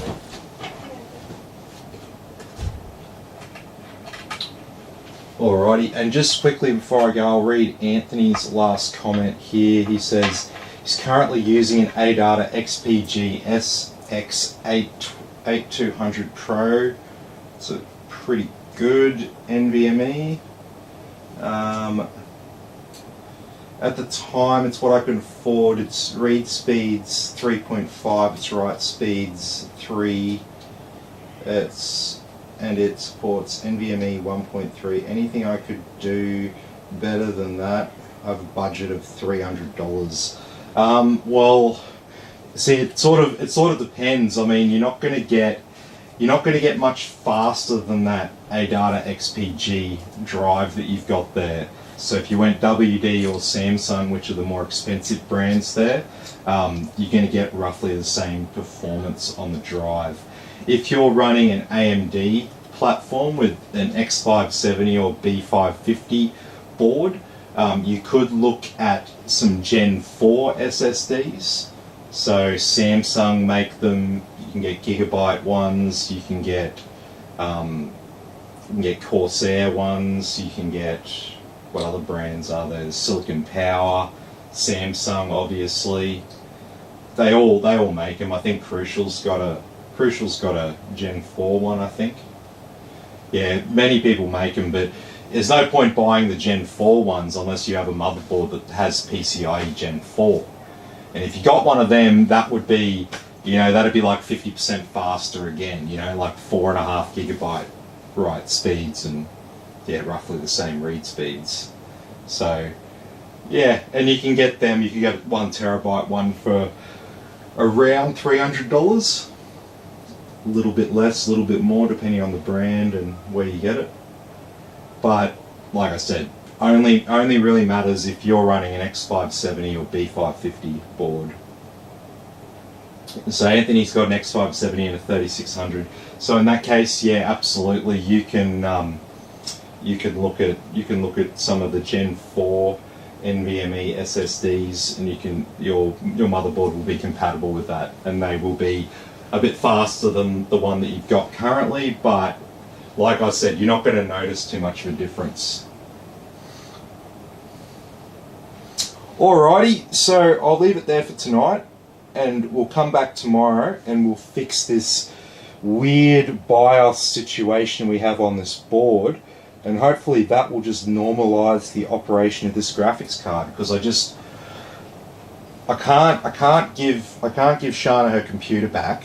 Speaker 1: Alrighty, and just quickly before I go, I'll read Anthony's last comment here. He says he's currently using an ADATA XPG SX8200 Pro. It's a pretty good NVMe. At the time, it's what I can afford. Its read speeds 3.5, its write speeds 3. And it supports NVMe 1.3. Anything I could do better than that? I have a budget of $300. Well, see, it sort of depends. I mean, you're not going to get much faster than that ADATA XPG drive that you've got there. So if you went WD or Samsung, which are the more expensive brands there, you're going to get roughly the same performance on the drive. If you're running an AMD platform with an X570 or B550 board, you could look at some Gen 4 SSDs. So Samsung make them. You can get Gigabyte ones. You can get Corsair ones. You can get, what other brands are there? Silicon Power, Samsung, obviously. They all make them. I think Crucial's got a Gen 4 one, I think. Yeah, many people make them, but there's no point buying the Gen 4 ones unless you have a motherboard that has PCIe Gen 4. And if you got one of them, that would be, that'd be like 50% faster again, like 4.5 gigabyte write speeds and, yeah, roughly the same read speeds. So, yeah, and you can get them, you can get 1 terabyte one for around $300. A little bit less, a little bit more, depending on the brand and where you get it. But like I said, only really matters if you're running an X570 or B550 board. So Anthony's got an X570 and a 3600. So in that case, yeah, absolutely, you can look at some of the Gen 4 NVMe SSDs, and your motherboard will be compatible with that, and they will be a bit faster than the one that you've got currently. But like I said, you're not going to notice too much of a difference. Alrighty, so I'll leave it there for tonight, and we'll come back tomorrow and we'll fix this weird BIOS situation we have on this board, and hopefully that will just normalize the operation of this graphics card, because I can't give Shana her computer back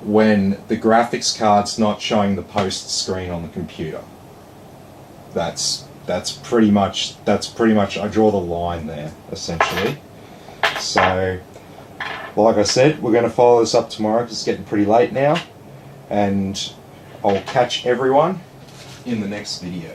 Speaker 1: when the graphics card's not showing the post screen on the computer. That's pretty much I draw the line there, essentially. So like I said, we're going to follow this up tomorrow because it's getting pretty late now, and I'll catch everyone in the next video.